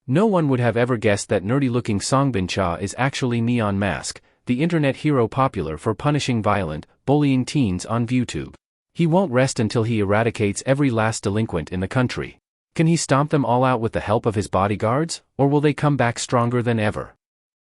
No one would have ever guessed that nerdy-looking Songbin Cha is actually Neon Mask, the internet hero popular for punishing violent, bullying teens on ViewTube. He won't rest until he eradicates every last delinquent in the country. Can he stomp them all out with the help of his bodyguards, or will they come back stronger than ever?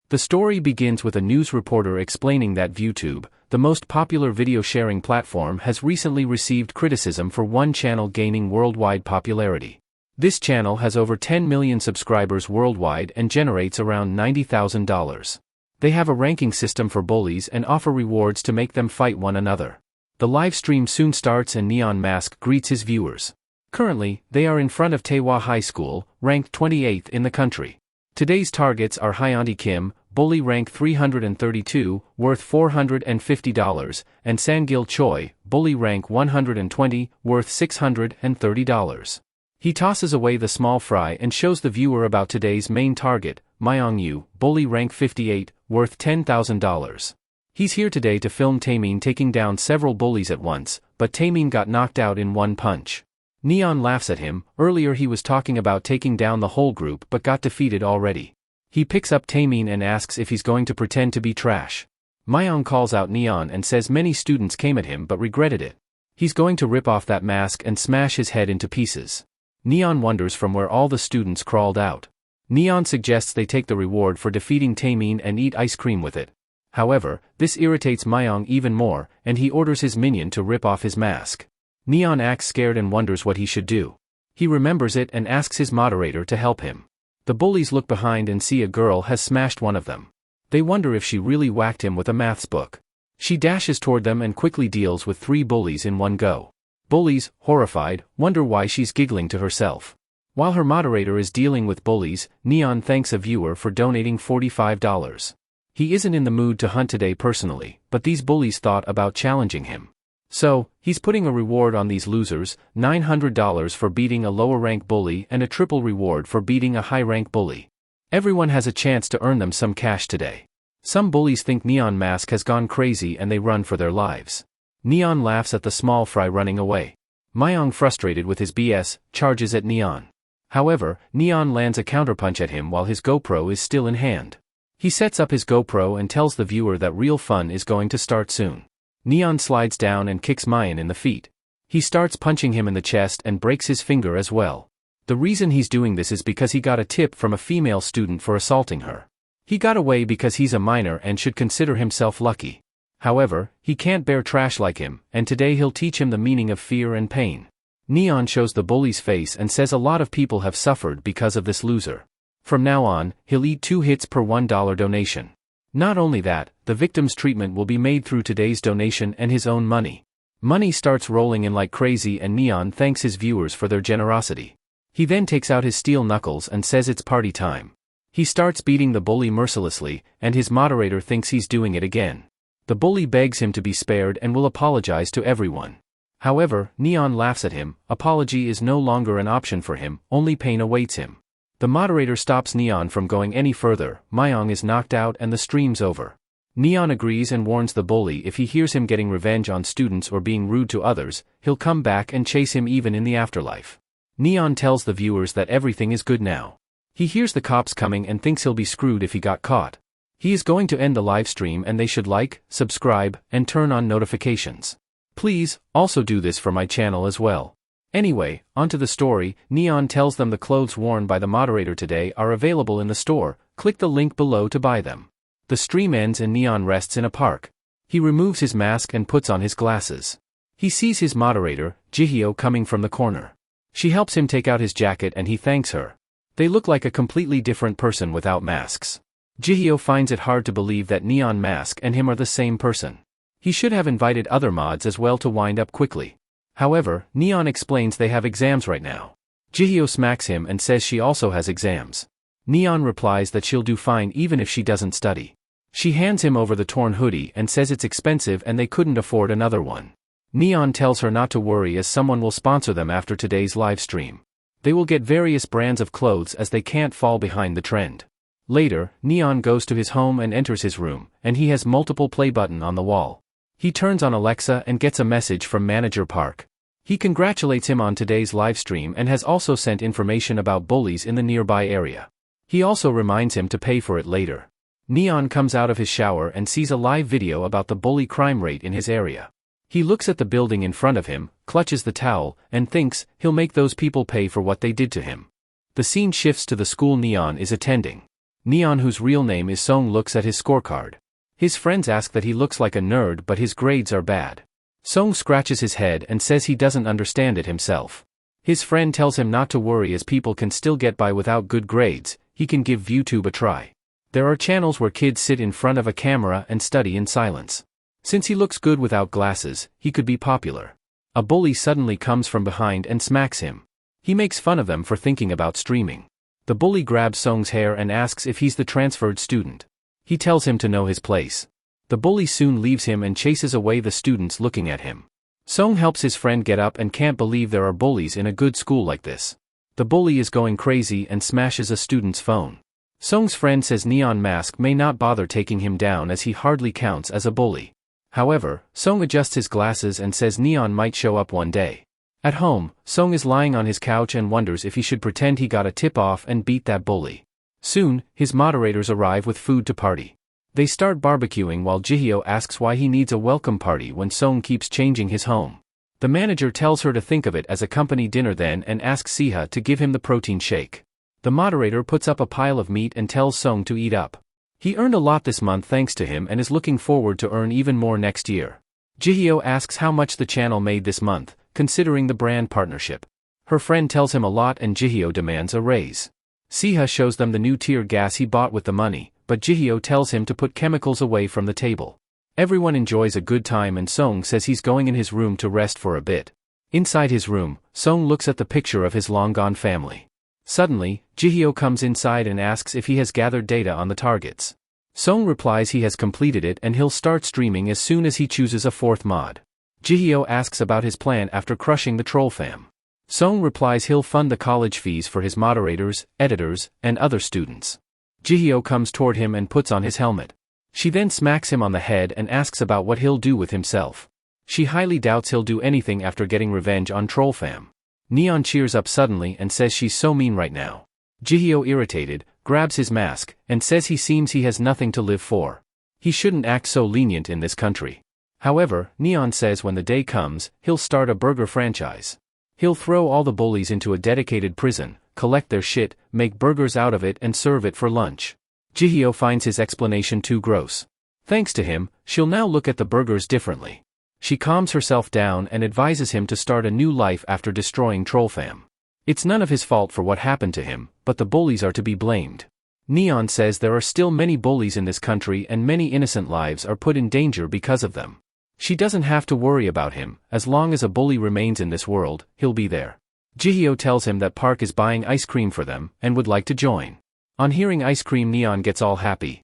The story begins with a news reporter explaining that ViewTube, the most popular video sharing platform, has recently received criticism for one channel gaining worldwide popularity. This channel has over 10 million subscribers worldwide and generates around $90,000. They have a ranking system for bullies and offer rewards to make them fight one another. The live stream soon starts and Neon Mask greets his viewers. Currently, they are in front of Taehwa High School, ranked 28th in the country. Today's targets are Hyunti Kim, bully rank 332, worth $450, and Sangil Choi, bully rank 120, worth $630. He tosses away the small fry and shows the viewer about today's main target, Myong Yu, bully rank 58, worth $10,000. He's here today to film Taemin taking down several bullies at once, but Taemin got knocked out in one punch. Neon laughs at him. Earlier he was talking about taking down the whole group but got defeated already. He picks up Taemin and asks if he's going to pretend to be trash. Myong calls out Neon and says many students came at him but regretted it. He's going to rip off that mask and smash his head into pieces. Neon wonders from where all the students crawled out. Neon suggests they take the reward for defeating Taemin and eat ice cream with it. However, this irritates Myong even more, and he orders his minion to rip off his mask. Neon acts scared and wonders what he should do. He remembers it and asks his moderator to help him. The bullies look behind and see a girl has smashed one of them. They wonder if she really whacked him with a maths book. She dashes toward them and quickly deals with 3 bullies in one go. Bullies, horrified, wonder why she's giggling to herself. While her moderator is dealing with bullies, Neon thanks a viewer for donating $45. He isn't in the mood to hunt today personally, but these bullies thought about challenging him. So, he's putting a reward on these losers, $900 for beating a lower-rank bully and a triple reward for beating a high-rank bully. Everyone has a chance to earn them some cash today. Some bullies think Neon Mask has gone crazy and they run for their lives. Neon laughs at the small fry running away. Myong, frustrated with his BS, charges at Neon. However, Neon lands a counterpunch at him while his GoPro is still in hand. He sets up his GoPro and tells the viewer that real fun is going to start soon. Neon slides down and kicks Mayan in the feet. He starts punching him in the chest and breaks his finger as well. The reason he's doing this is because he got a tip from a female student for assaulting her. He got away because he's a minor and should consider himself lucky. However, he can't bear trash like him, and today he'll teach him the meaning of fear and pain. Neon shows the bully's face and says a lot of people have suffered because of this loser. From now on, he'll eat 2 hits per $1 donation. Not only that, the victim's treatment will be made through today's donation and his own money. Money starts rolling in like crazy and Neon thanks his viewers for their generosity. He then takes out his steel knuckles and says it's party time. He starts beating the bully mercilessly, and his moderator thinks he's doing it again. The bully begs him to be spared and will apologize to everyone. However, Neon laughs at him. Apology is no longer an option for him, only pain awaits him. The moderator stops Neon from going any further. Myong is knocked out and the stream's over. Neon agrees and warns the bully if he hears him getting revenge on students or being rude to others, he'll come back and chase him even in the afterlife. Neon tells the viewers that everything is good now. He hears the cops coming and thinks he'll be screwed if he got caught. He is going to end the live stream and they should like, subscribe, and turn on notifications. Please, also do this for my channel as well. Anyway, onto the story. Neon tells them the clothes worn by the moderator today are available in the store. Click the link below to buy them. The stream ends and Neon rests in a park. He removes his mask and puts on his glasses. He sees his moderator, Jihyo, coming from the corner. She helps him take out his jacket and he thanks her. They look like a completely different person without masks. Jihyo finds it hard to believe that Neon Mask and him are the same person. He should have invited other mods as well to wind up quickly. However, Neon explains they have exams right now. Jihyo smacks him and says she also has exams. Neon replies that she'll do fine even if she doesn't study. She hands him over the torn hoodie and says it's expensive and they couldn't afford another one. Neon tells her not to worry as someone will sponsor them after today's live stream. They will get various brands of clothes as they can't fall behind the trend. Later, Neon goes to his home and enters his room, and he has multiple play button on the wall. He turns on Alexa and gets a message from Manager Park. He congratulates him on today's livestream and has also sent information about bullies in the nearby area. He also reminds him to pay for it later. Neon comes out of his shower and sees a live video about the bully crime rate in his area. He looks at the building in front of him, clutches the towel, and thinks he'll make those people pay for what they did to him. The scene shifts to the school Neon is attending. Neon, whose real name is Song, looks at his scorecard. His friends ask that he looks like a nerd, but his grades are bad. Song scratches his head and says he doesn't understand it himself. His friend tells him not to worry, as people can still get by without good grades. He can give ViewTube a try. There are channels where kids sit in front of a camera and study in silence. Since he looks good without glasses, he could be popular. A bully suddenly comes from behind and smacks him. He makes fun of them for thinking about streaming. The bully grabs Song's hair and asks if he's the transferred student. He tells him to know his place. The bully soon leaves him and chases away the students looking at him. Song helps his friend get up and can't believe there are bullies in a good school like this. The bully is going crazy and smashes a student's phone. Song's friend says Neon Mask may not bother taking him down as he hardly counts as a bully. However, Song adjusts his glasses and says Neon might show up one day. At home, Song is lying on his couch and wonders if he should pretend he got a tip-off and beat that bully. Soon, his moderators arrive with food to party. They start barbecuing while Jihyo asks why he needs a welcome party when Song keeps changing his home. The manager tells her to think of it as a company dinner then and asks Siha to give him the protein shake. The moderator puts up a pile of meat and tells Song to eat up. He earned a lot this month thanks to him and is looking forward to earn even more next year. Jihyo asks how much the channel made this month, considering the brand partnership. Her friend tells him a lot and Jihyo demands a raise. Siha shows them the new tear gas he bought with the money, but Jihyo tells him to put chemicals away from the table. Everyone enjoys a good time and Song says he's going in his room to rest for a bit. Inside his room, Song looks at the picture of his long-gone family. Suddenly, Jihyo comes inside and asks if he has gathered data on the targets. Song replies he has completed it and he'll start streaming as soon as he chooses a fourth mod. Jihyo asks about his plan after crushing the troll fam. Song replies he'll fund the college fees for his moderators, editors, and other students. Jihyo comes toward him and puts on his helmet. She then smacks him on the head and asks about what he'll do with himself. She highly doubts he'll do anything after getting revenge on troll fam. Neon cheers up suddenly and says she's so mean right now. Jihyo, irritated, grabs his mask and says he seems he has nothing to live for. He shouldn't act so lenient in this country. However, Neon says when the day comes, he'll start a burger franchise. He'll throw all the bullies into a dedicated prison, collect their shit, make burgers out of it and serve it for lunch. Jihyo finds his explanation too gross. Thanks to him, she'll now look at the burgers differently. She calms herself down and advises him to start a new life after destroying Trollfam. It's none of his fault for what happened to him, but the bullies are to be blamed. Neon says there are still many bullies in this country and many innocent lives are put in danger because of them. She doesn't have to worry about him, as long as a bully remains in this world, he'll be there. Jihyo tells him that Park is buying ice cream for them and would like to join. On hearing ice cream, Neon gets all happy.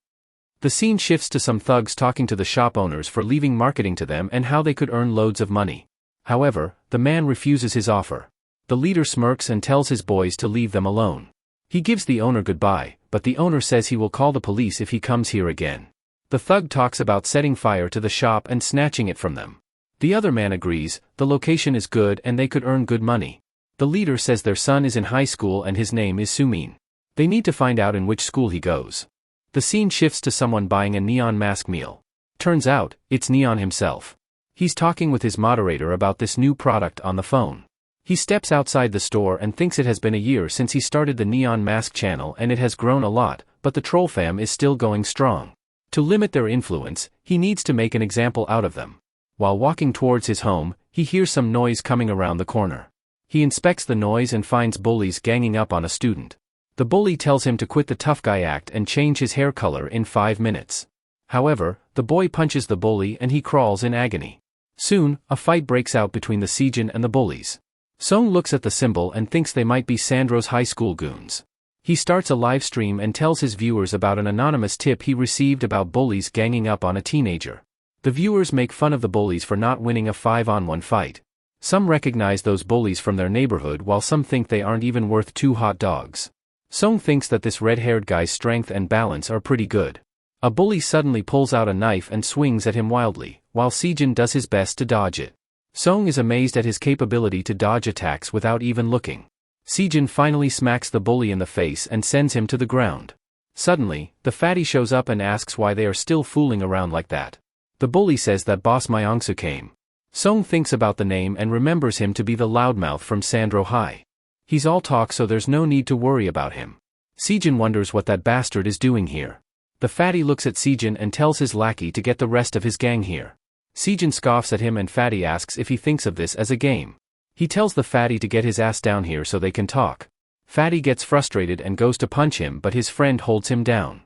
The scene shifts to some thugs talking to the shop owners for leaving marketing to them and how they could earn loads of money. However, the man refuses his offer. The leader smirks and tells his boys to leave them alone. He gives the owner goodbye, but the owner says he will call the police if he comes here again. The thug talks about setting fire to the shop and snatching it from them. The other man agrees, the location is good and they could earn good money. The leader says their son is in high school and his name is Sumin. They need to find out in which school he goes. The scene shifts to someone buying a Neon Mask meal. Turns out, it's Neon himself. He's talking with his moderator about this new product on the phone. He steps outside the store and thinks it has been a year since he started the Neon Mask channel and it has grown a lot, but the troll fam is still going strong. To limit their influence, he needs to make an example out of them. While walking towards his home, he hears some noise coming around the corner. He inspects the noise and finds bullies ganging up on a student. The bully tells him to quit the tough guy act and change his hair color in 5 minutes. However, the boy punches the bully and he crawls in agony. Soon, a fight breaks out between the Sejin and the bullies. Song looks at the symbol and thinks they might be Sandro's high school goons. He starts a live stream and tells his viewers about an anonymous tip he received about bullies ganging up on a teenager. The viewers make fun of the bullies for not winning a 5-on-1 fight. Some recognize those bullies from their neighborhood while some think they aren't even worth 2 hot dogs. Song thinks that this red-haired guy's strength and balance are pretty good. A bully suddenly pulls out a knife and swings at him wildly, while Sejin does his best to dodge it. Song is amazed at his capability to dodge attacks without even looking. Sejin finally smacks the bully in the face and sends him to the ground. Suddenly, the fatty shows up and asks why they are still fooling around like that. The bully says that boss Myongsu came. Song thinks about the name and remembers him to be the loudmouth from Sandro High. He's all talk, so there's no need to worry about him. Sejin wonders what that bastard is doing here. The fatty looks at Sejin and tells his lackey to get the rest of his gang here. Sejin scoffs at him and fatty asks if he thinks of this as a game. He tells the fatty to get his ass down here so they can talk. Fatty gets frustrated and goes to punch him, but his friend holds him down.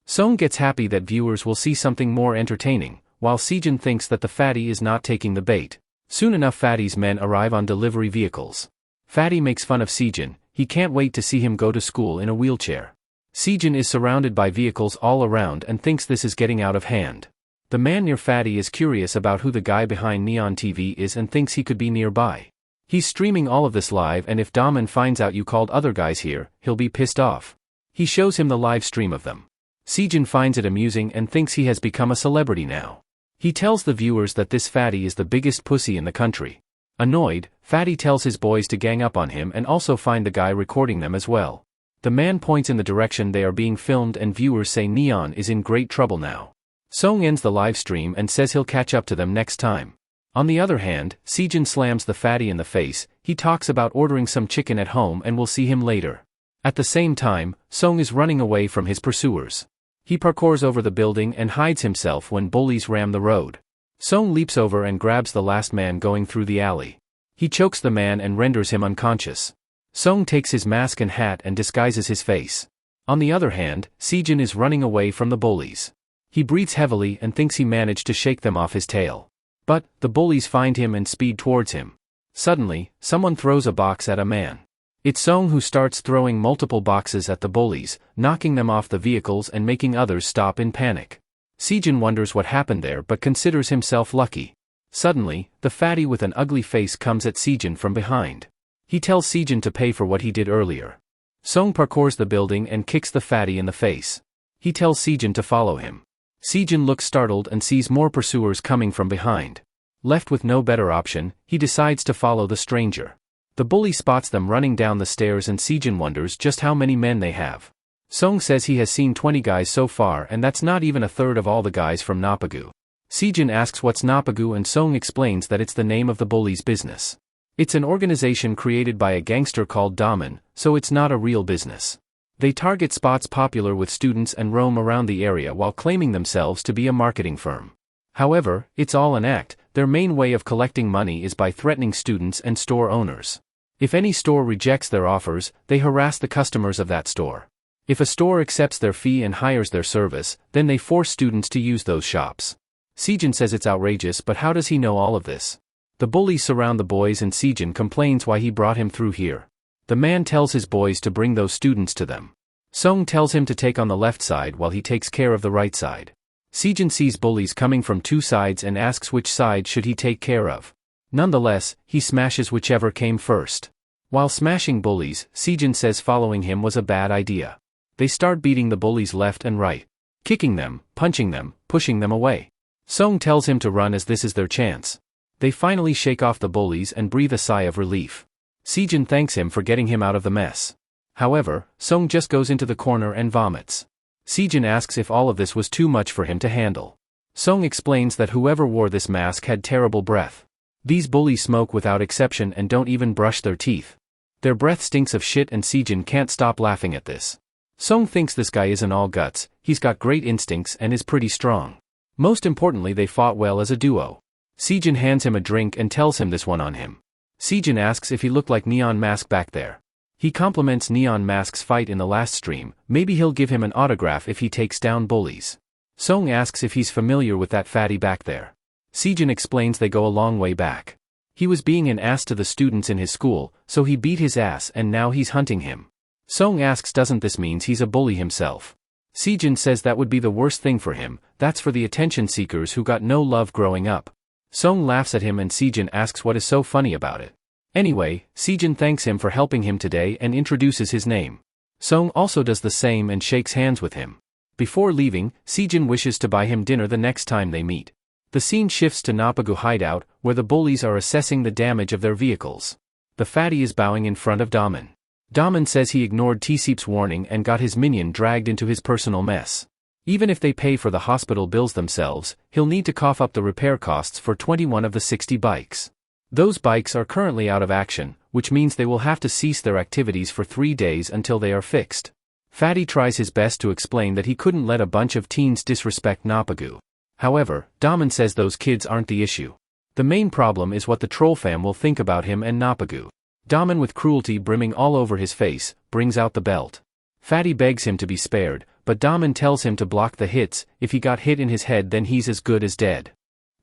Song gets happy that viewers will see something more entertaining, while Sejin thinks that the fatty is not taking the bait. Soon enough, Fatty's men arrive on delivery vehicles. Fatty makes fun of Sejin. He can't wait to see him go to school in a wheelchair. Sejin is surrounded by vehicles all around and thinks this is getting out of hand. The man near Fatty is curious about who the guy behind Neon TV is and thinks he could be nearby. He's streaming all of this live, and if Daman finds out you called other guys here, he'll be pissed off. He shows him the live stream of them. Sejin finds it amusing and thinks he has become a celebrity now. He tells the viewers that this fatty is the biggest pussy in the country. Annoyed, Fatty tells his boys to gang up on him and also find the guy recording them as well. The man points in the direction they are being filmed and viewers say Neon is in great trouble now. Song ends the live stream and says he'll catch up to them next time. On the other hand, Sejin slams the fatty in the face. He talks about ordering some chicken at home and will see him later. At the same time, Song is running away from his pursuers. He parkours over the building and hides himself when bullies ram the road. Song leaps over and grabs the last man going through the alley. He chokes the man and renders him unconscious. Song takes his mask and hat and disguises his face. On the other hand, Sejin is running away from the bullies. He breathes heavily and thinks he managed to shake them off his tail. But, the bullies find him and speed towards him. Suddenly, someone throws a box at a man. It's Song who starts throwing multiple boxes at the bullies, knocking them off the vehicles and making others stop in panic. Sejin wonders what happened there but considers himself lucky. Suddenly, the fatty with an ugly face comes at Sejin from behind. He tells Sejin to pay for what he did earlier. Song parkours the building and kicks the fatty in the face. He tells Sejin to follow him. Sejin looks startled and sees more pursuers coming from behind. Left with no better option, he decides to follow the stranger. The bully spots them running down the stairs and Sejin wonders just how many men they have. Song says he has seen 20 guys so far, and that's not even a third of all the guys from Napagu. Sejin asks what's Napagu and Song explains that it's the name of the bully's business. It's an organization created by a gangster called Daman, so it's not a real business. They target spots popular with students and roam around the area while claiming themselves to be a marketing firm. However, it's all an act. Their main way of collecting money is by threatening students and store owners. If any store rejects their offers, they harass the customers of that store. If a store accepts their fee and hires their service, then they force students to use those shops. Sejin says it's outrageous, but how does he know all of this? The bullies surround the boys and Sejin complains why he brought him through here. The man tells his boys to bring those students to them. Song tells him to take on the left side while he takes care of the right side. Sejin sees bullies coming from two sides and asks which side should he take care of. Nonetheless, he smashes whichever came first. While smashing bullies, Sejin says following him was a bad idea. They start beating the bullies left and right. Kicking them, punching them, pushing them away. Song tells him to run as this is their chance. They finally shake off the bullies and breathe a sigh of relief. Sejin thanks him for getting him out of the mess. However, Song just goes into the corner and vomits. Sejin asks if all of this was too much for him to handle. Song explains that whoever wore this mask had terrible breath. These bullies smoke without exception and don't even brush their teeth. Their breath stinks of shit and Sejin can't stop laughing at this. Song thinks this guy isn't all guts, he's got great instincts and is pretty strong. Most importantly, they fought well as a duo. Sejin hands him a drink and tells him this one on him. Sejin asks if he looked like Neon Mask back there. He compliments Neon Mask's fight in the last stream. Maybe he'll give him an autograph if he takes down bullies. Song asks if he's familiar with that fatty back there. Sejin explains they go a long way back. He was being an ass to the students in his school, so he beat his ass and now he's hunting him. Song asks doesn't this means he's a bully himself? Sejin says that would be the worst thing for him, that's for the attention seekers who got no love growing up. Song laughs at him and Sejin asks what is so funny about it. Anyway, Sejin thanks him for helping him today and introduces his name. Song also does the same and shakes hands with him. Before leaving, Sejin wishes to buy him dinner the next time they meet. The scene shifts to Napagu hideout, where the bullies are assessing the damage of their vehicles. The fatty is bowing in front of Daman. Daman says he ignored T-Seep's warning and got his minion dragged into his personal mess. Even if they pay for the hospital bills themselves, he'll need to cough up the repair costs for 21 of the 60 bikes. Those bikes are currently out of action, which means they will have to cease their activities for 3 days until they are fixed. Fatty tries his best to explain that he couldn't let a bunch of teens disrespect Napagu. However, Daman says those kids aren't the issue. The main problem is what the troll fam will think about him and Napagu. Daman, with cruelty brimming all over his face, brings out the belt. Fatty begs him to be spared, but Daman tells him to block the hits. If he got hit in his head, then he's as good as dead.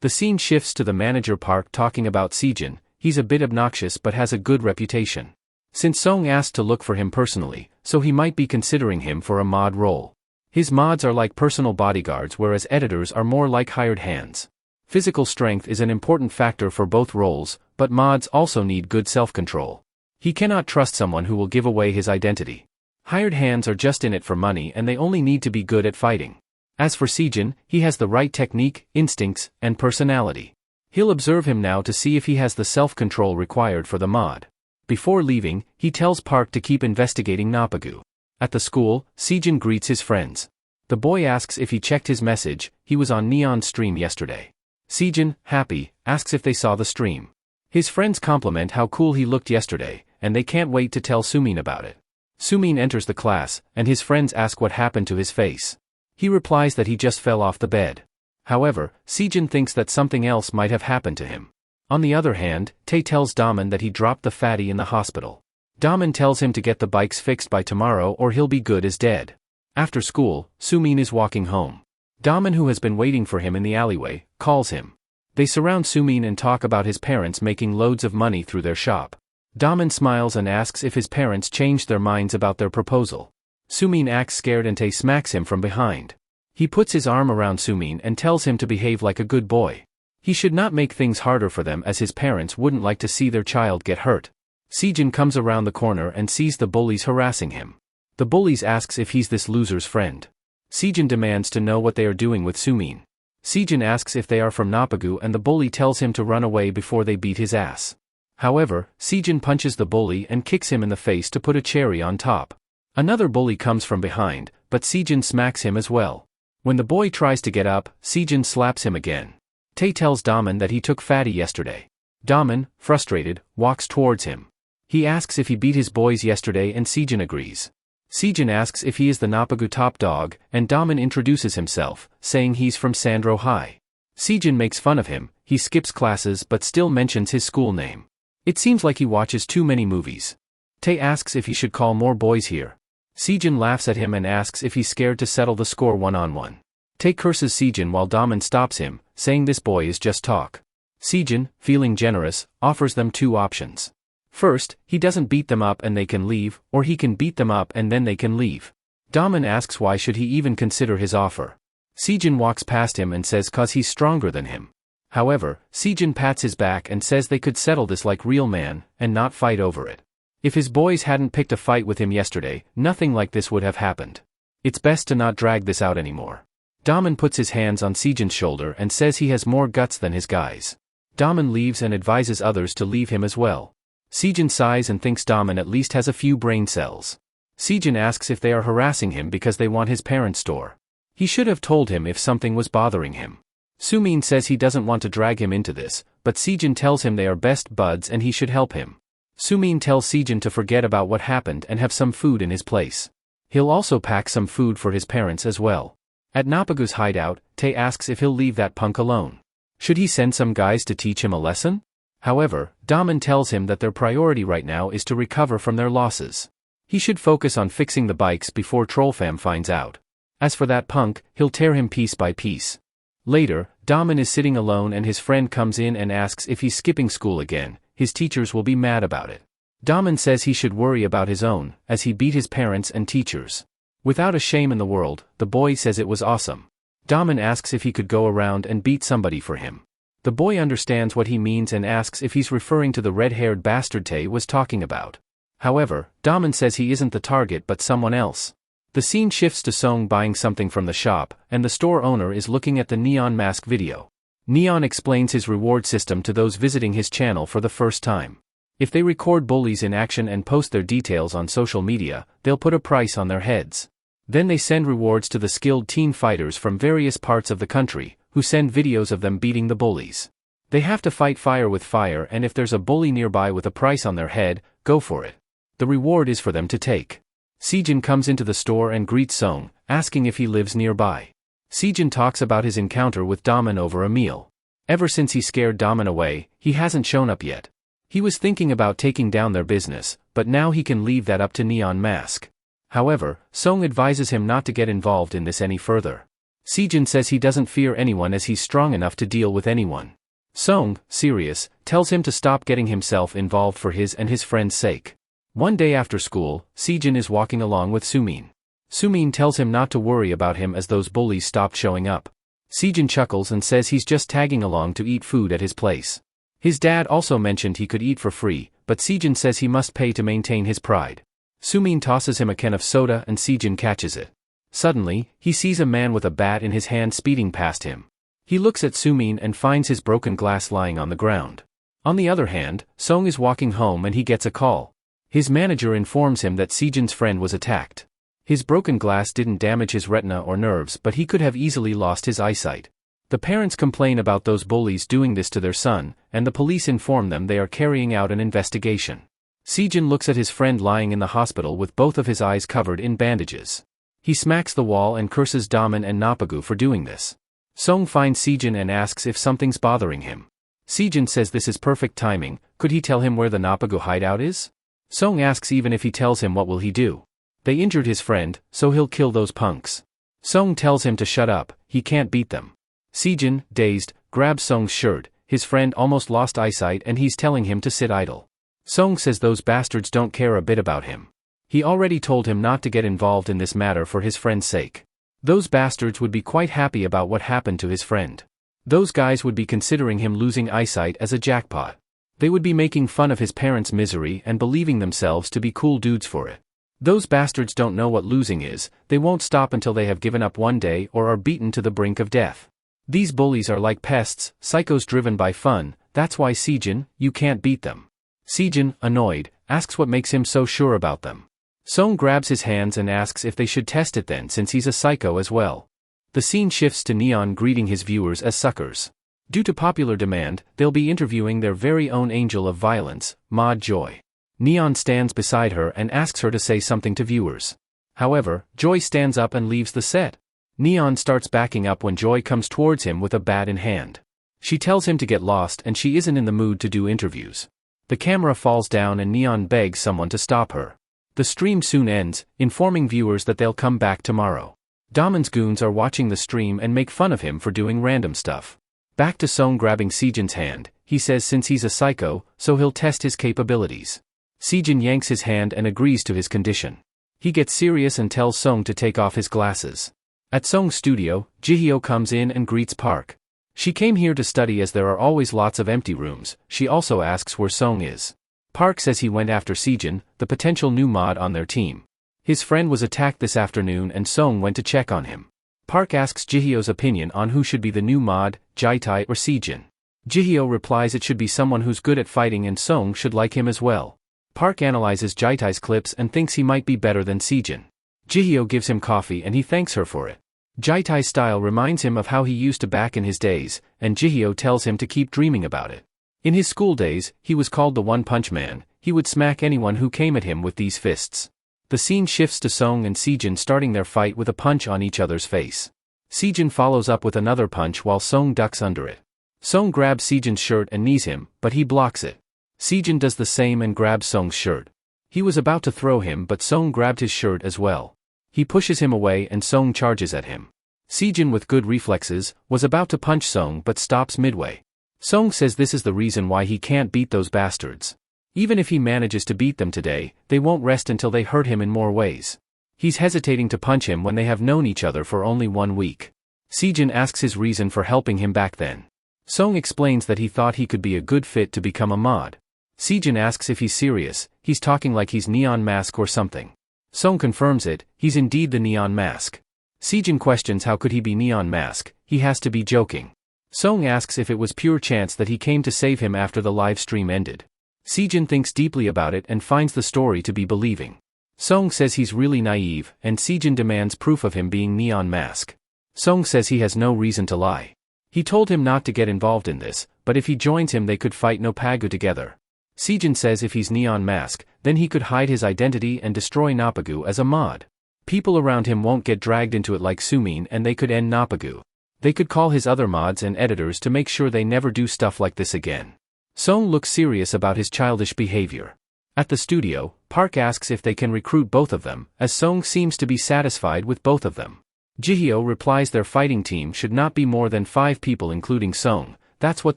The scene shifts to the manager Park talking about Sejin. He's a bit obnoxious but has a good reputation. Since Song asked to look for him personally, so he might be considering him for a mod role. His mods are like personal bodyguards, whereas editors are more like hired hands. Physical strength is an important factor for both roles, but mods also need good self-control. He cannot trust someone who will give away his identity. Hired hands are just in it for money and they only need to be good at fighting. As for Sejin, he has the right technique, instincts, and personality. He'll observe him now to see if he has the self-control required for the mod. Before leaving, he tells Park to keep investigating Napagu. At the school, Sejin greets his friends. The boy asks if he checked his message. He was on Neon's stream yesterday. Sejin, happy, asks if they saw the stream. His friends compliment how cool he looked yesterday, and they can't wait to tell Sumin about it. Sumin enters the class, and his friends ask what happened to his face. He replies that he just fell off the bed. However, Sejin thinks that something else might have happened to him. On the other hand, Tae tells Daman that he dropped the fatty in the hospital. Daman tells him to get the bikes fixed by tomorrow or he'll be good as dead. After school, Sumin is walking home. Daman, who has been waiting for him in the alleyway, calls him. They surround Sumin and talk about his parents making loads of money through their shop. Daman smiles and asks if his parents changed their minds about their proposal. Sumin acts scared and Tae smacks him from behind. He puts his arm around Sumin and tells him to behave like a good boy. He should not make things harder for them, as his parents wouldn't like to see their child get hurt. Sejin comes around the corner and sees the bullies harassing him. The bullies asks if he's this loser's friend. Sejin demands to know what they are doing with Sumin. Sejin asks if they are from Napagu and the bully tells him to run away before they beat his ass. However, Sejin punches the bully and kicks him in the face to put a cherry on top. Another bully comes from behind, but Sejin smacks him as well. When the boy tries to get up, Sejin slaps him again. Tae tells Daman that he took fatty yesterday. Daman, frustrated, walks towards him. He asks if he beat his boys yesterday and Sejin agrees. Sejin asks if he is the Napagu top dog, and Daman introduces himself, saying he's from Sandro High. Sejin makes fun of him. He skips classes but still mentions his school name. It seems like he watches too many movies. Tae asks if he should call more boys here. Sejin laughs at him and asks if he's scared to settle the score one-on-one. Tae curses Sejin while Daman stops him, saying this boy is just talk. Sejin, feeling generous, offers them 2 options. First, he doesn't beat them up and they can leave, or he can beat them up and then they can leave. Daman asks why should he even consider his offer. Sejin walks past him and says cause he's stronger than him. However, Sejin pats his back and says they could settle this like real man, and not fight over it. If his boys hadn't picked a fight with him yesterday, nothing like this would have happened. It's best to not drag this out anymore. Daman puts his hands on Sejin's shoulder and says he has more guts than his guys. Daman leaves and advises others to leave him as well. Sejin sighs and thinks Daman at least has a few brain cells. Sejin asks if they are harassing him because they want his parents' store. He should have told him if something was bothering him. Sumin says he doesn't want to drag him into this, but Sejin tells him they are best buds and he should help him. Sumin tells Sejin to forget about what happened and have some food in his place. He'll also pack some food for his parents as well. At Napagu's hideout, Tae asks if he'll leave that punk alone. Should he send some guys to teach him a lesson? However, Daman tells him that their priority right now is to recover from their losses. He should focus on fixing the bikes before Trollfam finds out. As for that punk, he'll tear him piece by piece. Later, Daman is sitting alone and his friend comes in and asks if he's skipping school again. His teachers will be mad about it. Daman says he should worry about his own, as he beat his parents and teachers. Without a shame in the world, the boy says it was awesome. Daman asks if he could go around and beat somebody for him. The boy understands what he means and asks if he's referring to the red-haired bastard Tae was talking about. However, Daman says he isn't the target but someone else. The scene shifts to Song buying something from the shop, and the store owner is looking at the Neon Mask video. Neon explains his reward system to those visiting his channel for the first time. If they record bullies in action and post their details on social media, they'll put a price on their heads. Then they send rewards to the skilled teen fighters from various parts of the country, who send videos of them beating the bullies. They have to fight fire with fire, and if there's a bully nearby with a price on their head, go for it. The reward is for them to take. Sejin comes into the store and greets Song, asking if he lives nearby. Sejin talks about his encounter with Daman over a meal. Ever since he scared Daman away, he hasn't shown up yet. He was thinking about taking down their business, but now he can leave that up to Neon Mask. However, Song advises him not to get involved in this any further. Sejin says he doesn't fear anyone as he's strong enough to deal with anyone. Song, serious, tells him to stop getting himself involved for his and his friend's sake. One day after school, Sejin is walking along with Sumin. Sumin tells him not to worry about him as those bullies stopped showing up. Sejin chuckles and says he's just tagging along to eat food at his place. His dad also mentioned he could eat for free, but Sejin says he must pay to maintain his pride. Sumin tosses him a can of soda and Sejin catches it. Suddenly, he sees a man with a bat in his hand speeding past him. He looks at Sumin and finds his broken glass lying on the ground. On the other hand, Song is walking home and he gets a call. His manager informs him that Sejin's friend was attacked. His broken glass didn't damage his retina or nerves, but he could have easily lost his eyesight. The parents complain about those bullies doing this to their son, and the police inform them they are carrying out an investigation. Sejin looks at his friend lying in the hospital with both of his eyes covered in bandages. He smacks the wall and curses Daman and Napagu for doing this. Song finds Sejin and asks if something's bothering him. Sejin says this is perfect timing. Could he tell him where the Napagu hideout is? Song asks even if he tells him what will he do. They injured his friend, so he'll kill those punks. Song tells him to shut up, he can't beat them. Sejin, dazed, grabs Song's shirt. His friend almost lost eyesight and he's telling him to sit idle. Song says those bastards don't care a bit about him. He already told him not to get involved in this matter for his friend's sake. Those bastards would be quite happy about what happened to his friend. Those guys would be considering him losing eyesight as a jackpot. They would be making fun of his parents' misery and believing themselves to be cool dudes for it. Those bastards don't know what losing is. They won't stop until they have given up one day or are beaten to the brink of death. These bullies are like pests, psychos driven by fun. That's why Sejin, you can't beat them. Sejin, annoyed, asks what makes him so sure about them. Song grabs his hands and asks if they should test it then since he's a psycho as well. The scene shifts to Neon greeting his viewers as suckers. Due to popular demand, they'll be interviewing their very own angel of violence, Maud Joy. Neon stands beside her and asks her to say something to viewers. However, Joy stands up and leaves the set. Neon starts backing up when Joy comes towards him with a bat in hand. She tells him to get lost and she isn't in the mood to do interviews. The camera falls down and Neon begs someone to stop her. The stream soon ends, informing viewers that they'll come back tomorrow. Damon's goons are watching the stream and make fun of him for doing random stuff. Back to Song grabbing Sejin's hand. He says since he's a psycho, so he'll test his capabilities. Sejin yanks his hand and agrees to his condition. He gets serious and tells Song to take off his glasses. At Song's studio, Jihyo comes in and greets Park. She came here to study as there are always lots of empty rooms. She also asks where Song is. Park says he went after Sejin, the potential new mod on their team. His friend was attacked this afternoon and Song went to check on him. Park asks Jihyo's opinion on who should be the new mod, Jaitai or Sejin. Jihyo replies it should be someone who's good at fighting and Song should like him as well. Park analyzes Jaitai's clips and thinks he might be better than Sejin. Jihyo gives him coffee and he thanks her for it. Jaitai's style reminds him of how he used to back in his days, and Jihyo tells him to keep dreaming about it. In his school days, he was called the One-Punch Man. He would smack anyone who came at him with these fists. The scene shifts to Song and Sejin starting their fight with a punch on each other's face. Sejin follows up with another punch while Song ducks under it. Song grabs Sejin's shirt and knees him, but he blocks it. Sejin does the same and grabs Song's shirt. He was about to throw him but Song grabbed his shirt as well. He pushes him away and Song charges at him. Sejin with good reflexes, was about to punch Song but stops midway. Song says this is the reason why he can't beat those bastards. Even if he manages to beat them today, they won't rest until they hurt him in more ways. He's hesitating to punch him when they have known each other for only 1 week. Sejin asks his reason for helping him back then. Song explains that he thought he could be a good fit to become a mod. Sejin asks if he's serious. He's talking like he's Neon Mask or something. Song confirms it, he's indeed the Neon Mask. Sejin questions how could he be Neon Mask, he has to be joking. Song asks if it was pure chance that he came to save him after the live stream ended. Sejin thinks deeply about it and finds the story to be believing. Song says he's really naive, and Sejin demands proof of him being Neon Mask. Song says he has no reason to lie. He told him not to get involved in this, but if he joins him they could fight Nopagu together. Sejin says if he's Neon Mask, then he could hide his identity and destroy Nopagu as a mod. People around him won't get dragged into it like Sumin, and they could end Nopagu. They could call his other mods and editors to make sure they never do stuff like this again. Song looks serious about his childish behavior. At the studio, Park asks if they can recruit both of them, as Song seems to be satisfied with both of them. Jihyo replies their fighting team should not be more than 5 people including Song, that's what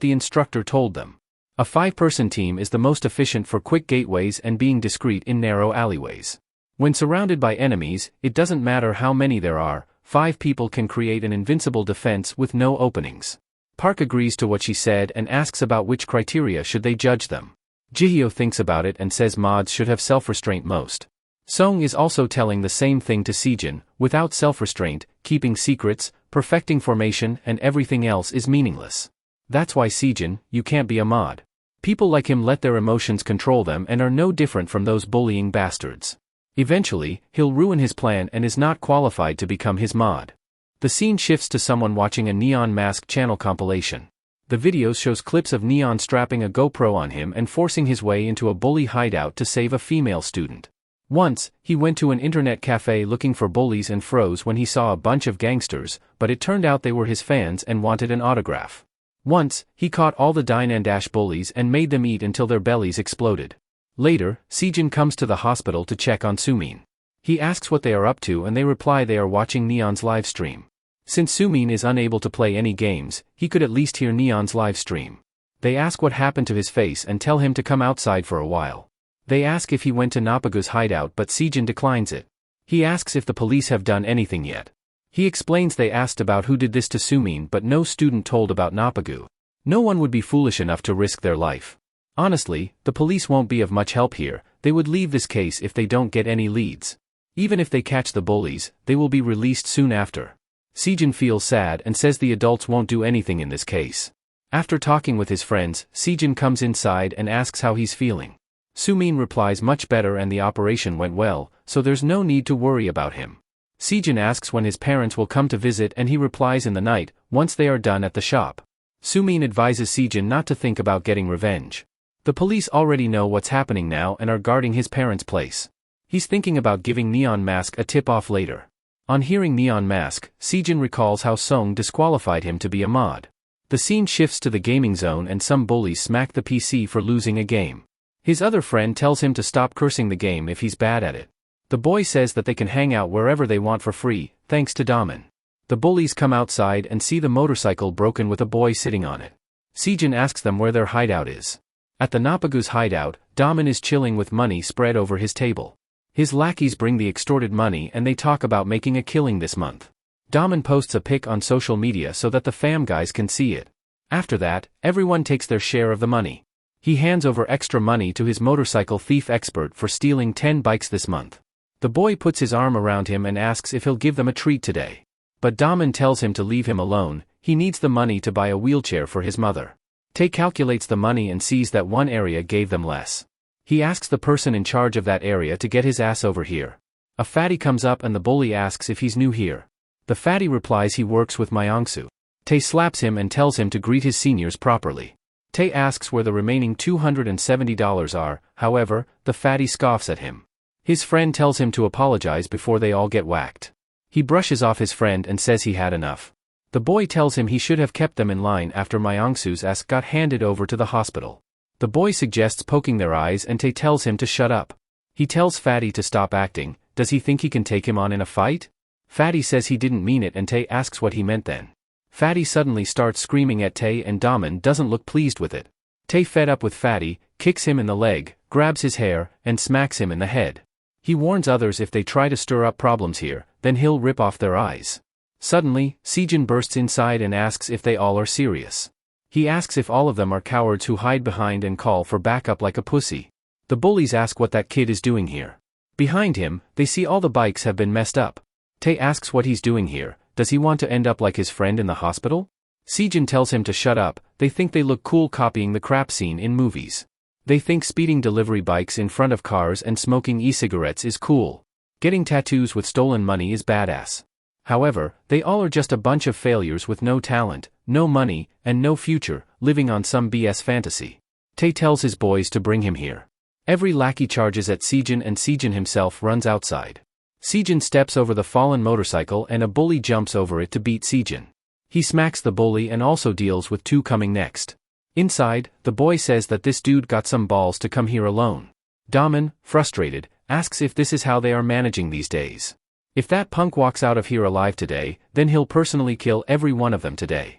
the instructor told them. A 5-person team is the most efficient for quick gateways and being discreet in narrow alleyways. When surrounded by enemies, it doesn't matter how many there are, 5 people can create an invincible defense with no openings. Park agrees to what she said and asks about which criteria should they judge them. Jihyo thinks about it and says mods should have self-restraint most. Song is also telling the same thing to Sejin, without self-restraint, keeping secrets, perfecting formation and everything else is meaningless. That's why Sejin, you can't be a mod. People like him let their emotions control them and are no different from those bullying bastards. Eventually, he'll ruin his plan and is not qualified to become his mod. The scene shifts to someone watching a Neon Mask channel compilation. The video shows clips of Neon strapping a GoPro on him and forcing his way into a bully hideout to save a female student. Once, he went to an internet cafe looking for bullies and froze when he saw a bunch of gangsters, but it turned out they were his fans and wanted an autograph. Once, he caught all the Dine and Dash bullies and made them eat until their bellies exploded. Later, Sejin comes to the hospital to check on Sumin. He asks what they are up to and they reply they are watching Neon's live stream. Since Sumin is unable to play any games, he could at least hear Neon's live stream. They ask what happened to his face and tell him to come outside for a while. They ask if he went to Nopagu's hideout but Sejin declines it. He asks if the police have done anything yet. He explains they asked about who did this to Sumin but no student told about Nopagu. No one would be foolish enough to risk their life. Honestly, the police won't be of much help here, they would leave this case if they don't get any leads. Even if they catch the bullies, they will be released soon after. Sejin feels sad and says the adults won't do anything in this case. After talking with his friends, Sejin comes inside and asks how he's feeling. Sumin replies much better and the operation went well, so there's no need to worry about him. Sejin asks when his parents will come to visit and he replies in the night, once they are done at the shop. Sumin advises Sejin not to think about getting revenge. The police already know what's happening now and are guarding his parents' place. He's thinking about giving Neon Mask a tip-off later. On hearing Neon Mask, Sejin recalls how Song disqualified him to be a mod. The scene shifts to the gaming zone and some bullies smack the PC for losing a game. His other friend tells him to stop cursing the game if he's bad at it. The boy says that they can hang out wherever they want for free, thanks to Daman. The bullies come outside and see the motorcycle broken with a boy sitting on it. Sejin asks them where their hideout is. At the Nopagu's hideout, Daman is chilling with money spread over his table. His lackeys bring the extorted money and they talk about making a killing this month. Daman posts a pic on social media so that the fam guys can see it. After that, everyone takes their share of the money. He hands over extra money to his motorcycle thief expert for stealing 10 bikes this month. The boy puts his arm around him and asks if he'll give them a treat today. But Daman tells him to leave him alone, he needs the money to buy a wheelchair for his mother. Tae calculates the money and sees that one area gave them less. He asks the person in charge of that area to get his ass over here. A fatty comes up and the bully asks if he's new here. The fatty replies he works with Myongsu. Tae slaps him and tells him to greet his seniors properly. Tae asks where the remaining $270 are, however, the fatty scoffs at him. His friend tells him to apologize before they all get whacked. He brushes off his friend and says he had enough. The boy tells him he should have kept them in line after Myongsu's ass got handed over to the hospital. The boy suggests poking their eyes and Tae tells him to shut up. He tells Fatty to stop acting. Does he think he can take him on in a fight? Fatty says he didn't mean it and Tae asks what he meant then. Fatty suddenly starts screaming at Tae and Daman doesn't look pleased with it. Tae, fed up with Fatty, kicks him in the leg, grabs his hair, and smacks him in the head. He warns others if they try to stir up problems here, then he'll rip off their eyes. Suddenly, Sejin bursts inside and asks if they all are serious. He asks if all of them are cowards who hide behind and call for backup like a pussy. The bullies ask what that kid is doing here. Behind him, they see all the bikes have been messed up. Tae asks what he's doing here. Does he want to end up like his friend in the hospital? Sejin tells him to shut up. They think they look cool copying the crap scene in movies. They think speeding delivery bikes in front of cars and smoking e-cigarettes is cool. Getting tattoos with stolen money is badass. However, they all are just a bunch of failures with no talent, no money, and no future, living on some BS fantasy. Tae tells his boys to bring him here. Every lackey charges at Sejin and Sejin himself runs outside. Sejin steps over the fallen motorcycle and a bully jumps over it to beat Sejin. He smacks the bully and also deals with two coming next. Inside, the boy says that this dude got some balls to come here alone. Daman, frustrated, asks if this is how they are managing these days. If that punk walks out of here alive today, then he'll personally kill every one of them today.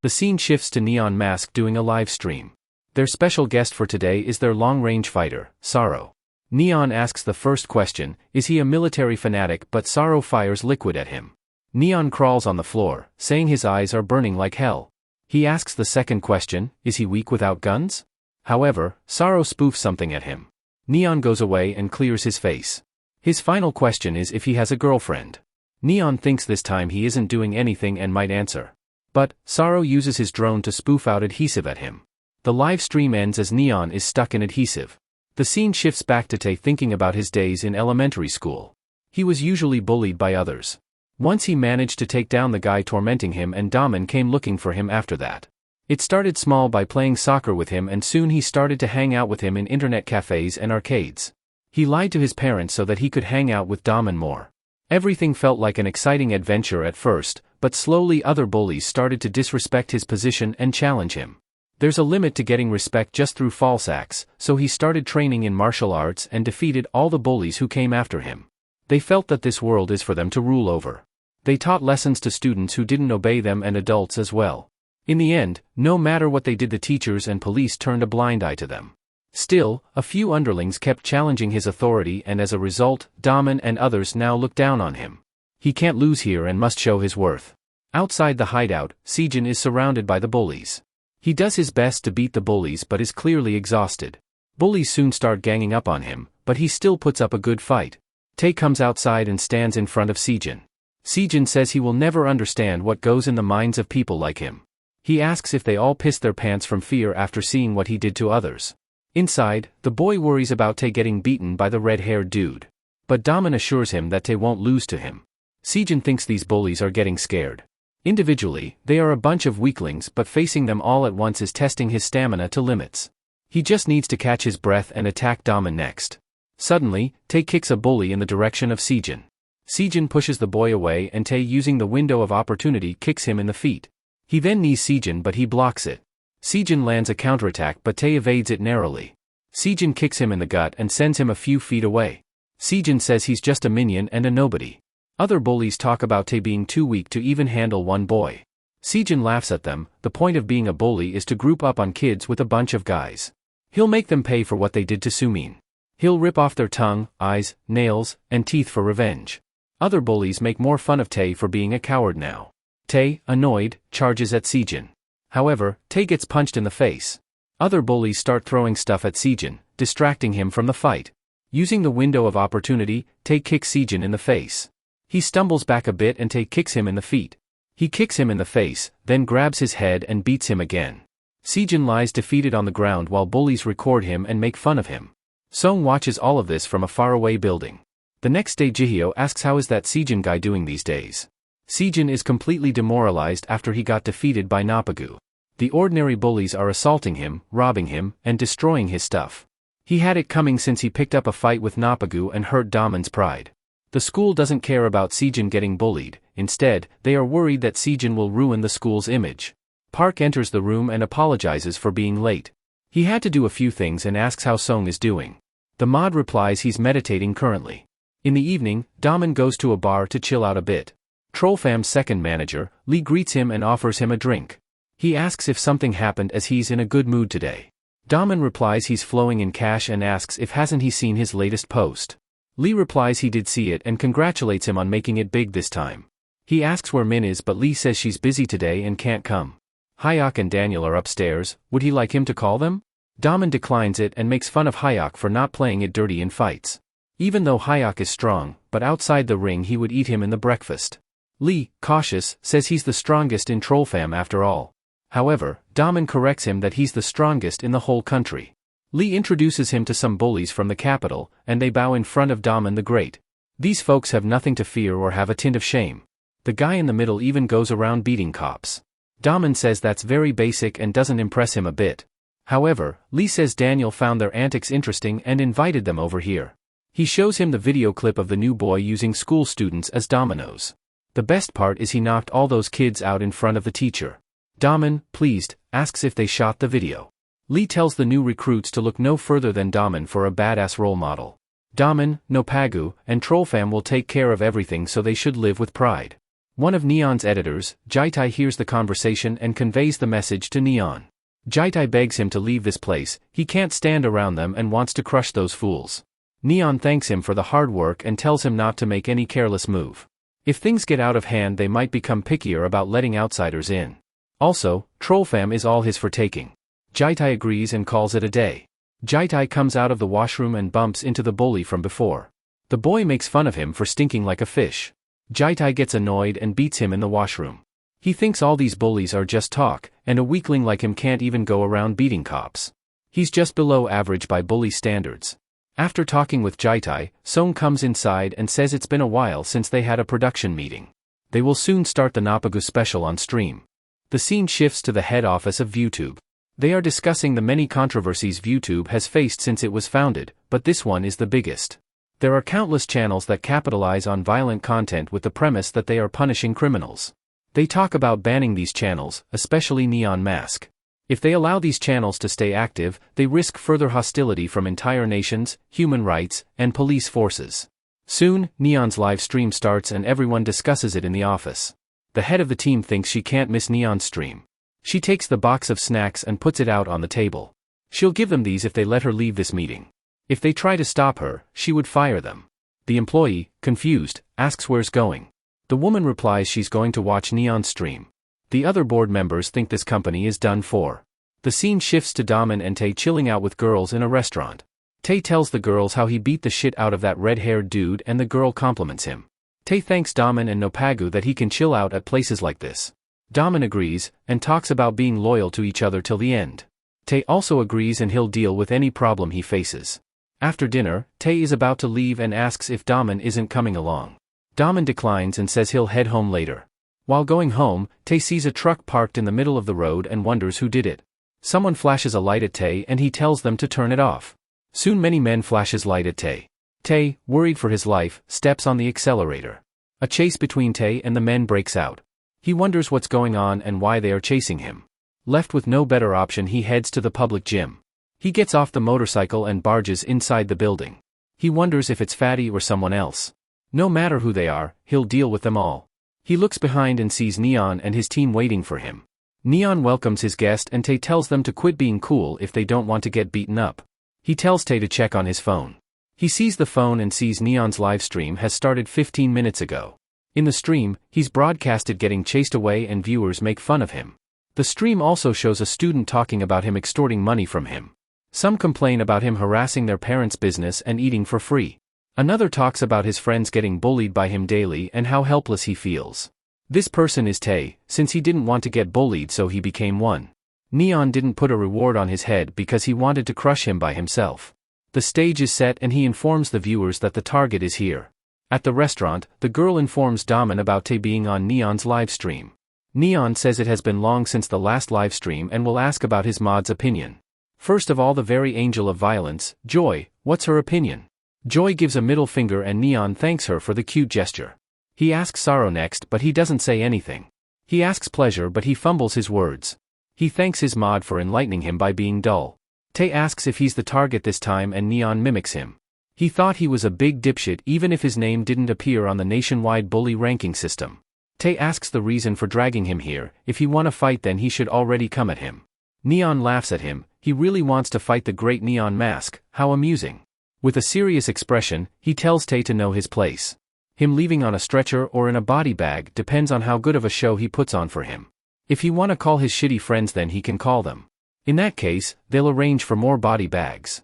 The scene shifts to Neon Mask doing a live stream. Their special guest for today is their long-range fighter, Saro. Neon asks the first question, is he a military fanatic, but Saro fires liquid at him. Neon crawls on the floor, saying his eyes are burning like hell. He asks the second question, is he weak without guns? However, Saro spoofs something at him. Neon goes away and clears his face. His final question is if he has a girlfriend. Neon thinks this time he isn't doing anything and might answer. But, Saro uses his drone to spoof out adhesive at him. The live stream ends as Neon is stuck in adhesive. The scene shifts back to Tae thinking about his days in elementary school. He was usually bullied by others. Once he managed to take down the guy tormenting him and Daman came looking for him after that. It started small by playing soccer with him and soon he started to hang out with him in internet cafes and arcades. He lied to his parents so that he could hang out with Daman more. Everything felt like an exciting adventure at first, but slowly other bullies started to disrespect his position and challenge him. There's a limit to getting respect just through false acts, so he started training in martial arts and defeated all the bullies who came after him. They felt that this world is for them to rule over. They taught lessons to students who didn't obey them and adults as well. In the end, no matter what they did, the teachers and police turned a blind eye to them. Still, a few underlings kept challenging his authority and as a result, Daman and others now look down on him. He can't lose here and must show his worth. Outside the hideout, Sejin is surrounded by the bullies. He does his best to beat the bullies but is clearly exhausted. Bullies soon start ganging up on him, but he still puts up a good fight. Tae comes outside and stands in front of Sejin. Sejin says he will never understand what goes in the minds of people like him. He asks if they all pissed their pants from fear after seeing what he did to others. Inside, the boy worries about Tae getting beaten by the red-haired dude. But Daman assures him that Tae won't lose to him. Sejin thinks these bullies are getting scared. Individually, they are a bunch of weaklings but facing them all at once is testing his stamina to limits. He just needs to catch his breath and attack Daman next. Suddenly, Tae kicks a bully in the direction of Sejin. Sejin pushes the boy away and Tae using the window of opportunity kicks him in the feet. He then knees Sejin but he blocks it. Sejin lands a counterattack but Tae evades it narrowly. Sejin kicks him in the gut and sends him a few feet away. Sejin says he's just a minion and a nobody. Other bullies talk about Tae being too weak to even handle one boy. Sejin laughs at them. The point of being a bully is to group up on kids with a bunch of guys. He'll make them pay for what they did to Sumin. He'll rip off their tongue, eyes, nails, and teeth for revenge. Other bullies make more fun of Tae for being a coward now. Tae, annoyed, charges at Sejin. However, Tae gets punched in the face. Other bullies start throwing stuff at Sejin, distracting him from the fight. Using the window of opportunity, Tae kicks Sejin in the face. He stumbles back a bit and Tae kicks him in the feet. He kicks him in the face, then grabs his head and beats him again. Sejin lies defeated on the ground while bullies record him and make fun of him. Song watches all of this from a faraway building. The next day Jihyo asks how is that Sejin guy doing these days. Sejin is completely demoralized after he got defeated by Napagu. The ordinary bullies are assaulting him, robbing him, and destroying his stuff. He had it coming since he picked up a fight with Napagu and hurt Daman's pride. The school doesn't care about Sejin getting bullied, instead, they are worried that Sejin will ruin the school's image. Park enters the room and apologizes for being late. He had to do a few things and asks how Song is doing. The mod replies he's meditating currently. In the evening, Daman goes to a bar to chill out a bit. Trollfam's second manager, Lee greets him and offers him a drink. He asks if something happened as he's in a good mood today. Daman replies he's flowing in cash and asks if hasn't he seen his latest post. Lee replies he did see it and congratulates him on making it big this time. He asks where Min is but Lee says she's busy today and can't come. Hyuk and Daniel are upstairs, would he like him to call them? Daman declines it and makes fun of Hyuk for not playing it dirty in fights. Even though Hyuk is strong, but outside the ring he would eat him in the breakfast. Lee, cautious, says he's the strongest in Trollfam after all. However, Daman corrects him that he's the strongest in the whole country. Lee introduces him to some bullies from the capital, and they bow in front of Daman the Great. These folks have nothing to fear or have a tint of shame. The guy in the middle even goes around beating cops. Daman says that's very basic and doesn't impress him a bit. However, Lee says Daniel found their antics interesting and invited them over here. He shows him the video clip of the new boy using school students as dominoes. The best part is he knocked all those kids out in front of the teacher. Daman, pleased, asks if they shot the video. Lee tells the new recruits to look no further than Daman for a badass role model. Daman, Nopagu, and Trollfam will take care of everything, so they should live with pride. One of Neon's editors, Jaitai, hears the conversation and conveys the message to Neon. Jaitai begs him to leave this place, he can't stand around them and wants to crush those fools. Neon thanks him for the hard work and tells him not to make any careless move. If things get out of hand, they might become pickier about letting outsiders in. Also, Trollfam is all his for taking. Jaitai agrees and calls it a day. Jaitai comes out of the washroom and bumps into the bully from before. The boy makes fun of him for stinking like a fish. Jaitai gets annoyed and beats him in the washroom. He thinks all these bullies are just talk, and a weakling like him can't even go around beating cops. He's just below average by bully standards. After talking with Jaitai, Song comes inside and says it's been a while since they had a production meeting. They will soon start the Nopagu special on stream. The scene shifts to the head office of ViewTube. They are discussing the many controversies ViewTube has faced since it was founded, but this one is the biggest. There are countless channels that capitalize on violent content with the premise that they are punishing criminals. They talk about banning these channels, especially Neon Mask. If they allow these channels to stay active, they risk further hostility from entire nations, human rights, and police forces. Soon, Neon's live stream starts and everyone discusses it in the office. The head of the team thinks she can't miss Neon's stream. She takes the box of snacks and puts it out on the table. She'll give them these if they let her leave this meeting. If they try to stop her, she would fire them. The employee, confused, asks where's going. The woman replies she's going to watch Neon's stream. The other board members think this company is done for. The scene shifts to Daman and Tae chilling out with girls in a restaurant. Tae tells the girls how he beat the shit out of that red-haired dude and the girl compliments him. Tae thanks Daman and Nopagu that he can chill out at places like this. Daman agrees, and talks about being loyal to each other till the end. Tae also agrees and he'll deal with any problem he faces. After dinner, Tae is about to leave and asks if Daman isn't coming along. Daman declines and says he'll head home later. While going home, Tae sees a truck parked in the middle of the road and wonders who did it. Someone flashes a light at Tae and he tells them to turn it off. Soon many men flashes light at Tae. Tae, worried for his life, steps on the accelerator. A chase between Tae and the men breaks out. He wonders what's going on and why they are chasing him. Left with no better option, he heads to the public gym. He gets off the motorcycle and barges inside the building. He wonders if it's Fatty or someone else. No matter who they are, he'll deal with them all. He looks behind and sees Neon and his team waiting for him. Neon welcomes his guest and Tae tells them to quit being cool if they don't want to get beaten up. He tells Tae to check on his phone. He sees the phone and sees Neon's live stream has started 15 minutes ago. In the stream, he's broadcasted getting chased away and viewers make fun of him. The stream also shows a student talking about him extorting money from him. Some complain about him harassing their parents' business and eating for free. Another talks about his friends getting bullied by him daily and how helpless he feels. This person is Tae, since he didn't want to get bullied so he became one. Neon didn't put a reward on his head because he wanted to crush him by himself. The stage is set and he informs the viewers that the target is here. At the restaurant, the girl informs Daman about Tae being on Neon's live stream. Neon says it has been long since the last live stream and will ask about his mod's opinion. First of all, the very angel of violence, Joy, what's her opinion? Joy gives a middle finger and Neon thanks her for the cute gesture. He asks Sorrow next but he doesn't say anything. He asks Pleasure but he fumbles his words. He thanks his mod for enlightening him by being dull. Tae asks if he's the target this time and Neon mimics him. He thought he was a big dipshit even if his name didn't appear on the nationwide bully ranking system. Tae asks the reason for dragging him here. If he want to fight then he should already come at him. Neon laughs at him. He really wants to fight the great Neon Mask, how amusing. With a serious expression, he tells Tae to know his place. Him leaving on a stretcher or in a body bag depends on how good of a show he puts on for him. If he want to call his shitty friends then he can call them. In that case, they'll arrange for more body bags.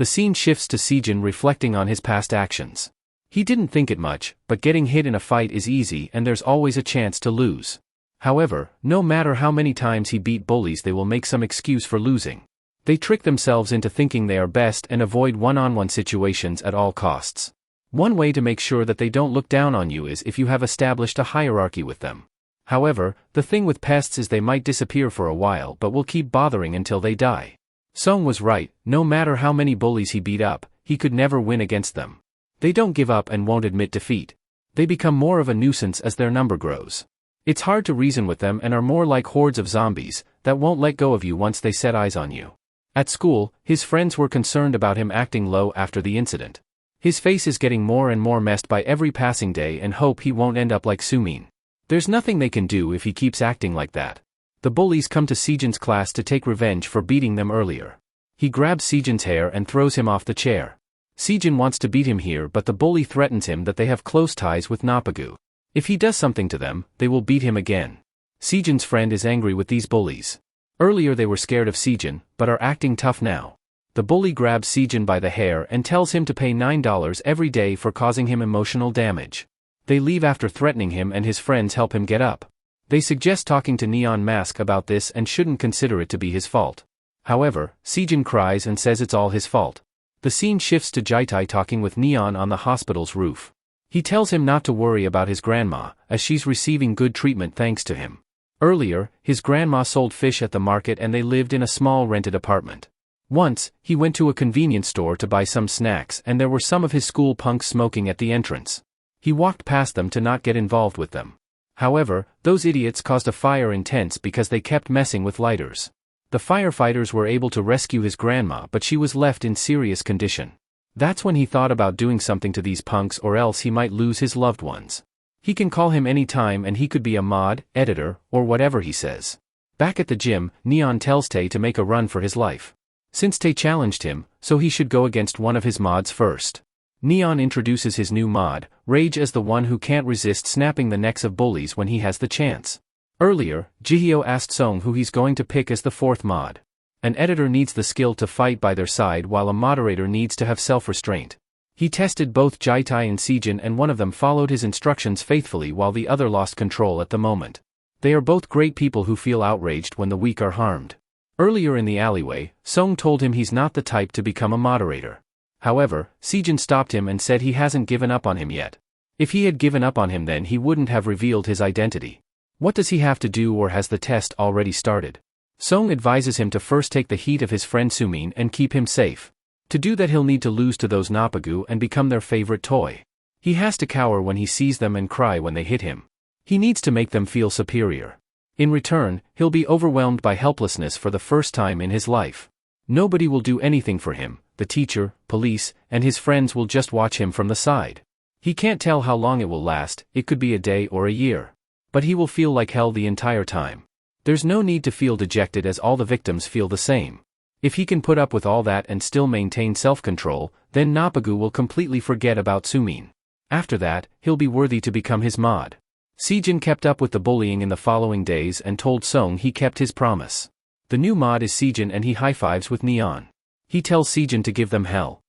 The scene shifts to Sejin reflecting on his past actions. He didn't think it much, but getting hit in a fight is easy and there's always a chance to lose. However, no matter how many times he beat bullies they will make some excuse for losing. They trick themselves into thinking they are best and avoid one-on-one situations at all costs. One way to make sure that they don't look down on you is if you have established a hierarchy with them. However, the thing with pests is they might disappear for a while but will keep bothering until they die. Song was right, no matter how many bullies he beat up, he could never win against them. They don't give up and won't admit defeat. They become more of a nuisance as their number grows. It's hard to reason with them and are more like hordes of zombies that won't let go of you once they set eyes on you. At school, his friends were concerned about him acting low after the incident. His face is getting more and more messed by every passing day and hope he won't end up like Sumin. There's nothing they can do if he keeps acting like that. The bullies come to Sejin's class to take revenge for beating them earlier. He grabs Sejin's hair and throws him off the chair. Sejin wants to beat him here but the bully threatens him that they have close ties with Napagu. If he does something to them, they will beat him again. Sejin's friend is angry with these bullies. Earlier they were scared of Sejin, but are acting tough now. The bully grabs Sejin by the hair and tells him to pay $9 every day for causing him emotional damage. They leave after threatening him and his friends help him get up. They suggest talking to Neon Mask about this and shouldn't consider it to be his fault. However, Sejin cries and says it's all his fault. The scene shifts to Jaitai talking with Neon on the hospital's roof. He tells him not to worry about his grandma, as she's receiving good treatment thanks to him. Earlier, his grandma sold fish at the market and they lived in a small rented apartment. Once, he went to a convenience store to buy some snacks and there were some of his school punks smoking at the entrance. He walked past them to not get involved with them. However, those idiots caused a fire in tents because they kept messing with lighters. The firefighters were able to rescue his grandma but she was left in serious condition. That's when he thought about doing something to these punks or else he might lose his loved ones. He can call him any time and he could be a mod, editor, or whatever he says. Back at the gym, Neon tells Tae to make a run for his life. Since Tae challenged him, so he should go against one of his mods first. Neon introduces his new mod, Rage, as the one who can't resist snapping the necks of bullies when he has the chance. Earlier, Jihyo asked Song who he's going to pick as the fourth mod. An editor needs the skill to fight by their side while a moderator needs to have self-restraint. He tested both Jaitai and Sejin and one of them followed his instructions faithfully while the other lost control at the moment. They are both great people who feel outraged when the weak are harmed. Earlier in the alleyway, Song told him he's not the type to become a moderator. However, Sejin stopped him and said he hasn't given up on him yet. If he had given up on him then he wouldn't have revealed his identity. What does he have to do, or has the test already started? Song advises him to first take the heat of his friend Sumin and keep him safe. To do that he'll need to lose to those Napagu and become their favorite toy. He has to cower when he sees them and cry when they hit him. He needs to make them feel superior. In return, he'll be overwhelmed by helplessness for the first time in his life. Nobody will do anything for him, the teacher, police, and his friends will just watch him from the side. He can't tell how long it will last, it could be a day or a year. But he will feel like hell the entire time. There's no need to feel dejected as all the victims feel the same. If he can put up with all that and still maintain self-control, then Napagu will completely forget about Sumin. After that, he'll be worthy to become his mod. Sejin kept up with the bullying in the following days and told Song he kept his promise. The new mod is Sejin and he high-fives with Neon. He tells Sejin to give them hell.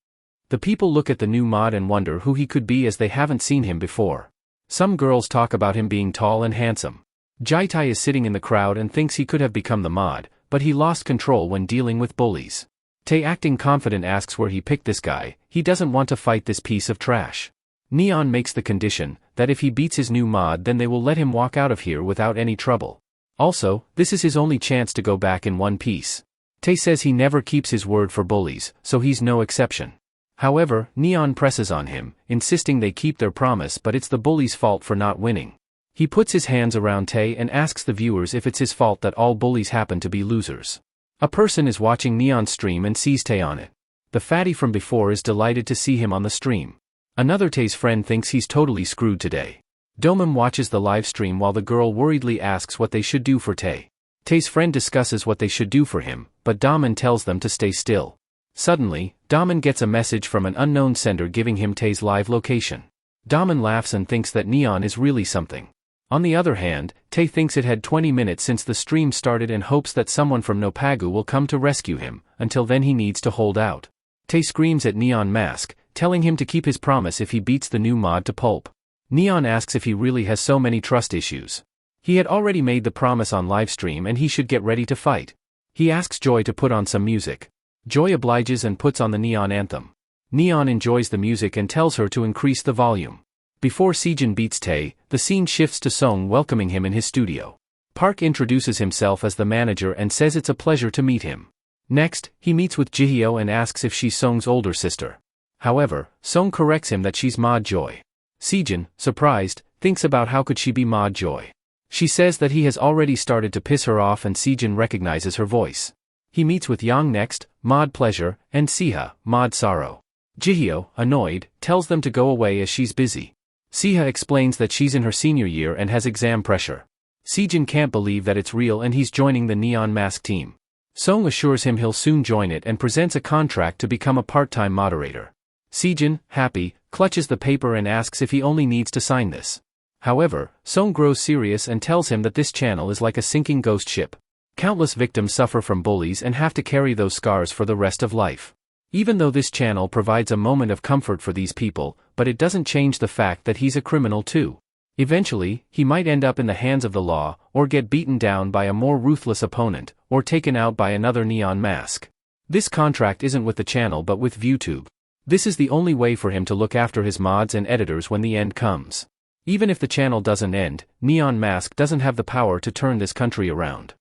The people look at the new mod and wonder who he could be as they haven't seen him before. Some girls talk about him being tall and handsome. Jaitai is sitting in the crowd and thinks he could have become the mod, but he lost control when dealing with bullies. Tae, acting confident, asks where he picked this guy. He doesn't want to fight this piece of trash. Neon makes the condition that if he beats his new mod then they will let him walk out of here without any trouble. Also, this is his only chance to go back in one piece. Tae says he never keeps his word for bullies, so he's no exception. However, Neon presses on him, insisting they keep their promise, but it's the bullies' fault for not winning. He puts his hands around Tae and asks the viewers if it's his fault that all bullies happen to be losers. A person is watching Neon's stream and sees Tae on it. The fatty from before is delighted to see him on the stream. Another Tae's friend thinks he's totally screwed today. Domum watches the live stream while the girl worriedly asks what they should do for Tae. Tae's friend discusses what they should do for him, but Daman tells them to stay still. Suddenly, Daman gets a message from an unknown sender giving him Tae's live location. Daman laughs and thinks that Neon is really something. On the other hand, Tae thinks it had 20 minutes since the stream started and hopes that someone from Nopagu will come to rescue him. Until then he needs to hold out. Tae screams at Neon Mask, telling him to keep his promise if he beats the new mod to pulp. Neon asks if he really has so many trust issues. He had already made the promise on livestream and he should get ready to fight. He asks Joy to put on some music. Joy obliges and puts on the Neon anthem. Neon enjoys the music and tells her to increase the volume. Before Sejin beats Tae, the scene shifts to Song welcoming him in his studio. Park introduces himself as the manager and says it's a pleasure to meet him. Next, he meets with Jihyo and asks if she's Song's older sister. However, Song corrects him that she's Ma Joy. Sejin, surprised, thinks about how could she be Ma Joy. She says that he has already started to piss her off and Sejin recognizes her voice. He meets with Yang next, Maud Pleasure, and Siha, Maud Sorrow. Jihyo, annoyed, tells them to go away as she's busy. Siha explains that she's in her senior year and has exam pressure. Sejin can't believe that it's real and he's joining the Neon Mask team. Song assures him he'll soon join it and presents a contract to become a part-time moderator. Sejin, happy, clutches the paper and asks if he only needs to sign this. However, Song grows serious and tells him that this channel is like a sinking ghost ship. Countless victims suffer from bullies and have to carry those scars for the rest of life. Even though this channel provides a moment of comfort for these people, but it doesn't change the fact that he's a criminal too. Eventually, he might end up in the hands of the law, or get beaten down by a more ruthless opponent, or taken out by another Neon Mask. This contract isn't with the channel but with ViewTube. This is the only way for him to look after his mods and editors when the end comes. Even if the channel doesn't end, Neon Mask doesn't have the power to turn this country around.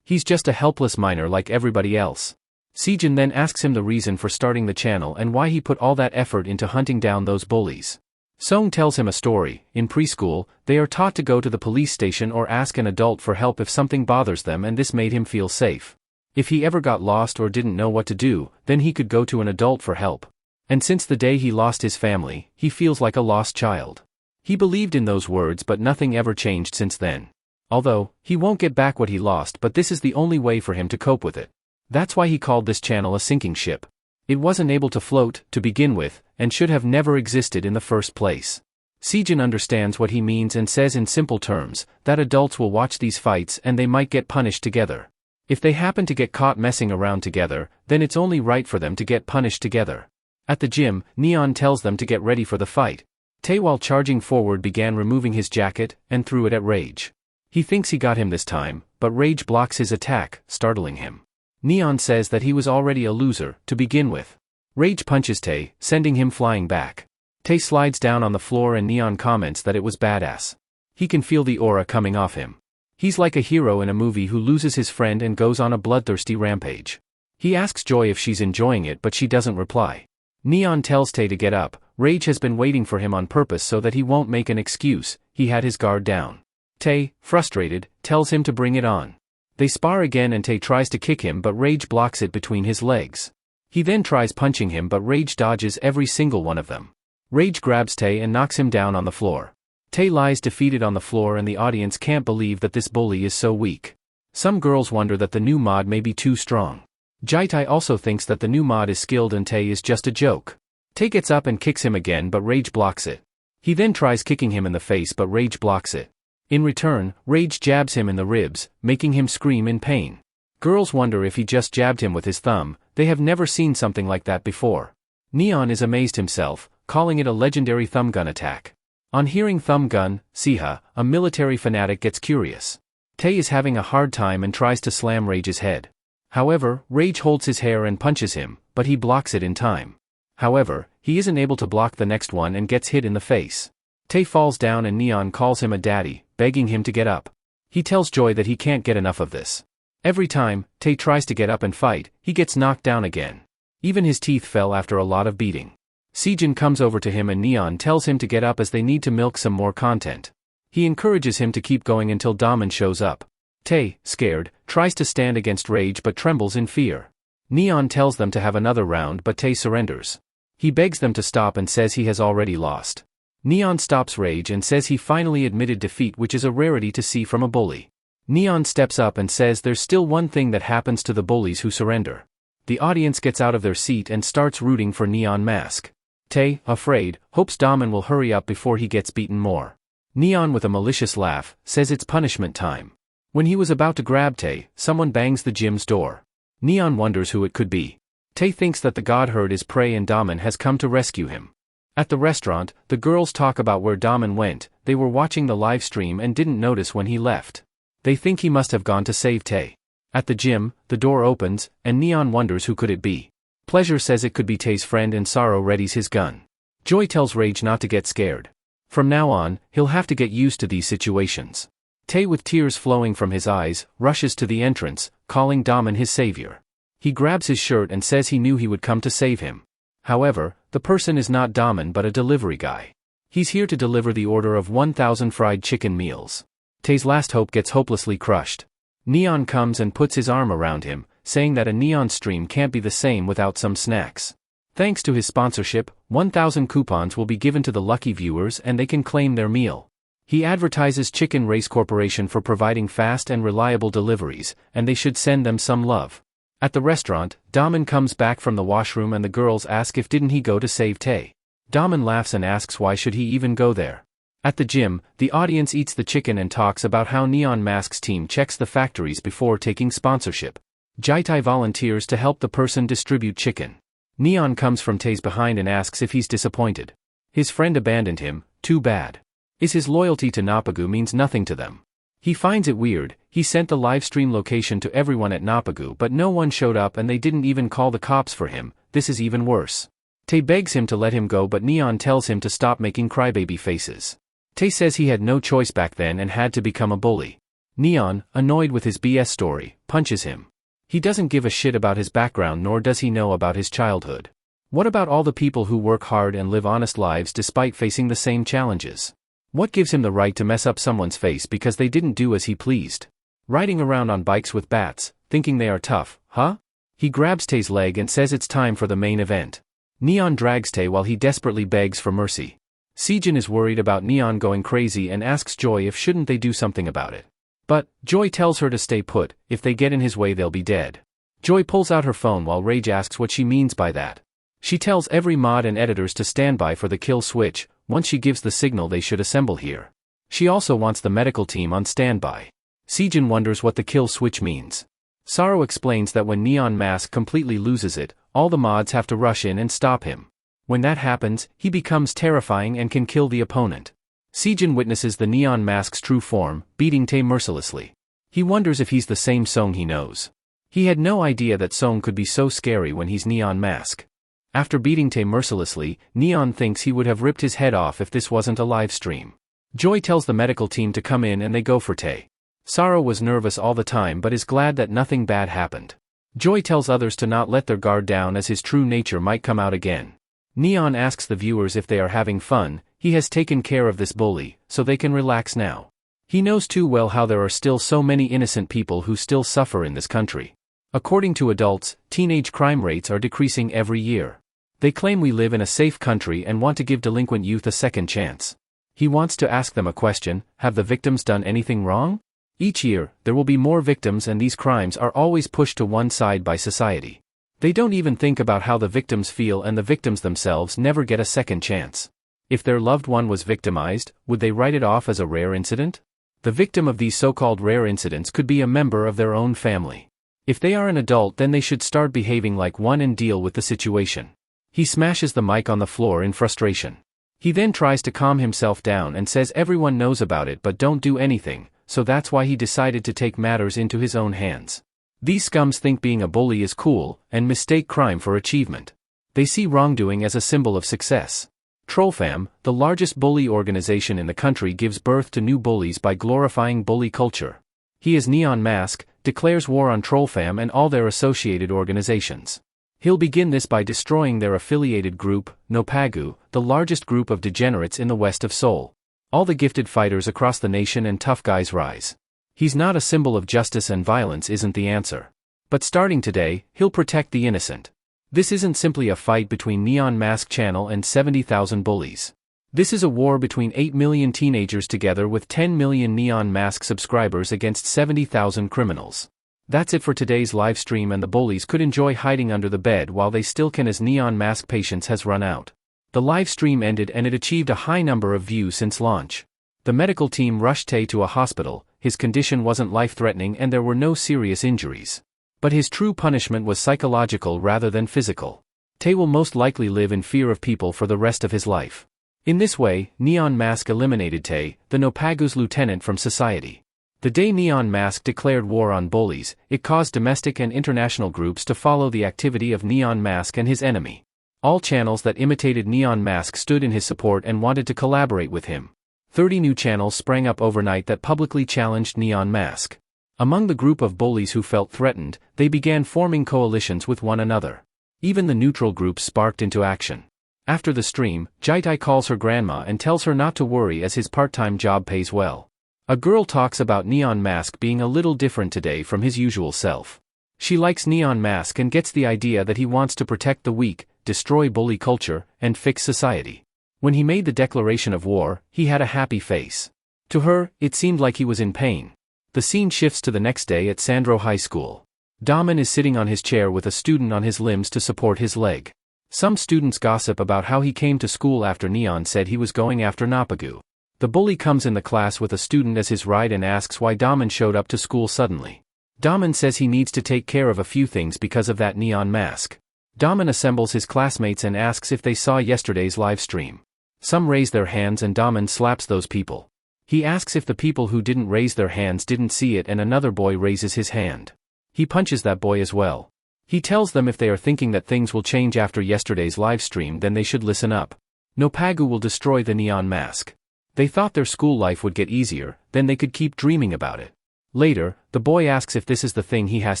He's just a helpless minor like everybody else. Sejin then asks him the reason for starting the channel and why he put all that effort into hunting down those bullies. Song tells him a story. In preschool, they are taught to go to the police station or ask an adult for help if something bothers them, and this made him feel safe. If he ever got lost or didn't know what to do, then he could go to an adult for help. And since the day he lost his family, he feels like a lost child. He believed in those words, but nothing ever changed since then. Although, he won't get back what he lost, but this is the only way for him to cope with it. That's why he called this channel a sinking ship. It wasn't able to float, to begin with, and should have never existed in the first place. Sejin understands what he means and says in simple terms, that adults will watch these fights and they might get punished together. If they happen to get caught messing around together, then it's only right for them to get punished together. At the gym, Neon tells them to get ready for the fight. Tae, while charging forward, began removing his jacket, and threw it at Rage. He thinks he got him this time, but Rage blocks his attack, startling him. Neon says that he was already a loser, to begin with. Rage punches Tae, sending him flying back. Tae slides down on the floor and Neon comments that it was badass. He can feel the aura coming off him. He's like a hero in a movie who loses his friend and goes on a bloodthirsty rampage. He asks Joy if she's enjoying it, but she doesn't reply. Neon tells Tae to get up. Rage has been waiting for him on purpose so that he won't make an excuse. He had his guard down. Tae, frustrated, tells him to bring it on. They spar again and Tae tries to kick him, but Rage blocks it between his legs. He then tries punching him, but Rage dodges every single one of them. Rage grabs Tae and knocks him down on the floor. Tae lies defeated on the floor and the audience can't believe that this bully is so weak. Some girls wonder that the new mod may be too strong. Jaitai also thinks that the new mod is skilled and Tae is just a joke. Tae gets up and kicks him again, but Rage blocks it. He then tries kicking him in the face, but Rage blocks it. In return, Rage jabs him in the ribs, making him scream in pain. Girls wonder if he just jabbed him with his thumb. They have never seen something like that before. Neon is amazed himself, calling it a legendary thumb gun attack. On hearing thumb gun, Siha, a military fanatic, gets curious. Tae is having a hard time and tries to slam Rage's head. However, Rage holds his hair and punches him, but he blocks it in time. However, he isn't able to block the next one and gets hit in the face. Tae falls down and Neon calls him a daddy, begging him to get up. He tells Joy that he can't get enough of this. Every time Tae tries to get up and fight, he gets knocked down again. Even his teeth fell after a lot of beating. Sejin comes over to him and Neon tells him to get up as they need to milk some more content. He encourages him to keep going until Daman shows up. Tae, scared, tries to stand against Rage but trembles in fear. Neon tells them to have another round, but Tae surrenders. He begs them to stop and says he has already lost. Neon stops Rage and says he finally admitted defeat, which is a rarity to see from a bully. Neon steps up and says there's still one thing that happens to the bullies who surrender. The audience gets out of their seat and starts rooting for Neon Mask. Tae, afraid, hopes Daman will hurry up before he gets beaten more. Neon, with a malicious laugh, says it's punishment time. When he was about to grab Tae, someone bangs the gym's door. Neon wonders who it could be. Tae thinks that the god herd is prey and Daman has come to rescue him. At the restaurant, the girls talk about where Daman went. They were watching the live stream and didn't notice when he left. They think he must have gone to save Tae. At the gym, the door opens, and Neon wonders who could it be. Pleasure says it could be Tae's friend and Sorrow readies his gun. Joy tells Rage not to get scared. From now on, he'll have to get used to these situations. Tae, with tears flowing from his eyes, rushes to the entrance, calling Daman his savior. He grabs his shirt and says he knew he would come to save him. However, the person is not Daman but a delivery guy. He's here to deliver the order of 1,000 fried chicken meals. Tae's last hope gets hopelessly crushed. Neon comes and puts his arm around him, saying that a Neon stream can't be the same without some snacks. Thanks to his sponsorship, 1,000 coupons will be given to the lucky viewers and they can claim their meal. He advertises Chicken Race Corporation for providing fast and reliable deliveries, and they should send them some love. At the restaurant, Daman comes back from the washroom and the girls ask if didn't he go to save Tae. Daman laughs and asks why should he even go there. At the gym, the audience eats the chicken and talks about how Neon Mask's team checks the factories before taking sponsorship. Jaitai volunteers to help the person distribute chicken. Neon comes from Tae's behind and asks if he's disappointed. His friend abandoned him, too bad. His loyalty to Napagu means nothing to them. He finds it weird. He sent the livestream location to everyone at Napagu but no one showed up and they didn't even call the cops for him. This is even worse. Tae begs him to let him go but Neon tells him to stop making crybaby faces. Tae says he had no choice back then and had to become a bully. Neon, annoyed with his BS story, punches him. He doesn't give a shit about his background nor does he know about his childhood. What about all the people who work hard and live honest lives despite facing the same challenges? What gives him the right to mess up someone's face because they didn't do as he pleased? Riding around on bikes with bats, thinking they are tough, huh? He grabs Tae's leg and says it's time for the main event. Neon drags Tae while he desperately begs for mercy. Sejin is worried about Neon going crazy and asks Joy if shouldn't they do something about it. But, Joy tells her to stay put, if they get in his way they'll be dead. Joy pulls out her phone while Rage asks what she means by that. She tells every mod and editors to stand by for the kill switch. Once she gives the signal they should assemble here. She also wants the medical team on standby. Sejin wonders what the kill switch means. Sorrow explains that when Neon Mask completely loses it, all the mods have to rush in and stop him. When that happens, he becomes terrifying and can kill the opponent. Sejin witnesses the Neon Mask's true form, beating Tae mercilessly. He wonders if he's the same Song he knows. He had no idea that Song could be so scary when he's Neon Mask. After beating Tae mercilessly, Neon thinks he would have ripped his head off if this wasn't a live stream. Joy tells the medical team to come in and they go for Tae. Sorrow was nervous all the time but is glad that nothing bad happened. Joy tells others to not let their guard down as his true nature might come out again. Neon asks the viewers if they are having fun. He has taken care of this bully, so they can relax now. He knows too well how there are still so many innocent people who still suffer in this country. According to adults, teenage crime rates are decreasing every year. They claim we live in a safe country and want to give delinquent youth a second chance. He wants to ask them a question: have the victims done anything wrong? Each year, there will be more victims and these crimes are always pushed to one side by society. They don't even think about how the victims feel and the victims themselves never get a second chance. If their loved one was victimized, would they write it off as a rare incident? The victim of these so-called rare incidents could be a member of their own family. If they are an adult then they should start behaving like one and deal with the situation. He smashes the mic on the floor in frustration. He then tries to calm himself down and says everyone knows about it but don't do anything, so that's why he decided to take matters into his own hands. These scums think being a bully is cool, and mistake crime for achievement. They see wrongdoing as a symbol of success. Trollfam, the largest bully organization in the country, gives birth to new bullies by glorifying bully culture. He is Neon Mask, declares war on Trollfam and all their associated organizations. He'll begin this by destroying their affiliated group, Nopagu, the largest group of degenerates in the west of Seoul. All the gifted fighters across the nation and tough guys rise. He's not a symbol of justice and violence isn't the answer. But starting today, he'll protect the innocent. This isn't simply a fight between Neon Mask Channel and 70,000 bullies. This is a war between 8 million teenagers together with 10 million Neon Mask subscribers against 70,000 criminals. That's it for today's live stream, and the bullies could enjoy hiding under the bed while they still can as Neon Mask patience has run out. The live stream ended and it achieved a high number of views since launch. The medical team rushed Tae to a hospital. His condition wasn't life-threatening and there were no serious injuries. But his true punishment was psychological rather than physical. Tae will most likely live in fear of people for the rest of his life. In this way, Neon Mask eliminated Tae, the Nopagu's lieutenant, from society. The day Neon Mask declared war on bullies, it caused domestic and international groups to follow the activity of Neon Mask and his enemy. All channels that imitated Neon Mask stood in his support and wanted to collaborate with him. 30 new channels sprang up overnight that publicly challenged Neon Mask. Among the group of bullies who felt threatened, they began forming coalitions with one another. Even the neutral groups sparked into action. After the stream, Jaitai calls her grandma and tells her not to worry as his part-time job pays well. A girl talks about Neon Mask being a little different today from his usual self. She likes Neon Mask and gets the idea that he wants to protect the weak, destroy bully culture, and fix society. When he made the declaration of war, he had a happy face. To her, it seemed like he was in pain. The scene shifts to the next day at Sandro High School. Daman is sitting on his chair with a student on his limbs to support his leg. Some students gossip about how he came to school after Neon said he was going after Napagu. The bully comes in the class with a student as his ride and asks why Daman showed up to school suddenly. Daman says he needs to take care of a few things because of that Neon Mask. Daman assembles his classmates and asks if they saw yesterday's live stream. Some raise their hands and Daman slaps those people. He asks if the people who didn't raise their hands didn't see it and another boy raises his hand. He punches that boy as well. He tells them if they are thinking that things will change after yesterday's live stream then they should listen up. Nopagu will destroy the Neon Mask. They thought their school life would get easier, then they could keep dreaming about it. Later, the boy asks if this is the thing he has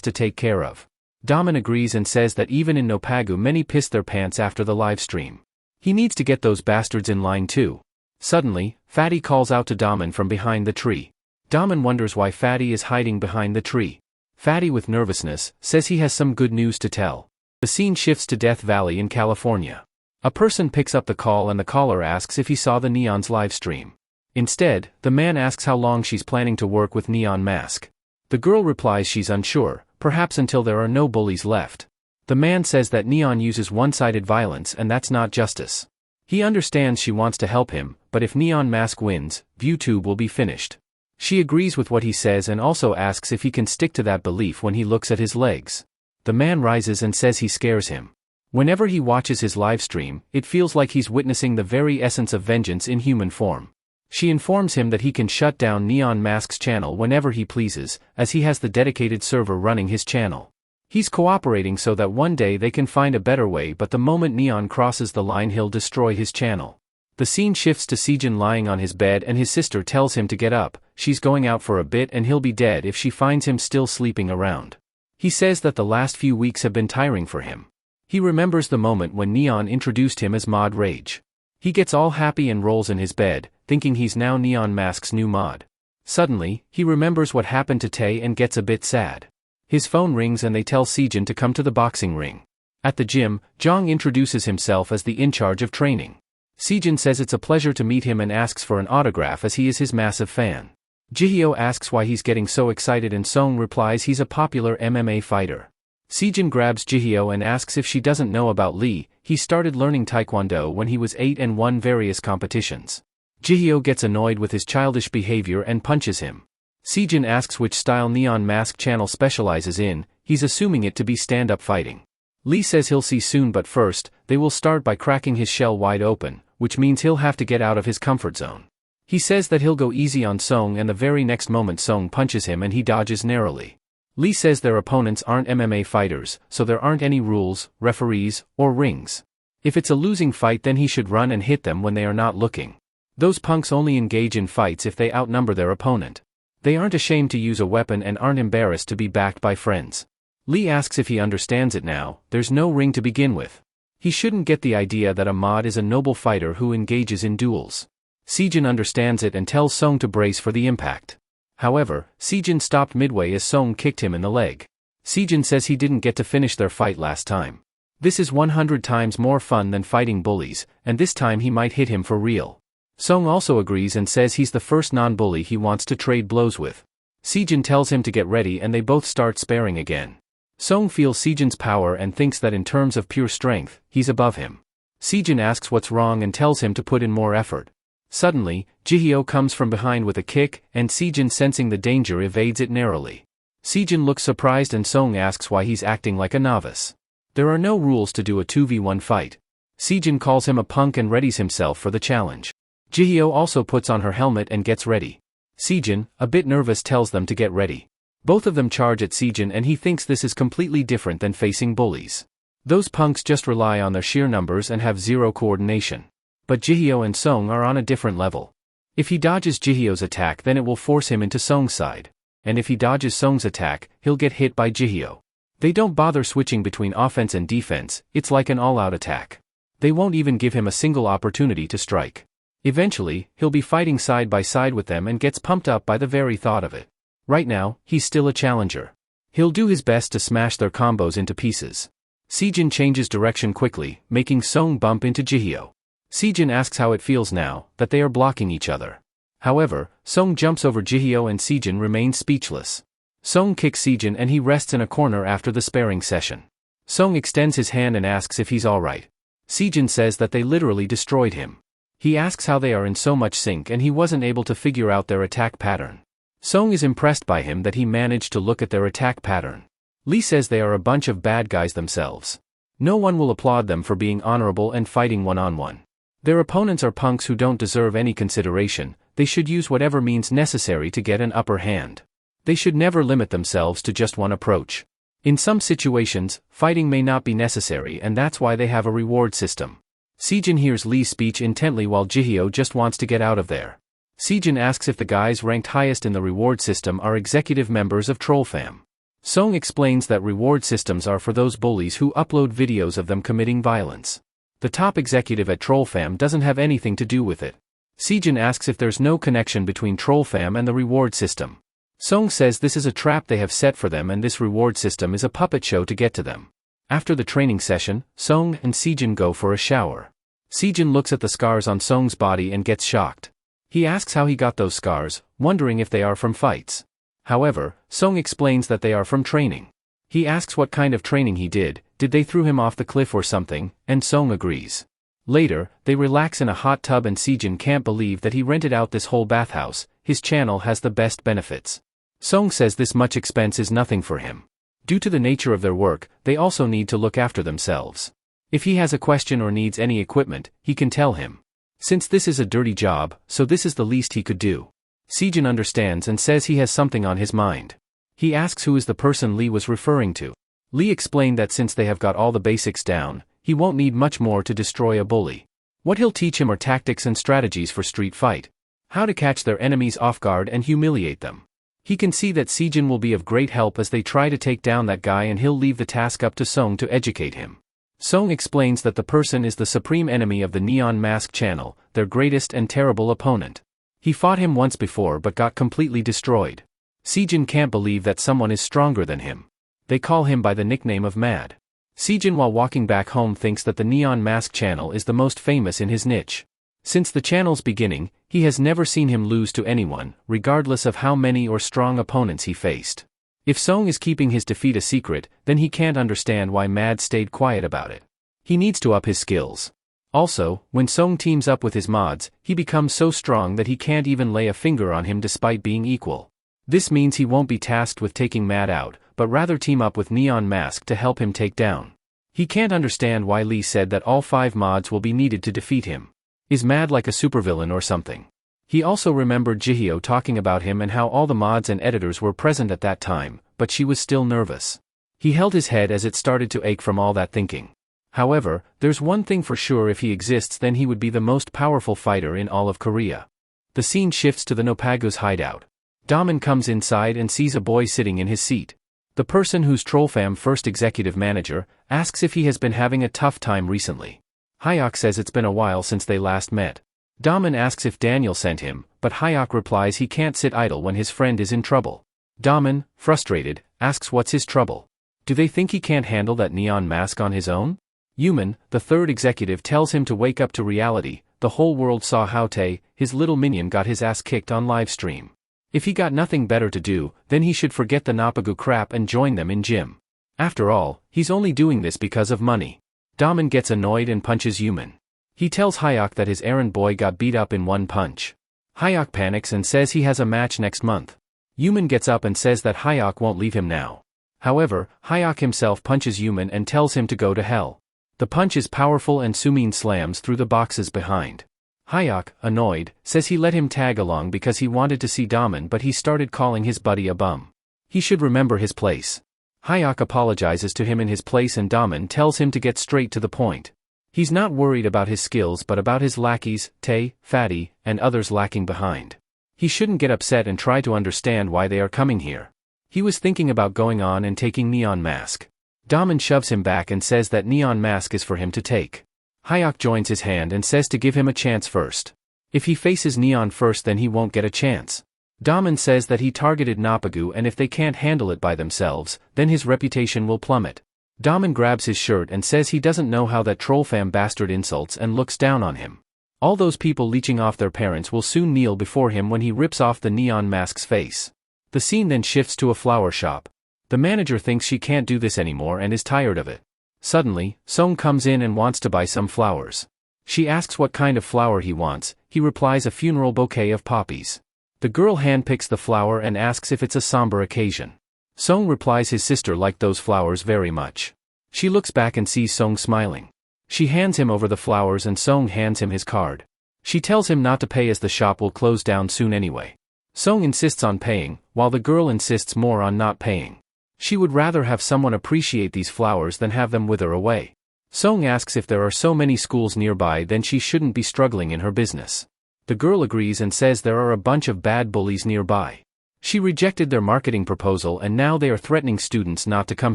to take care of. Daman agrees and says that even in Nopagu many pissed their pants after the live stream. He needs to get those bastards in line too. Suddenly, Fatty calls out to Daman from behind the tree. Daman wonders why Fatty is hiding behind the tree. Fatty, with nervousness, says he has some good news to tell. The scene shifts to Death Valley in California. A person picks up the call and the caller asks if he saw the Neon's live stream. Instead, the man asks how long she's planning to work with Neon Mask. The girl replies she's unsure, perhaps until there are no bullies left. The man says that Neon uses one-sided violence and that's not justice. He understands she wants to help him, but if Neon Mask wins, ViewTube will be finished. She agrees with what he says and also asks if he can stick to that belief when he looks at his legs. The man rises and says he scares him. Whenever he watches his live stream, it feels like he's witnessing the very essence of vengeance in human form. She informs him that he can shut down Neon Mask's channel whenever he pleases, as he has the dedicated server running his channel. He's cooperating so that one day they can find a better way, but the moment Neon crosses the line he'll destroy his channel. The scene shifts to Sejin lying on his bed and his sister tells him to get up, she's going out for a bit and he'll be dead if she finds him still sleeping around. He says that the last few weeks have been tiring for him. He remembers the moment when Neon introduced him as Mod Rage. He gets all happy and rolls in his bed, thinking he's now Neon Mask's new mod. Suddenly, he remembers what happened to Tae and gets a bit sad. His phone rings and they tell Sejin to come to the boxing ring. At the gym, Jong introduces himself as the in charge of training. Sejin says it's a pleasure to meet him and asks for an autograph as he is his massive fan. Jihyo asks why he's getting so excited and Song replies he's a popular MMA fighter. Sejin grabs Jihyo and asks if she doesn't know about Lee. He started learning Taekwondo when he was 8 and won various competitions. Jihyo gets annoyed with his childish behavior and punches him. Sejin asks which style Neon Mask channel specializes in, he's assuming it to be stand-up fighting. Lee says he'll see soon, but first, they will start by cracking his shell wide open, which means he'll have to get out of his comfort zone. He says that he'll go easy on Song and the very next moment Song punches him and he dodges narrowly. Lee says their opponents aren't MMA fighters, so there aren't any rules, referees, or rings. If it's a losing fight then he should run and hit them when they are not looking. Those punks only engage in fights if they outnumber their opponent. They aren't ashamed to use a weapon and aren't embarrassed to be backed by friends. Lee asks if he understands it now. There's no ring to begin with. He shouldn't get the idea that a mod is a noble fighter who engages in duels. Sejin understands it and tells Song to brace for the impact. However, Sejin stopped midway as Song kicked him in the leg. Sejin says he didn't get to finish their fight last time. This is 100 times more fun than fighting bullies, and this time he might hit him for real. Song also agrees and says he's the first non-bully he wants to trade blows with. Sejin tells him to get ready and they both start sparring again. Song feels Sejin's power and thinks that in terms of pure strength, he's above him. Sejin asks what's wrong and tells him to put in more effort. Suddenly, Jihyo comes from behind with a kick, and Sejin, sensing the danger, evades it narrowly. Sejin looks surprised and Song asks why he's acting like a novice. There are no rules to do a 2v1 fight. Sejin calls him a punk and readies himself for the challenge. Jihyo also puts on her helmet and gets ready. Sejin, a bit nervous, tells them to get ready. Both of them charge at Sejin and he thinks this is completely different than facing bullies. Those punks just rely on their sheer numbers and have zero coordination. But Jihyo and Song are on a different level. If he dodges Jihyo's attack, then it will force him into Song's side. And if he dodges Song's attack, he'll get hit by Jihyo. They don't bother switching between offense and defense, it's like an all-out attack. They won't even give him a single opportunity to strike. Eventually, he'll be fighting side by side with them and gets pumped up by the very thought of it. Right now, he's still a challenger. He'll do his best to smash their combos into pieces. Sejin changes direction quickly, making Song bump into Jihyo. Sejin asks how it feels now that they are blocking each other. However, Song jumps over Jihyo and Sejin remains speechless. Song kicks Sejin and he rests in a corner after the sparring session. Song extends his hand and asks if he's alright. Sejin says that they literally destroyed him. He asks how they are in so much sync and he wasn't able to figure out their attack pattern. Song is impressed by him that he managed to look at their attack pattern. Lee says they are a bunch of bad guys themselves. No one will applaud them for being honorable and fighting one-on-one. Their opponents are punks who don't deserve any consideration. They should use whatever means necessary to get an upper hand. They should never limit themselves to just one approach. In some situations, fighting may not be necessary and that's why they have a reward system. Sejin hears Lee's speech intently while Jihyo just wants to get out of there. Sejin asks if the guys ranked highest in the reward system are executive members of Trollfam. Song explains that reward systems are for those bullies who upload videos of them committing violence. The top executive at Trollfam doesn't have anything to do with it. Sejin asks if there's no connection between Trollfam and the reward system. Song says this is a trap they have set for them and this reward system is a puppet show to get to them. After the training session, Song and Sejin go for a shower. Sejin looks at the scars on Song's body and gets shocked. He asks how he got those scars, wondering if they are from fights. However, Song explains that they are from training. He asks what kind of training he did they throw him off the cliff or something, and Song agrees. Later, they relax in a hot tub and Sejin can't believe that he rented out this whole bathhouse, his channel has the best benefits. Song says this much expense is nothing for him. Due to the nature of their work, they also need to look after themselves. If he has a question or needs any equipment, he can tell him. Since this is a dirty job, so this is the least he could do. Sejin understands and says he has something on his mind. He asks who is the person Lee was referring to. Lee explained that since they have got all the basics down, he won't need much more to destroy a bully. What he'll teach him are tactics and strategies for street fight. How to catch their enemies off guard and humiliate them. He can see that Sejin will be of great help as they try to take down that guy and he'll leave the task up to Song to educate him. Song explains that the person is the supreme enemy of the Neon Mask channel, their greatest and terrible opponent. He fought him once before but got completely destroyed. Sejin can't believe that someone is stronger than him. They call him by the nickname of Mad. Sejin while walking back home thinks that the Neon Mask channel is the most famous in his niche. Since the channel's beginning, he has never seen him lose to anyone, regardless of how many or strong opponents he faced. If Song is keeping his defeat a secret, then he can't understand why Mad stayed quiet about it. He needs to up his skills. Also, when Song teams up with his mods, he becomes so strong that he can't even lay a finger on him despite being equal. This means he won't be tasked with taking Mad out, but rather team up with Neon Mask to help him take down. He can't understand why Lee said that all 5 mods will be needed to defeat him. Is Mad like a supervillain or something? He also remembered Jihyo talking about him and how all the mods and editors were present at that time, but she was still nervous. He held his head as it started to ache from all that thinking. However, there's one thing for sure: if he exists then he would be the most powerful fighter in all of Korea. The scene shifts to the Nopagu's hideout. Daman comes inside and sees a boy sitting in his seat. The person who's Trollfam first executive manager asks if he has been having a tough time recently. Hyuk says it's been a while since they last met. Daman asks if Daniel sent him, but Hyuk replies he can't sit idle when his friend is in trouble. Daman, frustrated, asks what's his trouble. Do they think he can't handle that Neon Mask on his own? Yuman, the third executive, tells him to wake up to reality. The whole world saw how Tae, his little minion, got his ass kicked on livestream. If he got nothing better to do, then he should forget the Nopagu crap and join them in gym. After all, he's only doing this because of money. Daman gets annoyed and punches Yuman. He tells Hyuk that his errand boy got beat up in one punch. Hyuk panics and says he has a match next month. Yuman gets up and says that Hyuk won't leave him now. However, Hyuk himself punches Yuman and tells him to go to hell. The punch is powerful and Sumin slams through the boxes behind. Hyuk, annoyed, says he let him tag along because he wanted to see Daman, but he started calling his buddy a bum. He should remember his place. Hyuk apologizes to him in his place and Daman tells him to get straight to the point. He's not worried about his skills but about his lackeys, Tae, Fatty, and others lacking behind. He shouldn't get upset and try to understand why they are coming here. He was thinking about going on and taking Neon Mask. Daman shoves him back and says that Neon Mask is for him to take. Hyuk joins his hand and says to give him a chance first. If he faces Neon first then he won't get a chance. Daman says that he targeted Napagu and if they can't handle it by themselves, then his reputation will plummet. Daman grabs his shirt and says he doesn't know how that trollfam bastard insults and looks down on him. All those people leeching off their parents will soon kneel before him when he rips off the Neon Mask's face. The scene then shifts to a flower shop. The manager thinks she can't do this anymore and is tired of it. Suddenly, Song comes in and wants to buy some flowers. She asks what kind of flower he wants. He replies a funeral bouquet of poppies. The girl handpicks the flower and asks if it's a somber occasion. Song replies his sister liked those flowers very much. She looks back and sees Song smiling. She hands him over the flowers and Song hands him his card. She tells him not to pay as the shop will close down soon anyway. Song insists on paying, while the girl insists more on not paying. She would rather have someone appreciate these flowers than have them wither away. Song asks if there are so many schools nearby then she shouldn't be struggling in her business. The girl agrees and says there are a bunch of bad bullies nearby. She rejected their marketing proposal and now they are threatening students not to come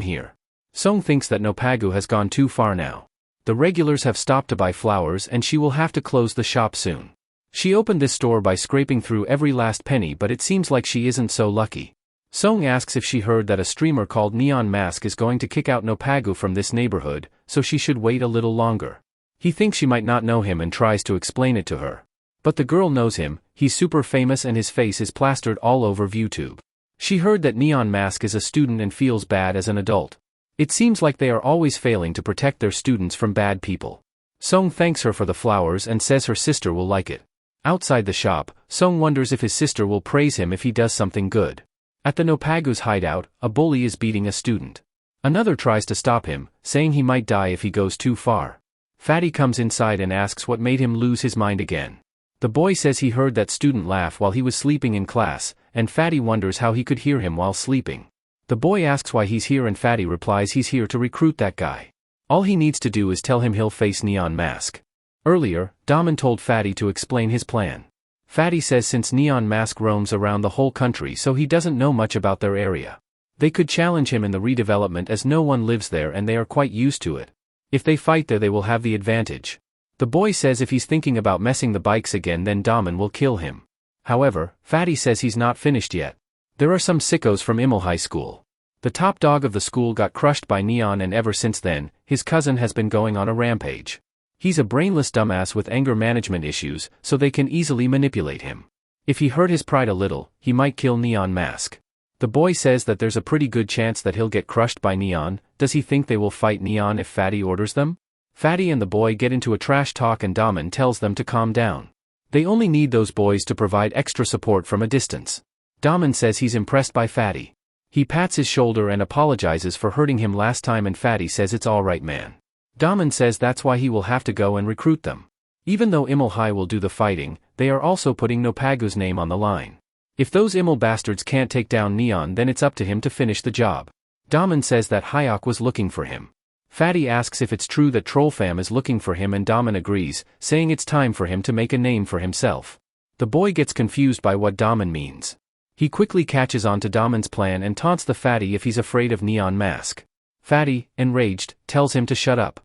here. Song thinks that Nopagu has gone too far now. The regulars have stopped to buy flowers and she will have to close the shop soon. She opened this store by scraping through every last penny but it seems like she isn't so lucky. Song asks if she heard that a streamer called Neon Mask is going to kick out Nopagu from this neighborhood, so she should wait a little longer. He thinks she might not know him and tries to explain it to her. But the girl knows him, he's super famous and his face is plastered all over YouTube. She heard that Neon Mask is a student and feels bad as an adult. It seems like they are always failing to protect their students from bad people. Song thanks her for the flowers and says her sister will like it. Outside the shop, Song wonders if his sister will praise him if he does something good. At the Nopagu's hideout, a bully is beating a student. Another tries to stop him, saying he might die if he goes too far. Fatty comes inside and asks what made him lose his mind again. The boy says he heard that student laugh while he was sleeping in class, and Fatty wonders how he could hear him while sleeping. The boy asks why he's here and Fatty replies he's here to recruit that guy. All he needs to do is tell him he'll face Neon Mask. Earlier, Daman told Fatty to explain his plan. Fatty says since Neon Mask roams around the whole country so he doesn't know much about their area. They could challenge him in the redevelopment as no one lives there and they are quite used to it. If they fight there they will have the advantage. The boy says if he's thinking about messing the bikes again then Daman will kill him. However, Fatty says he's not finished yet. There are some sickos from Imel High School. The top dog of the school got crushed by Neon and ever since then, his cousin has been going on a rampage. He's a brainless dumbass with anger management issues, so they can easily manipulate him. If he hurt his pride a little, he might kill Neon Mask. The boy says that there's a pretty good chance that he'll get crushed by Neon. Does he think they will fight Neon if Fatty orders them? Fatty and the boy get into a trash talk and Daman tells them to calm down. They only need those boys to provide extra support from a distance. Daman says he's impressed by Fatty. He pats his shoulder and apologizes for hurting him last time and Fatty says it's alright man. Daman says that's why he will have to go and recruit them. Even though Imel High will do the fighting, they are also putting Nopagu's name on the line. If those Imel bastards can't take down Neon then it's up to him to finish the job. Daman says that Hyuk was looking for him. Fatty asks if it's true that Trollfam is looking for him and Daman agrees, saying it's time for him to make a name for himself. The boy gets confused by what Daman means. He quickly catches on to Daman's plan and taunts the Fatty if he's afraid of Neon Mask. Fatty, enraged, tells him to shut up.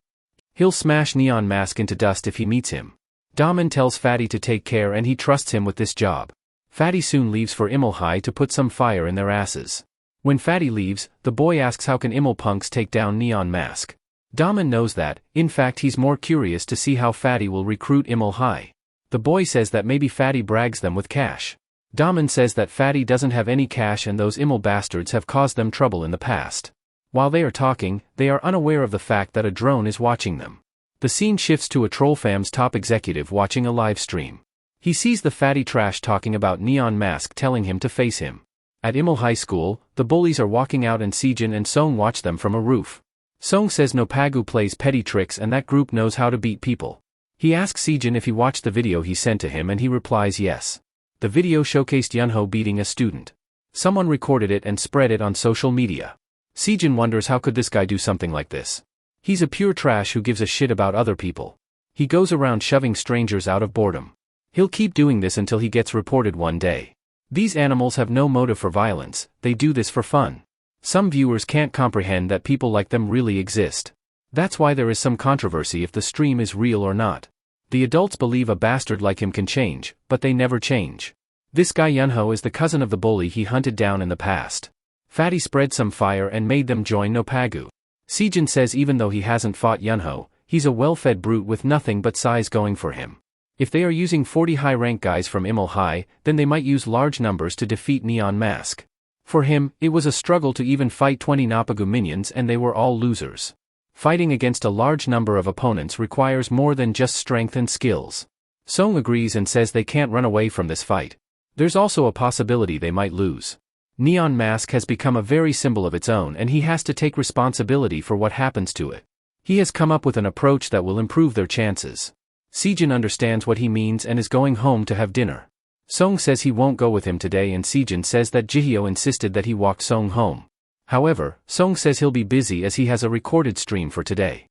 He'll smash Neon Mask into dust if he meets him. Daman tells Fatty to take care and he trusts him with this job. Fatty soon leaves for Imel High to put some fire in their asses. When Fatty leaves, the boy asks how can Imel punks take down Neon Mask. Daman knows that, in fact he's more curious to see how Fatty will recruit Imel High. The boy says that maybe Fatty brags them with cash. Daman says that Fatty doesn't have any cash and those Imel bastards have caused them trouble in the past. While they are talking, they are unaware of the fact that a drone is watching them. The scene shifts to a Trollfam's top executive watching a live stream. He sees the Fatty trash talking about Neon Mask telling him to face him. At Imel High School, the bullies are walking out and Sejin and Song watch them from a roof. Song says Nopagu plays petty tricks and that group knows how to beat people. He asks Sejin if he watched the video he sent to him and he replies yes. The video showcased Yunho beating a student. Someone recorded it and spread it on social media. Sejin wonders how could this guy do something like this. He's a pure trash who gives a shit about other people. He goes around shoving strangers out of boredom. He'll keep doing this until he gets reported one day. These animals have no motive for violence, they do this for fun. Some viewers can't comprehend that people like them really exist. That's why there is some controversy if the stream is real or not. The adults believe a bastard like him can change, but they never change. This guy Yunho is the cousin of the bully he hunted down in the past. Fatty spread some fire and made them join Nopagu. Sejin says even though he hasn't fought Yunho, he's a well-fed brute with nothing but size going for him. If they are using 40 high-rank guys from Imul High, then they might use large numbers to defeat Neon Mask. For him, it was a struggle to even fight 20 Nopagu minions and they were all losers. Fighting against a large number of opponents requires more than just strength and skills. Song agrees and says they can't run away from this fight. There's also a possibility they might lose. Neon Mask has become a very symbol of its own and he has to take responsibility for what happens to it. He has come up with an approach that will improve their chances. Sejin understands what he means and is going home to have dinner. Song says he won't go with him today and Sejin says that Jihyo insisted that he walk Song home. However, Song says he'll be busy as he has a recorded stream for today.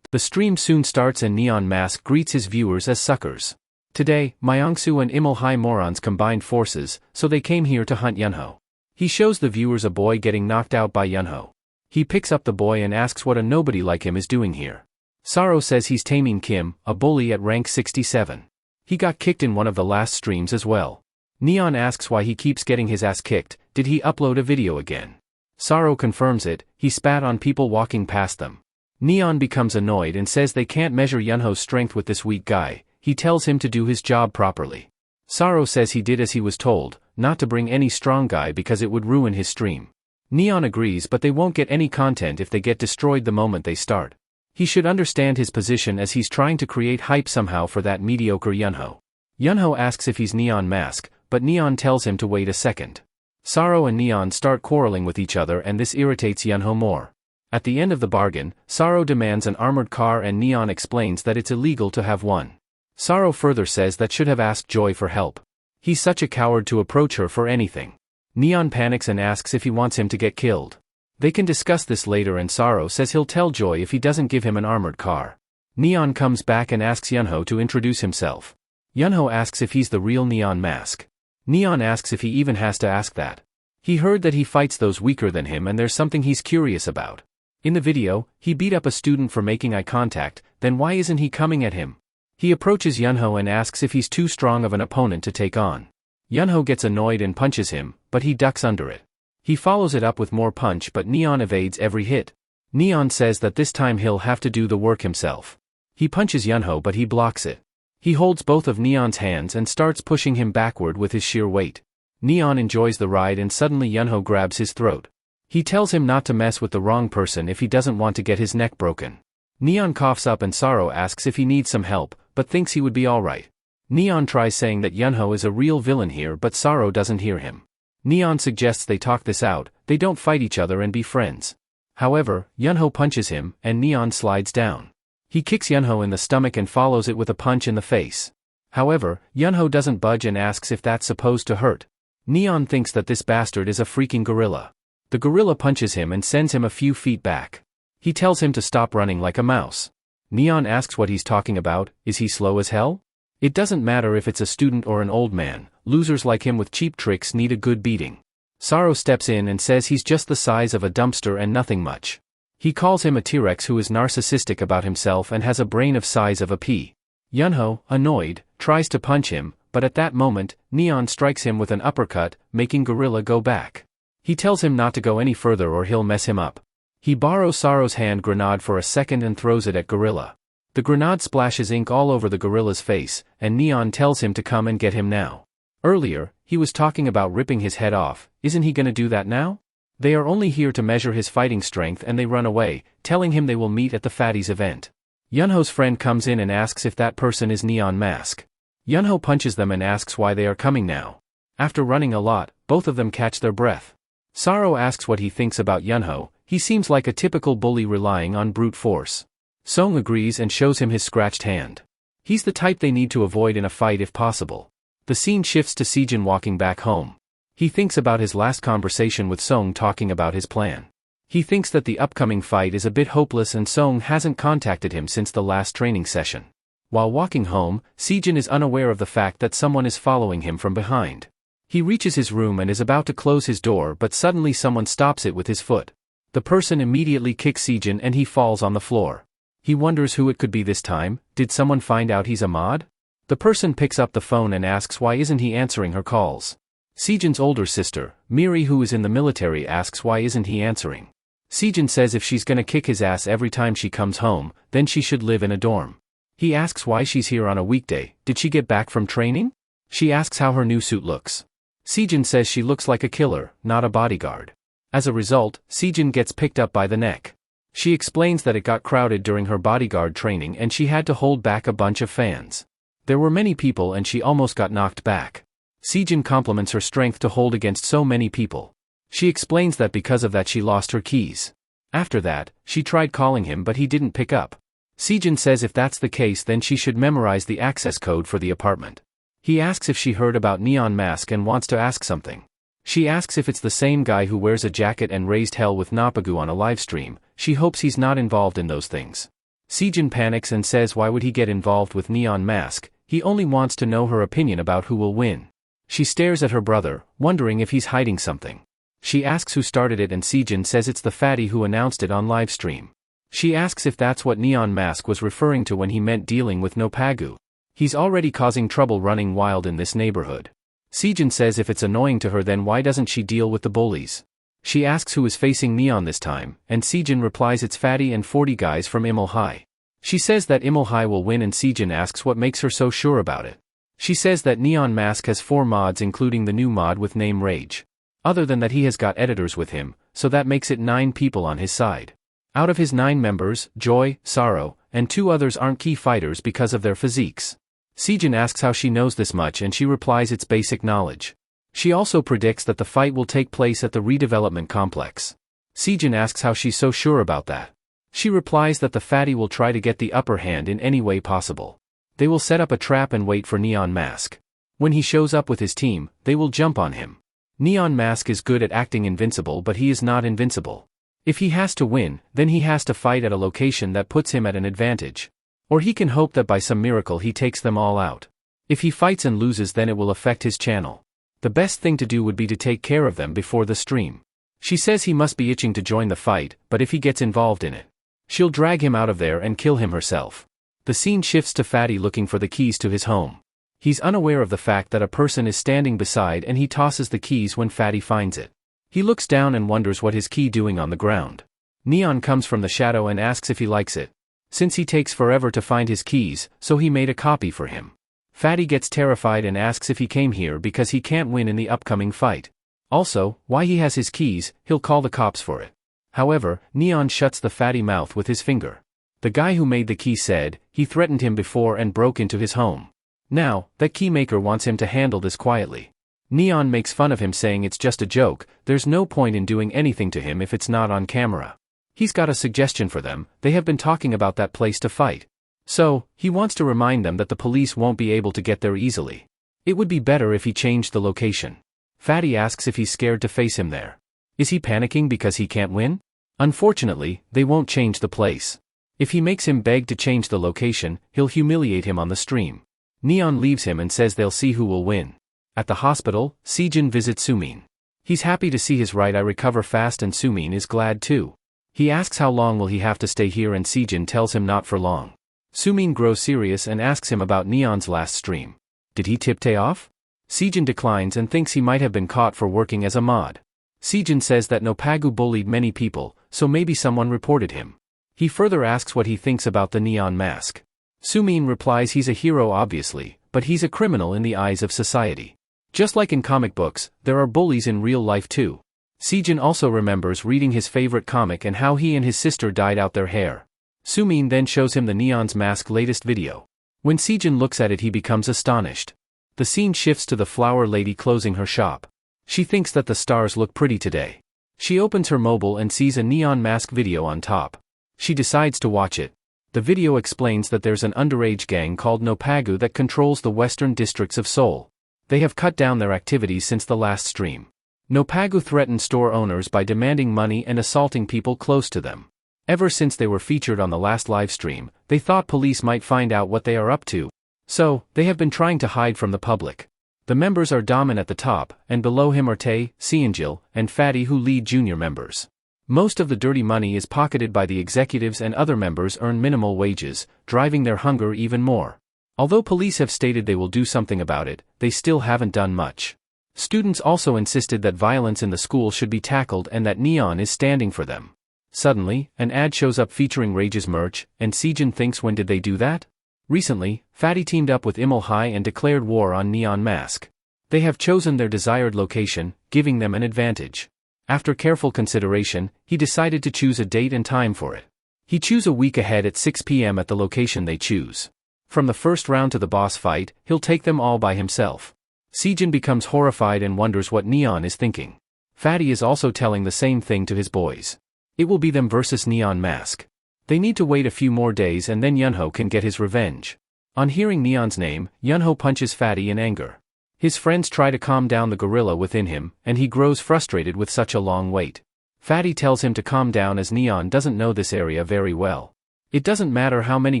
The stream soon starts and Neon Mask greets his viewers as suckers. Today, Myongsu and Imul High morons combined forces, so they came here to hunt Yunho. He shows the viewers a boy getting knocked out by Yunho. He picks up the boy and asks what a nobody like him is doing here. Saro says he's taming Kim, a bully at rank 67. He got kicked in one of the last streams as well. Neon asks why he keeps getting his ass kicked, did he upload a video again? Saro confirms it, he spat on people walking past them. Neon becomes annoyed and says they can't measure Yunho's strength with this weak guy, he tells him to do his job properly. Saro says he did as he was told, not to bring any strong guy because it would ruin his stream. Neon agrees but they won't get any content if they get destroyed the moment they start. He should understand his position as he's trying to create hype somehow for that mediocre Yunho. Yunho asks if he's Neon Mask, but Neon tells him to wait a second. Saro and Neon start quarreling with each other and this irritates Yunho more. At the end of the bargain, Saro demands an armored car and Neon explains that it's illegal to have one. Saro further says that should have asked Joy for help. He's such a coward to approach her for anything. Neon panics and asks if he wants him to get killed. They can discuss this later and Saro says he'll tell Joy if he doesn't give him an armored car. Neon comes back and asks Yunho to introduce himself. Yunho asks if he's the real Neon Mask. Neon asks if he even has to ask that. He heard that he fights those weaker than him and there's something he's curious about. In the video, he beat up a student for making eye contact, then why isn't he coming at him? He approaches Yunho and asks if he's too strong of an opponent to take on. Yunho gets annoyed and punches him, but he ducks under it. He follows it up with more punch but Neon evades every hit. Neon says that this time he'll have to do the work himself. He punches Yunho but he blocks it. He holds both of Neon's hands and starts pushing him backward with his sheer weight. Neon enjoys the ride and suddenly Yunho grabs his throat. He tells him not to mess with the wrong person if he doesn't want to get his neck broken. Neon coughs up and Saro asks if he needs some help, but thinks he would be alright. Neon tries saying that Yunho is a real villain here but Saro doesn't hear him. Neon suggests they talk this out, they don't fight each other and be friends. However, Yunho punches him, and Neon slides down. He kicks Yunho in the stomach and follows it with a punch in the face. However, Yunho doesn't budge and asks if that's supposed to hurt. Neon thinks that this bastard is a freaking gorilla. The gorilla punches him and sends him a few feet back. He tells him to stop running like a mouse. Neon asks what he's talking about, is he slow as hell? It doesn't matter if it's a student or an old man, losers like him with cheap tricks need a good beating. Saro steps in and says he's just the size of a dumpster and nothing much. He calls him a T-Rex who is narcissistic about himself and has a brain of size of a pea. Yunho, annoyed, tries to punch him, but at that moment, Neon strikes him with an uppercut, making Gorilla go back. He tells him not to go any further or he'll mess him up. He borrows Saro's hand grenade for a second and throws it at Gorilla. The grenade splashes ink all over the gorilla's face, and Neon tells him to come and get him now. Earlier, he was talking about ripping his head off, isn't he gonna do that now? They are only here to measure his fighting strength and they run away, telling him they will meet at the Fatties event. Yunho's friend comes in and asks if that person is Neon Mask. Yunho punches them and asks why they are coming now. After running a lot, both of them catch their breath. Saro asks what he thinks about Yunho, he seems like a typical bully relying on brute force. Song agrees and shows him his scratched hand. He's the type they need to avoid in a fight if possible. The scene shifts to Sejin walking back home. He thinks about his last conversation with Song talking about his plan. He thinks that the upcoming fight is a bit hopeless and Song hasn't contacted him since the last training session. While walking home, Sejin is unaware of the fact that someone is following him from behind. He reaches his room and is about to close his door but suddenly someone stops it with his foot. The person immediately kicks Sejin and he falls on the floor. He wonders who it could be this time. Did someone find out he's a mod? The person picks up the phone and asks why isn't he answering her calls. Sejin's older sister, Miri, who is in the military, asks why isn't he answering. Sejin says if she's gonna kick his ass every time she comes home, then she should live in a dorm. He asks why she's here on a weekday. Did she get back from training? She asks how her new suit looks. Sejin says she looks like a killer, not a bodyguard. As a result, Sejin gets picked up by the neck. She explains that it got crowded during her bodyguard training and she had to hold back a bunch of fans. There were many people and she almost got knocked back. Sejin compliments her strength to hold against so many people. She explains that because of that she lost her keys. After that, she tried calling him but he didn't pick up. Sejin says if that's the case then she should memorize the access code for the apartment. He asks if she heard about Neon Mask and wants to ask something. She asks if it's the same guy who wears a jacket and raised hell with Napagu on a livestream. She hopes he's not involved in those things. Sejin panics and says why would he get involved with Neon Mask, he only wants to know her opinion about who will win. She stares at her brother, wondering if he's hiding something. She asks who started it and Sejin says it's the fatty who announced it on livestream. She asks if that's what Neon Mask was referring to when he meant dealing with Nopagu. He's already causing trouble running wild in this neighborhood. Sejin says if it's annoying to her then why doesn't she deal with the bullies? She asks who is facing Neon this time, and Sejin replies it's Fatty and 40 guys from Imul High. She says that Imul High will win and Sejin asks what makes her so sure about it. She says that Neon Mask has 4 mods including the new mod with name Rage. Other than that he has got editors with him, so that makes it 9 people on his side. Out of his 9 members, Joy, Sorrow, and 2 others aren't key fighters because of their physiques. Sejin asks how she knows this much and she replies it's basic knowledge. She also predicts that the fight will take place at the redevelopment complex. Sejin asks how she's so sure about that. She replies that the fatty will try to get the upper hand in any way possible. They will set up a trap and wait for Neon Mask. When he shows up with his team, they will jump on him. Neon Mask is good at acting invincible but he is not invincible. If he has to win, then he has to fight at a location that puts him at an advantage. Or he can hope that by some miracle he takes them all out. If he fights and loses then it will affect his channel. The best thing to do would be to take care of them before the stream. She says he must be itching to join the fight, but if he gets involved in it, she'll drag him out of there and kill him herself. The scene shifts to Fatty looking for the keys to his home. He's unaware of the fact that a person is standing beside and he tosses the keys when Fatty finds it. He looks down and wonders what his key doing on the ground. Neon comes from the shadow and asks if he likes it. Since he takes forever to find his keys, so he made a copy for him. Fatty gets terrified and asks if he came here because he can't win in the upcoming fight. Also, why he has his keys, he'll call the cops for it. However, Neon shuts the Fatty mouth with his finger. The guy who made the key said, he threatened him before and broke into his home. Now, that keymaker wants him to handle this quietly. Neon makes fun of him saying it's just a joke, there's no point in doing anything to him if it's not on camera. He's got a suggestion for them, they have been talking about that place to fight. So, he wants to remind them that the police won't be able to get there easily. It would be better if he changed the location. Fatty asks if he's scared to face him there. Is he panicking because he can't win? Unfortunately, they won't change the place. If he makes him beg to change the location, he'll humiliate him on the stream. Neon leaves him and says they'll see who will win. At the hospital, Sejin visits Sumin. He's happy to see his right eye recover fast and Sumin is glad too. He asks how long will he have to stay here and Sejin tells him not for long. Sumin grows serious and asks him about Neon's last stream. Did he tip-tay off? Sejin declines and thinks he might have been caught for working as a mod. Sejin says that Nopagu bullied many people, so maybe someone reported him. He further asks what he thinks about the Neon Mask. Sumin replies he's a hero obviously, but he's a criminal in the eyes of society. Just like in comic books, there are bullies in real life too. Sejin also remembers reading his favorite comic and how he and his sister dyed out their hair. Sumin then shows him the Neon's Mask latest video. When Sejin looks at it he becomes astonished. The scene shifts to the flower lady closing her shop. She thinks that the stars look pretty today. She opens her mobile and sees a Neon Mask video on top. She decides to watch it. The video explains that there's an underage gang called Nopagu that controls the western districts of Seoul. They have cut down their activities since the last stream. Nopagu threatened store owners by demanding money and assaulting people close to them. Ever since they were featured on the last live stream, they thought police might find out what they are up to. So, they have been trying to hide from the public. The members are Daman at the top, and below him are Tae, Seonjil, and Fatty who lead junior members. Most of the dirty money is pocketed by the executives, and other members earn minimal wages, driving their hunger even more. Although police have stated they will do something about it, they still haven't done much. Students also insisted that violence in the school should be tackled and that Neon is standing for them. Suddenly, an ad shows up featuring Rage's merch, and Sejin thinks, when did they do that? Recently, Fatty teamed up with Imul High and declared war on Neon Mask. They have chosen their desired location, giving them an advantage. After careful consideration, he decided to choose a date and time for it. He choose a week ahead at 6 p.m. at the location they choose. From the first round to the boss fight, he'll take them all by himself. Sejin becomes horrified and wonders what Neon is thinking. Fatty is also telling the same thing to his boys. It will be them versus Neon Mask. They need to wait a few more days and then Yunho can get his revenge. On hearing Neon's name, Yunho punches Fatty in anger. His friends try to calm down the gorilla within him, and he grows frustrated with such a long wait. Fatty tells him to calm down as Neon doesn't know this area very well. It doesn't matter how many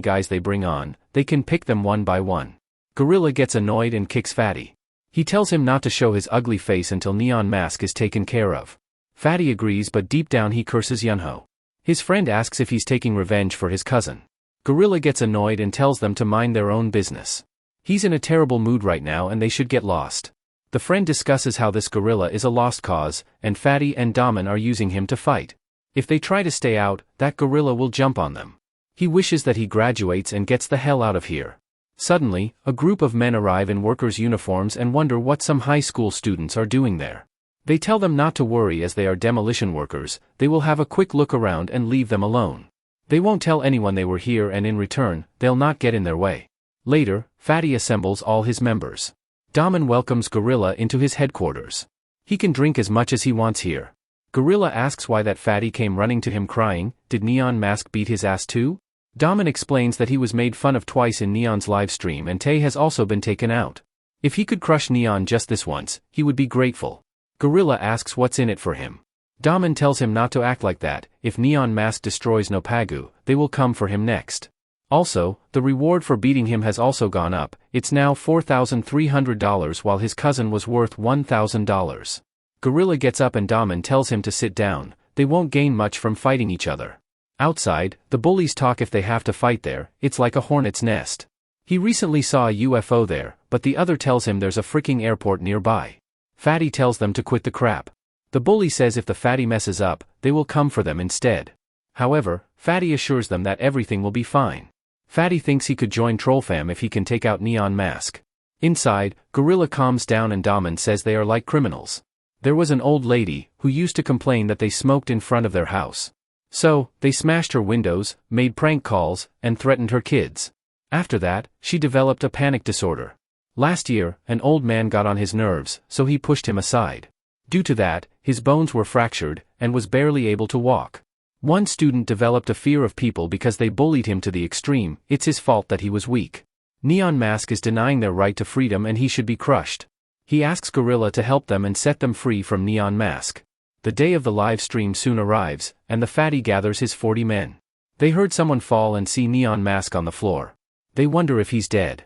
guys they bring on, they can pick them one by one. Gorilla gets annoyed and kicks Fatty. He tells him not to show his ugly face until Neon Mask is taken care of. Fatty agrees, but deep down he curses Yunho. His friend asks if he's taking revenge for his cousin. Gorilla gets annoyed and tells them to mind their own business. He's in a terrible mood right now and they should get lost. The friend discusses how this gorilla is a lost cause, and Fatty and Daman are using him to fight. If they try to stay out, that gorilla will jump on them. He wishes that he graduates and gets the hell out of here. Suddenly, a group of men arrive in workers' uniforms and wonder what some high school students are doing there. They tell them not to worry as they are demolition workers, they will have a quick look around and leave them alone. They won't tell anyone they were here, and in return, they'll not get in their way. Later, Fatty assembles all his members. Daman welcomes Gorilla into his headquarters. He can drink as much as he wants here. Gorilla asks why that Fatty came running to him crying, did Neon Mask beat his ass too? Daman explains that he was made fun of twice in Neon's live stream and Tae has also been taken out. If he could crush Neon just this once, he would be grateful. Gorilla asks what's in it for him. Daman tells him not to act like that. If Neon Mask destroys Nopagu, they will come for him next. Also, the reward for beating him has also gone up, it's now $4,300 while his cousin was worth $1,000. Gorilla gets up and Daman tells him to sit down, they won't gain much from fighting each other. Outside, the bullies talk if they have to fight there, it's like a hornet's nest. He recently saw a UFO there, but the other tells him there's a freaking airport nearby. Fatty tells them to quit the crap. The bully says if the Fatty messes up, they will come for them instead. However, Fatty assures them that everything will be fine. Fatty thinks he could join Trollfam if he can take out Neon Mask. Inside, Gorilla calms down and Daman says they are like criminals. There was an old lady, who used to complain that they smoked in front of their house. So, they smashed her windows, made prank calls, and threatened her kids. After that, she developed a panic disorder. Last year, an old man got on his nerves, so he pushed him aside. Due to that, his bones were fractured, and was barely able to walk. One student developed a fear of people because they bullied him to the extreme, it's his fault that he was weak. Neon Mask is denying their right to freedom and he should be crushed. He asks Gorilla to help them and set them free from Neon Mask. The day of the live stream soon arrives, and the Fatty gathers his 40 men. They heard someone fall and see Neon Mask on the floor. They wonder if he's dead.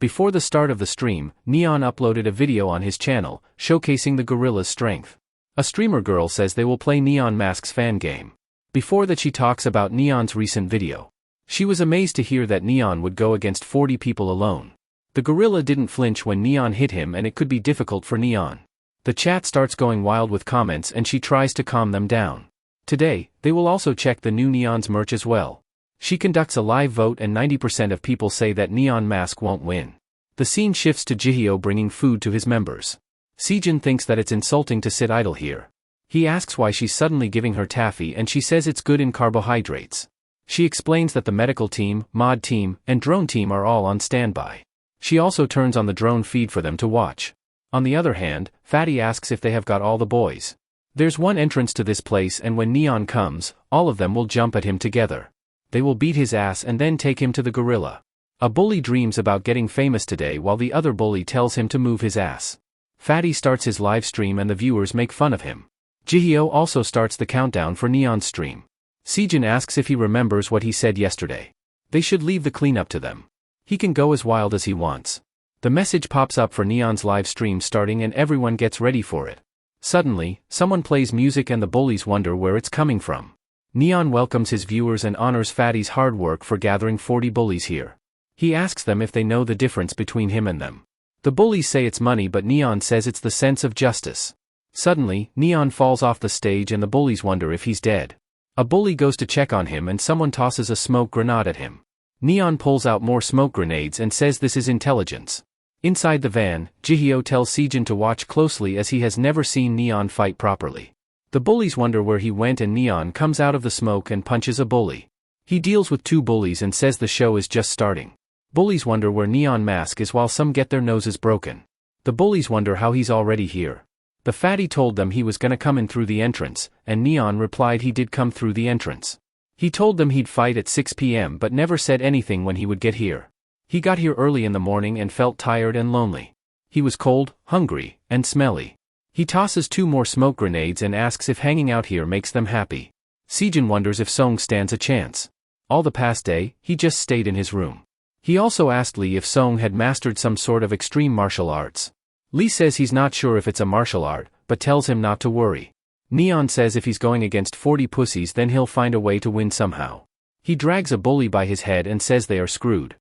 Before the start of the stream, Neon uploaded a video on his channel, showcasing the gorilla's strength. A streamer girl says they will play Neon Mask's fan game. Before that she talks about Neon's recent video. She was amazed to hear that Neon would go against 40 people alone. The gorilla didn't flinch when Neon hit him and it could be difficult for Neon. The chat starts going wild with comments and she tries to calm them down. Today, they will also check the new Neon's merch as well. She conducts a live vote and 90% of people say that Neon Mask won't win. The scene shifts to Jihyo bringing food to his members. Sejin thinks that it's insulting to sit idle here. He asks why she's suddenly giving her taffy and she says it's good in carbohydrates. She explains that the medical team, mod team, and drone team are all on standby. She also turns on the drone feed for them to watch. On the other hand, Fatty asks if they have got all the boys. There's one entrance to this place and when Neon comes, all of them will jump at him together. They will beat his ass and then take him to the gorilla. A bully dreams about getting famous today while the other bully tells him to move his ass. Fatty starts his live stream and the viewers make fun of him. Jihyo also starts the countdown for Neon's stream. Sejin asks if he remembers what he said yesterday. They should leave the cleanup to them. He can go as wild as he wants. The message pops up for Neon's live stream starting and everyone gets ready for it. Suddenly, someone plays music and the bullies wonder where it's coming from. Neon welcomes his viewers and honors Fatty's hard work for gathering 40 bullies here. He asks them if they know the difference between him and them. The bullies say it's money, but Neon says it's the sense of justice. Suddenly, Neon falls off the stage and the bullies wonder if he's dead. A bully goes to check on him and someone tosses a smoke grenade at him. Neon pulls out more smoke grenades and says this is intelligence. Inside the van, Jihyo tells Sejin to watch closely as he has never seen Neon fight properly. The bullies wonder where he went and Neon comes out of the smoke and punches a bully. He deals with 2 bullies and says the show is just starting. Bullies wonder where Neon Mask is while some get their noses broken. The bullies wonder how he's already here. The fatty told them he was gonna come in through the entrance, and Neon replied he did come through the entrance. He told them he'd fight at 6 p.m. but never said anything when he would get here. He got here early in the morning and felt tired and lonely. He was cold, hungry, and smelly. He tosses 2 more smoke grenades and asks if hanging out here makes them happy. Sejin wonders if Song stands a chance. All the past day, he just stayed in his room. He also asked Lee if Song had mastered some sort of extreme martial arts. Lee says he's not sure if it's a martial art, but tells him not to worry. Neon says if he's going against 40 pussies then he'll find a way to win somehow. He drags a bully by his head and says they are screwed.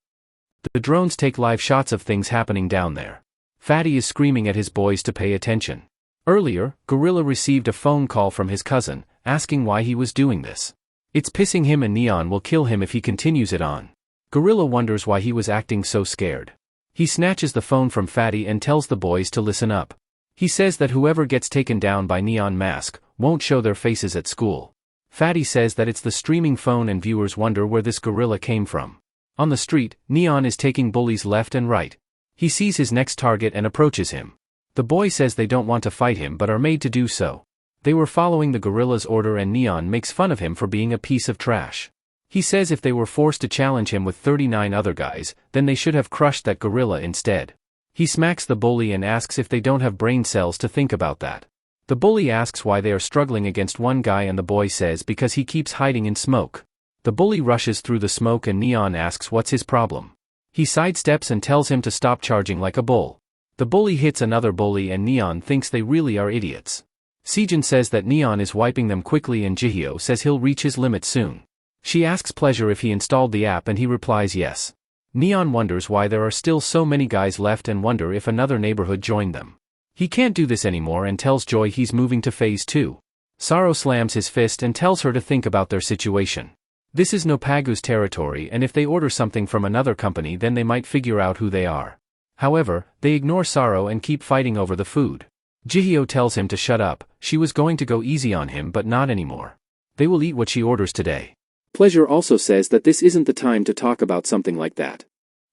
The drones take live shots of things happening down there. Fatty is screaming at his boys to pay attention. Earlier, Gorilla received a phone call from his cousin, asking why he was doing this. It's pissing him and Neon will kill him if he continues it on. Gorilla wonders why he was acting so scared. He snatches the phone from Fatty and tells the boys to listen up. He says that whoever gets taken down by Neon Mask won't show their faces at school. Fatty says that it's the streaming phone and viewers wonder where this gorilla came from. On the street, Neon is taking bullies left and right. He sees his next target and approaches him. The boy says they don't want to fight him but are made to do so. They were following the gorilla's order and Neon makes fun of him for being a piece of trash. He says if they were forced to challenge him with 39 other guys, then they should have crushed that gorilla instead. He smacks the bully and asks if they don't have brain cells to think about that. The bully asks why they are struggling against one guy and the boy says because he keeps hiding in smoke. The bully rushes through the smoke and Neon asks what's his problem. He sidesteps and tells him to stop charging like a bull. The bully hits another bully and Neon thinks they really are idiots. Sejin says that Neon is wiping them quickly and Jihyo says he'll reach his limit soon. She asks Pleasure if he installed the app and he replies yes. Neon wonders why there are still so many guys left and wonder if another neighborhood joined them. He can't do this anymore and tells Joy he's moving to phase 2. Saro slams his fist and tells her to think about their situation. This is Nopagu's territory and if they order something from another company then they might figure out who they are. However, they ignore Saro and keep fighting over the food. Jihyo tells him to shut up. She was going to go easy on him but not anymore. They will eat what she orders today. Pleasure also says that this isn't the time to talk about something like that.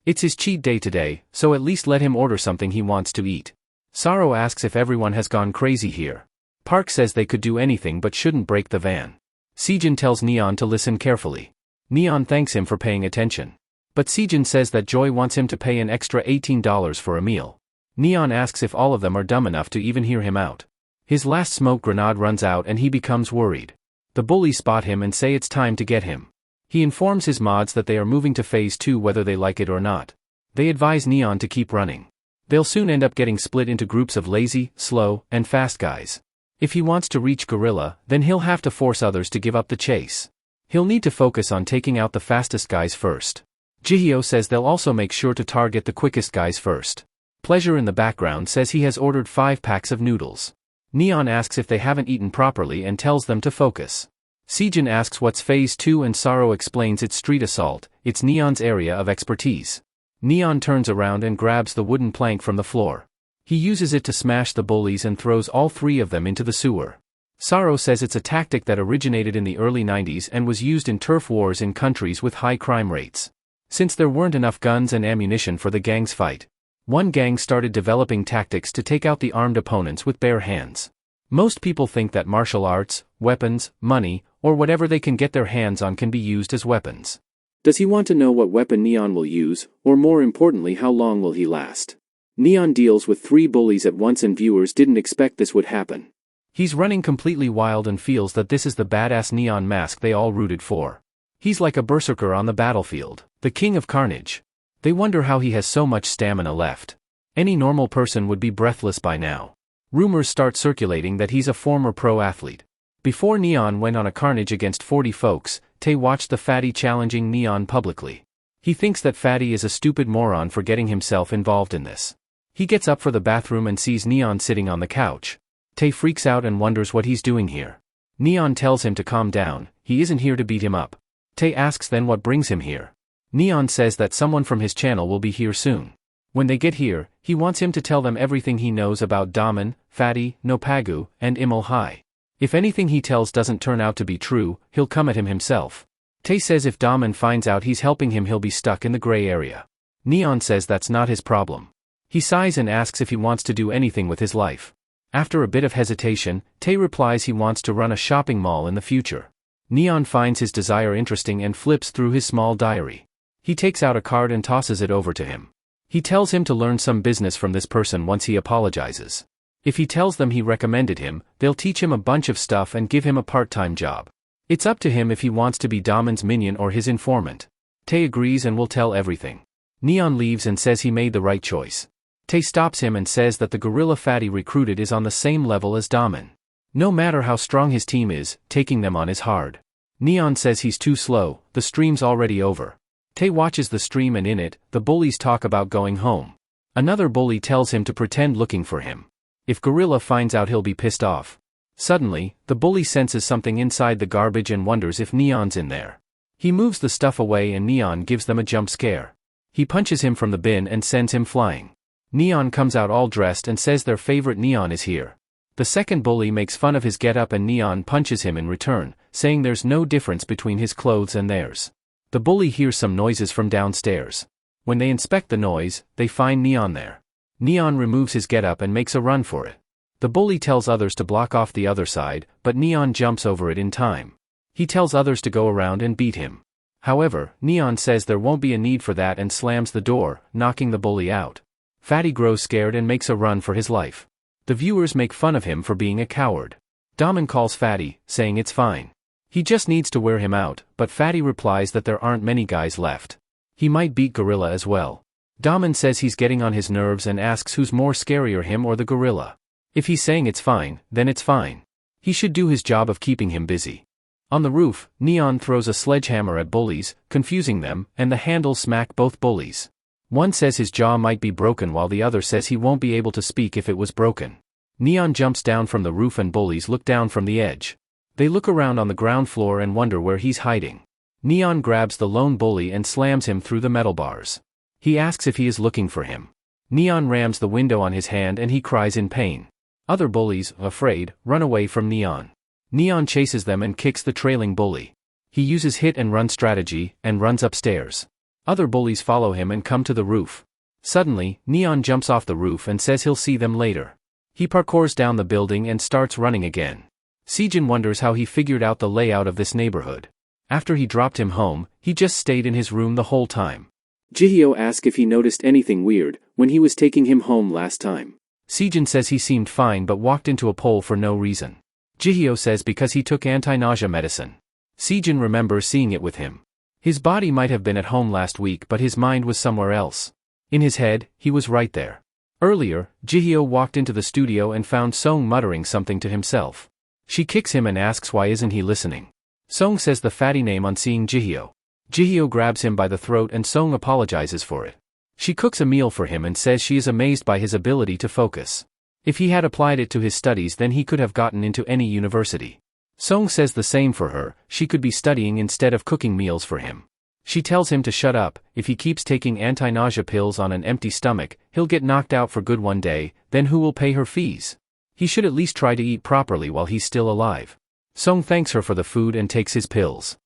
It's his cheat day today, so at least let him order something he wants to eat. Saro asks if everyone has gone crazy here. Park says they could do anything but shouldn't break the van. Sejin tells Neon to listen carefully. Neon thanks him for paying attention. But Sejin says that Joy wants him to pay an extra $18 for a meal. Neon asks if all of them are dumb enough to even hear him out. His last smoke grenade runs out and he becomes worried. The bullies spot him and say it's time to get him. He informs his mods that they are moving to phase 2 whether they like it or not. They advise Neon to keep running. They'll soon end up getting split into groups of lazy, slow, and fast guys. If he wants to reach Gorilla, then he'll have to force others to give up the chase. He'll need to focus on taking out the fastest guys first. Jihyo says they'll also make sure to target the quickest guys first. Pleasure in the background says he has ordered 5 packs of noodles. Neon asks if they haven't eaten properly and tells them to focus. Sejin asks what's phase 2 and Saro explains it's street assault, it's Neon's area of expertise. Neon turns around and grabs the wooden plank from the floor. He uses it to smash the bullies and throws all 3 of them into the sewer. Saro says it's a tactic that originated in the early 90s and was used in turf wars in countries with high crime rates. Since there weren't enough guns and ammunition for the gang's fight, one gang started developing tactics to take out the armed opponents with bare hands. Most people think that martial arts, weapons, money, or whatever they can get their hands on can be used as weapons. Does he want to know what weapon Neon will use, or more importantly how long will he last? Neon deals with 3 bullies at once and viewers didn't expect this would happen. He's running completely wild and feels that this is the badass Neon Mask they all rooted for. He's like a berserker on the battlefield, the king of carnage. They wonder how he has so much stamina left. Any normal person would be breathless by now. Rumors start circulating that he's a former pro athlete. Before Neon went on a carnage against 40 folks, Tae watched the fatty challenging Neon publicly. He thinks that fatty is a stupid moron for getting himself involved in this. He gets up for the bathroom and sees Neon sitting on the couch. Tae freaks out and wonders what he's doing here. Neon tells him to calm down, he isn't here to beat him up. Tae asks then what brings him here. Neon says that someone from his channel will be here soon. When they get here, he wants him to tell them everything he knows about Daman, Fatty, Nopagu, and Imul Hai. If anything he tells doesn't turn out to be true, he'll come at him himself. Tae says if Daman finds out he's helping him he'll be stuck in the gray area. Neon says that's not his problem. He sighs and asks if he wants to do anything with his life. After a bit of hesitation, Tae replies he wants to run a shopping mall in the future. Neon finds his desire interesting and flips through his small diary. He takes out a card and tosses it over to him. He tells him to learn some business from this person once he apologizes. If he tells them he recommended him, they'll teach him a bunch of stuff and give him a part-time job. It's up to him if he wants to be Daman's minion or his informant. Tae agrees and will tell everything. Neon leaves and says he made the right choice. Tae stops him and says that the gorilla Fatty recruited is on the same level as Daman. No matter how strong his team is, taking them on is hard. Neon says he's too slow, the stream's already over. Tae watches the stream and in it, the bullies talk about going home. Another bully tells him to pretend looking for him. If Gorilla finds out he'll be pissed off. Suddenly, the bully senses something inside the garbage and wonders if Neon's in there. He moves the stuff away and Neon gives them a jump scare. He punches him from the bin and sends him flying. Neon comes out all dressed and says their favorite Neon is here. The second bully makes fun of his getup and Neon punches him in return, saying there's no difference between his clothes and theirs. The bully hears some noises from downstairs. When they inspect the noise, they find Neon there. Neon removes his getup and makes a run for it. The bully tells others to block off the other side, but Neon jumps over it in time. He tells others to go around and beat him. However, Neon says there won't be a need for that and slams the door, knocking the bully out. Fatty grows scared and makes a run for his life. The viewers make fun of him for being a coward. Daman calls Fatty, saying it's fine. He just needs to wear him out, but Fatty replies that there aren't many guys left. He might beat Gorilla as well. Daman says he's getting on his nerves and asks who's more scarier, him or the gorilla. If he's saying it's fine, then it's fine. He should do his job of keeping him busy. On the roof, Neon throws a sledgehammer at bullies, confusing them, and the handles smack both bullies. One says his jaw might be broken while the other says he won't be able to speak if it was broken. Neon jumps down from the roof and bullies look down from the edge. They look around on the ground floor and wonder where he's hiding. Neon grabs the lone bully and slams him through the metal bars. He asks if he is looking for him. Neon rams the window on his hand and he cries in pain. Other bullies, afraid, run away from Neon. Neon chases them and kicks the trailing bully. He uses hit and run strategy, and runs upstairs. Other bullies follow him and come to the roof. Suddenly, Neon jumps off the roof and says he'll see them later. He parkours down the building and starts running again. Sejin wonders how he figured out the layout of this neighborhood. After he dropped him home, he just stayed in his room the whole time. Jihyo asks if he noticed anything weird when he was taking him home last time. Sejin says he seemed fine but walked into a pole for no reason. Jihyo says because he took anti-nausea medicine. Sejin remembers seeing it with him. His body might have been at home last week but his mind was somewhere else. In his head, he was right there. Earlier, Jihyo walked into the studio and found Song muttering something to himself. She kicks him and asks why isn't he listening. Song says the fatty name on seeing Jihyo. Jihyo grabs him by the throat and Song apologizes for it. She cooks a meal for him and says she is amazed by his ability to focus. If he had applied it to his studies then he could have gotten into any university. Song says the same for her, she could be studying instead of cooking meals for him. She tells him to shut up, if he keeps taking anti-nausea pills on an empty stomach, he'll get knocked out for good one day, then who will pay her fees? He should at least try to eat properly while he's still alive. Song thanks her for the food and takes his pills.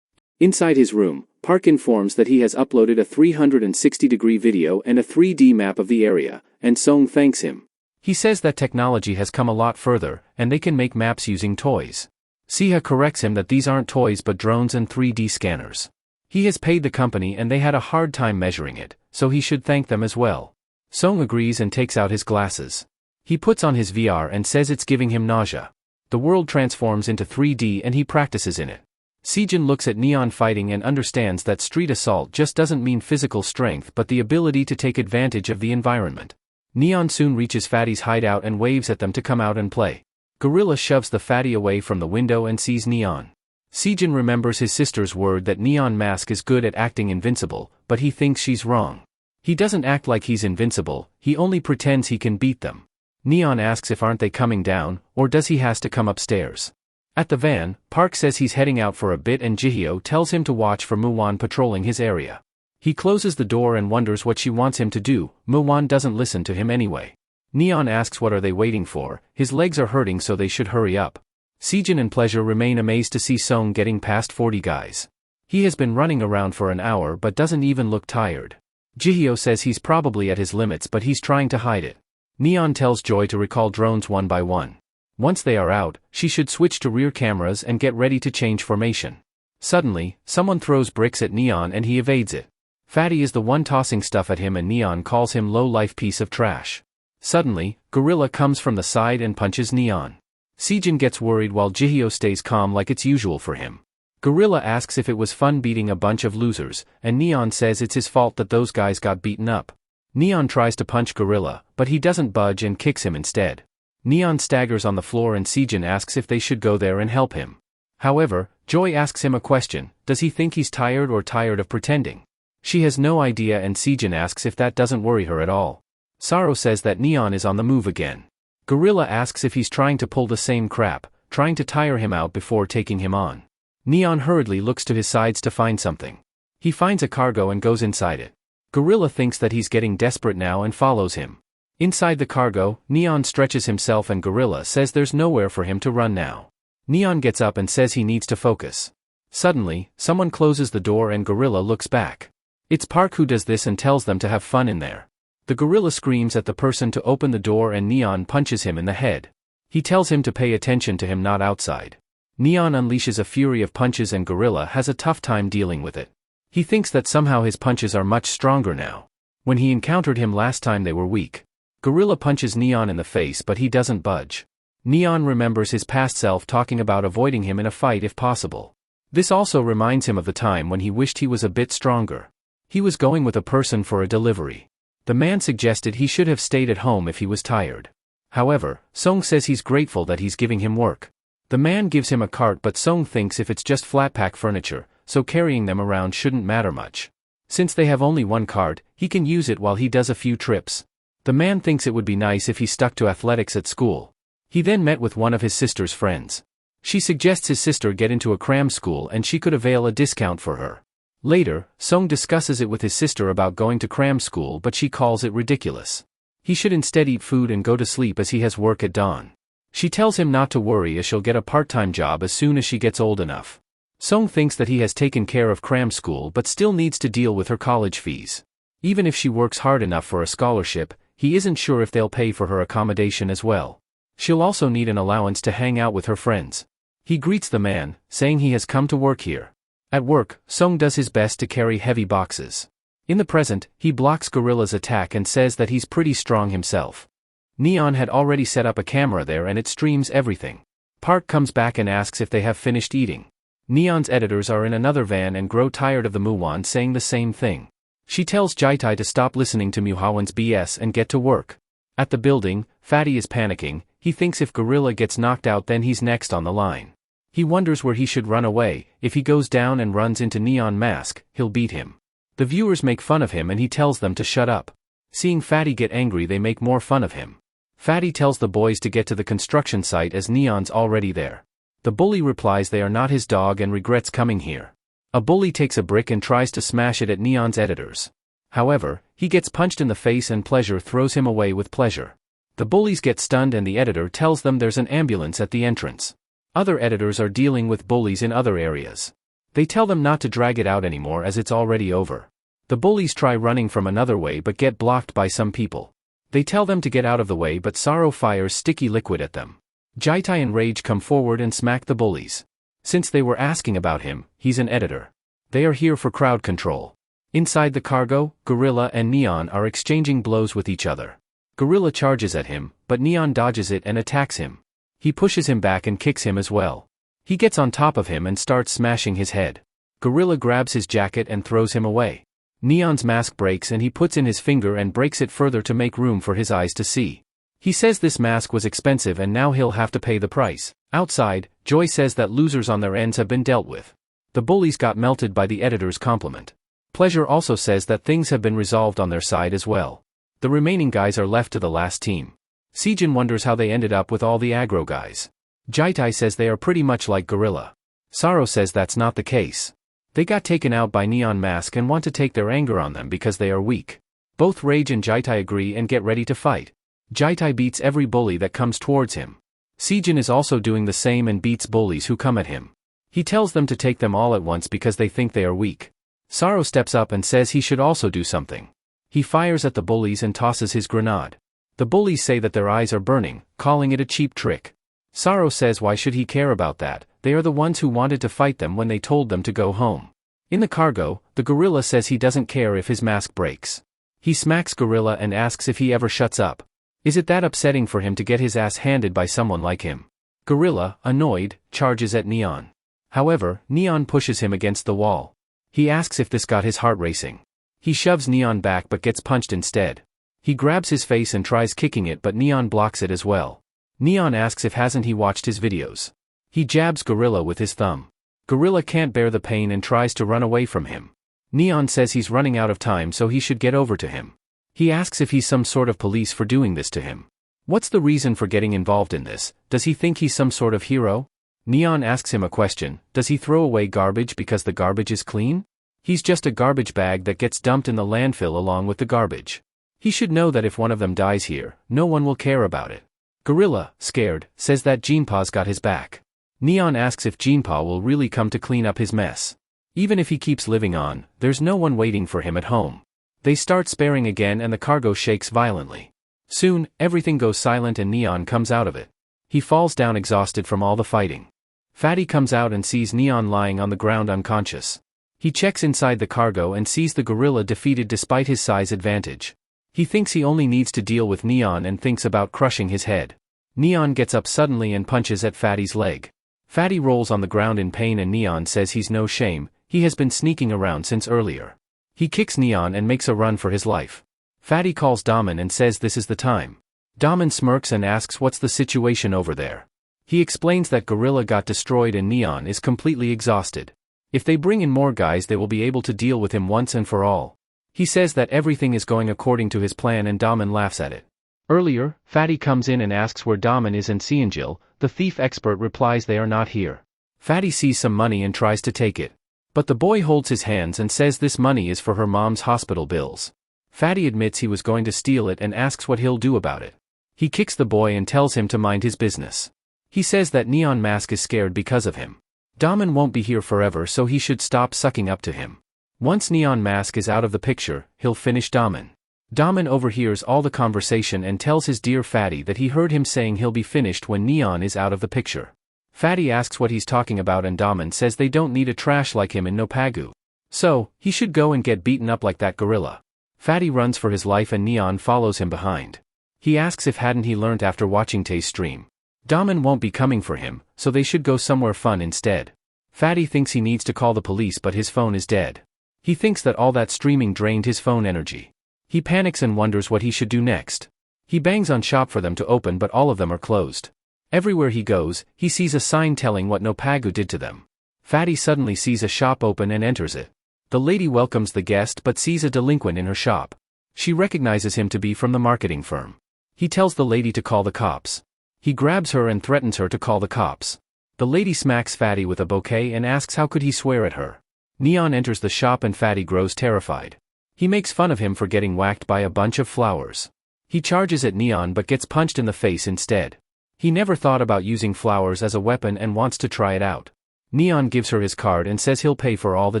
Inside his room, Park informs that he has uploaded a 360-degree video and a 3D map of the area, and Song thanks him. He says that technology has come a lot further, and they can make maps using toys. Siha corrects him that these aren't toys but drones and 3D scanners. He has paid the company and they had a hard time measuring it, so he should thank them as well. Song agrees and takes out his glasses. He puts on his VR and says it's giving him nausea. The world transforms into 3D and he practices in it. Sejin looks at Neon fighting and understands that street assault just doesn't mean physical strength but the ability to take advantage of the environment. Neon soon reaches Fatty's hideout and waves at them to come out and play. Gorilla shoves the Fatty away from the window and sees Neon. Sejin remembers his sister's word that Neon Mask is good at acting invincible, but he thinks she's wrong. He doesn't act like he's invincible, he only pretends he can beat them. Neon asks if aren't they coming down, or does he has to come upstairs. At the van, Park says he's heading out for a bit and Jihyo tells him to watch for Muwon patrolling his area. He closes the door and wonders what she wants him to do. Muwon doesn't listen to him anyway. Neon asks what are they waiting for, his legs are hurting so they should hurry up. Sejin and Pleasure remain amazed to see Song getting past 40 guys. He has been running around for an hour but doesn't even look tired. Jihyo says he's probably at his limits but he's trying to hide it. Neon tells Joy to recall drones one by one. Once they are out, she should switch to rear cameras and get ready to change formation. Suddenly, someone throws bricks at Neon and he evades it. Fatty is the one tossing stuff at him and Neon calls him low-life piece of trash. Suddenly, Gorilla comes from the side and punches Neon. Sejin gets worried while Jihyo stays calm like it's usual for him. Gorilla asks if it was fun beating a bunch of losers, and Neon says it's his fault that those guys got beaten up. Neon tries to punch Gorilla, but he doesn't budge and kicks him instead. Neon staggers on the floor and Sejin asks if they should go there and help him. However, Joy asks him a question, does he think he's tired or tired of pretending? She has no idea and Sejin asks if that doesn't worry her at all. Saro says that Neon is on the move again. Gorilla asks if he's trying to pull the same crap, trying to tire him out before taking him on. Neon hurriedly looks to his sides to find something. He finds a cargo and goes inside it. Gorilla thinks that he's getting desperate now and follows him. Inside the cargo, Neon stretches himself and Gorilla says there's nowhere for him to run now. Neon gets up and says he needs to focus. Suddenly, someone closes the door and Gorilla looks back. It's Park who does this and tells them to have fun in there. The gorilla screams at the person to open the door and Neon punches him in the head. He tells him to pay attention to him not outside. Neon unleashes a fury of punches and Gorilla has a tough time dealing with it. He thinks that somehow his punches are much stronger now. When he encountered him last time they were weak. Gorilla punches Neon in the face but he doesn't budge. Neon remembers his past self talking about avoiding him in a fight if possible. This also reminds him of the time when he wished he was a bit stronger. He was going with a person for a delivery. The man suggested he should have stayed at home if he was tired. However, Song says he's grateful that he's giving him work. The man gives him a cart but Song thinks if it's just flat-pack furniture, so carrying them around shouldn't matter much. Since they have only one cart, he can use it while he does a few trips. The man thinks it would be nice if he stuck to athletics at school. He then met with one of his sister's friends. She suggests his sister get into a cram school and she could avail a discount for her. Later, Song discusses it with his sister about going to cram school but she calls it ridiculous. He should instead eat food and go to sleep as he has work at dawn. She tells him not to worry as she'll get a part-time job as soon as she gets old enough. Song thinks that he has taken care of cram school but still needs to deal with her college fees. Even if she works hard enough for a scholarship, he isn't sure if they'll pay for her accommodation as well. She'll also need an allowance to hang out with her friends. He greets the man, saying he has come to work here. At work, Song does his best to carry heavy boxes. In the present, he blocks Gorilla's attack and says that he's pretty strong himself. Neon had already set up a camera there and it streams everything. Park comes back and asks if they have finished eating. Neon's editors are in another van and grow tired of the Muwon saying the same thing. She tells Jaitai to stop listening to Muhawan's BS and get to work. At the building, Fatty is panicking. He thinks if Gorilla gets knocked out then he's next on the line. He wonders where he should run away. If he goes down and runs into Neon Mask, he'll beat him. The viewers make fun of him and he tells them to shut up. Seeing Fatty get angry they make more fun of him. Fatty tells the boys to get to the construction site as Neon's already there. The bully replies they are not his dog and regrets coming here. A bully takes a brick and tries to smash it at Neon's editors. However, he gets punched in the face and Pleasure throws him away with pleasure. The bullies get stunned and the editor tells them there's an ambulance at the entrance. Other editors are dealing with bullies in other areas. They tell them not to drag it out anymore as it's already over. The bullies try running from another way but get blocked by some people. They tell them to get out of the way but Saro fires sticky liquid at them. Jaitai and Rage come forward and smack the bullies. Since they were asking about him, he's an editor. They are here for crowd control. Inside the cargo, Gorilla and Neon are exchanging blows with each other. Gorilla charges at him, but Neon dodges it and attacks him. He pushes him back and kicks him as well. He gets on top of him and starts smashing his head. Gorilla grabs his jacket and throws him away. Neon's mask breaks and he puts in his finger and breaks it further to make room for his eyes to see. He says this mask was expensive and now he'll have to pay the price. Outside, Joy says that losers on their ends have been dealt with. The bullies got melted by the editor's compliment. Pleasure also says that things have been resolved on their side as well. The remaining guys are left to the last team. Sejin wonders how they ended up with all the aggro guys. Jaitai says they are pretty much like Gorilla. Saro says that's not the case. They got taken out by Neon Mask and want to take their anger on them because they are weak. Both Rage and Jaitai agree and get ready to fight. Jaitai beats every bully that comes towards him. Sejin is also doing the same and beats bullies who come at him. He tells them to take them all at once because they think they are weak. Saro steps up and says he should also do something. He fires at the bullies and tosses his grenade. The bullies say that their eyes are burning, calling it a cheap trick. Saro says why should he care about that, they are the ones who wanted to fight them when they told them to go home. In the cargo, the gorilla says he doesn't care if his mask breaks. He smacks Gorilla and asks if he ever shuts up. Is it that upsetting for him to get his ass handed by someone like him? Gorilla, annoyed, charges at Neon. However, Neon pushes him against the wall. He asks if this got his heart racing. He shoves Neon back but gets punched instead. He grabs his face and tries kicking it but Neon blocks it as well. Neon asks if hasn't he watched his videos. He jabs Gorilla with his thumb. Gorilla can't bear the pain and tries to run away from him. Neon says he's running out of time so he should get over to him. He asks if he's some sort of police for doing this to him. What's the reason for getting involved in this? Does he think he's some sort of hero? Neon asks him a question, does he throw away garbage because the garbage is clean? He's just a garbage bag that gets dumped in the landfill along with the garbage. He should know that if one of them dies here, no one will care about it. Gorilla, scared, says that Jinpa's got his back. Neon asks if Jinpa will really come to clean up his mess. Even if he keeps living on, there's no one waiting for him at home. They start sparring again and the cargo shakes violently. Soon, everything goes silent and Neon comes out of it. He falls down exhausted from all the fighting. Fatty comes out and sees Neon lying on the ground unconscious. He checks inside the cargo and sees the gorilla defeated despite his size advantage. He thinks he only needs to deal with Neon and thinks about crushing his head. Neon gets up suddenly and punches at Fatty's leg. Fatty rolls on the ground in pain and Neon says he's no shame, he has been sneaking around since earlier. He kicks Neon and makes a run for his life. Fatty calls Daman and says this is the time. Daman smirks and asks what's the situation over there. He explains that Gorilla got destroyed and Neon is completely exhausted. If they bring in more guys they will be able to deal with him once and for all. He says that everything is going according to his plan and Daman laughs at it. Earlier, Fatty comes in and asks where Daman is and Seonjil, the thief expert replies they are not here. Fatty sees some money and tries to take it. But the boy holds his hands and says this money is for her mom's hospital bills. Fatty admits he was going to steal it and asks what he'll do about it. He kicks the boy and tells him to mind his business. He says that Neon Mask is scared because of him. Daman won't be here forever so he should stop sucking up to him. Once Neon Mask is out of the picture, he'll finish Daman. Daman overhears all the conversation and tells his dear Fatty that he heard him saying he'll be finished when Neon is out of the picture. Fatty asks what he's talking about and Daman says they don't need a trash like him in Nopagu. So, he should go and get beaten up like that gorilla. Fatty runs for his life and Neon follows him behind. He asks if hadn't he learnt after watching Tae's stream. Daman won't be coming for him, so they should go somewhere fun instead. Fatty thinks he needs to call the police but his phone is dead. He thinks that all that streaming drained his phone energy. He panics and wonders what he should do next. He bangs on shop for them to open but all of them are closed. Everywhere he goes, he sees a sign telling what Nopagu did to them. Fatty suddenly sees a shop open and enters it. The lady welcomes the guest but sees a delinquent in her shop. She recognizes him to be from the marketing firm. He tells the lady to call the cops. He grabs her and threatens her to call the cops. The lady smacks Fatty with a bouquet and asks how could he swear at her. Neon enters the shop and Fatty grows terrified. He makes fun of him for getting whacked by a bunch of flowers. He charges at Neon but gets punched in the face instead. He never thought about using flowers as a weapon and wants to try it out. Neon gives her his card and says he'll pay for all the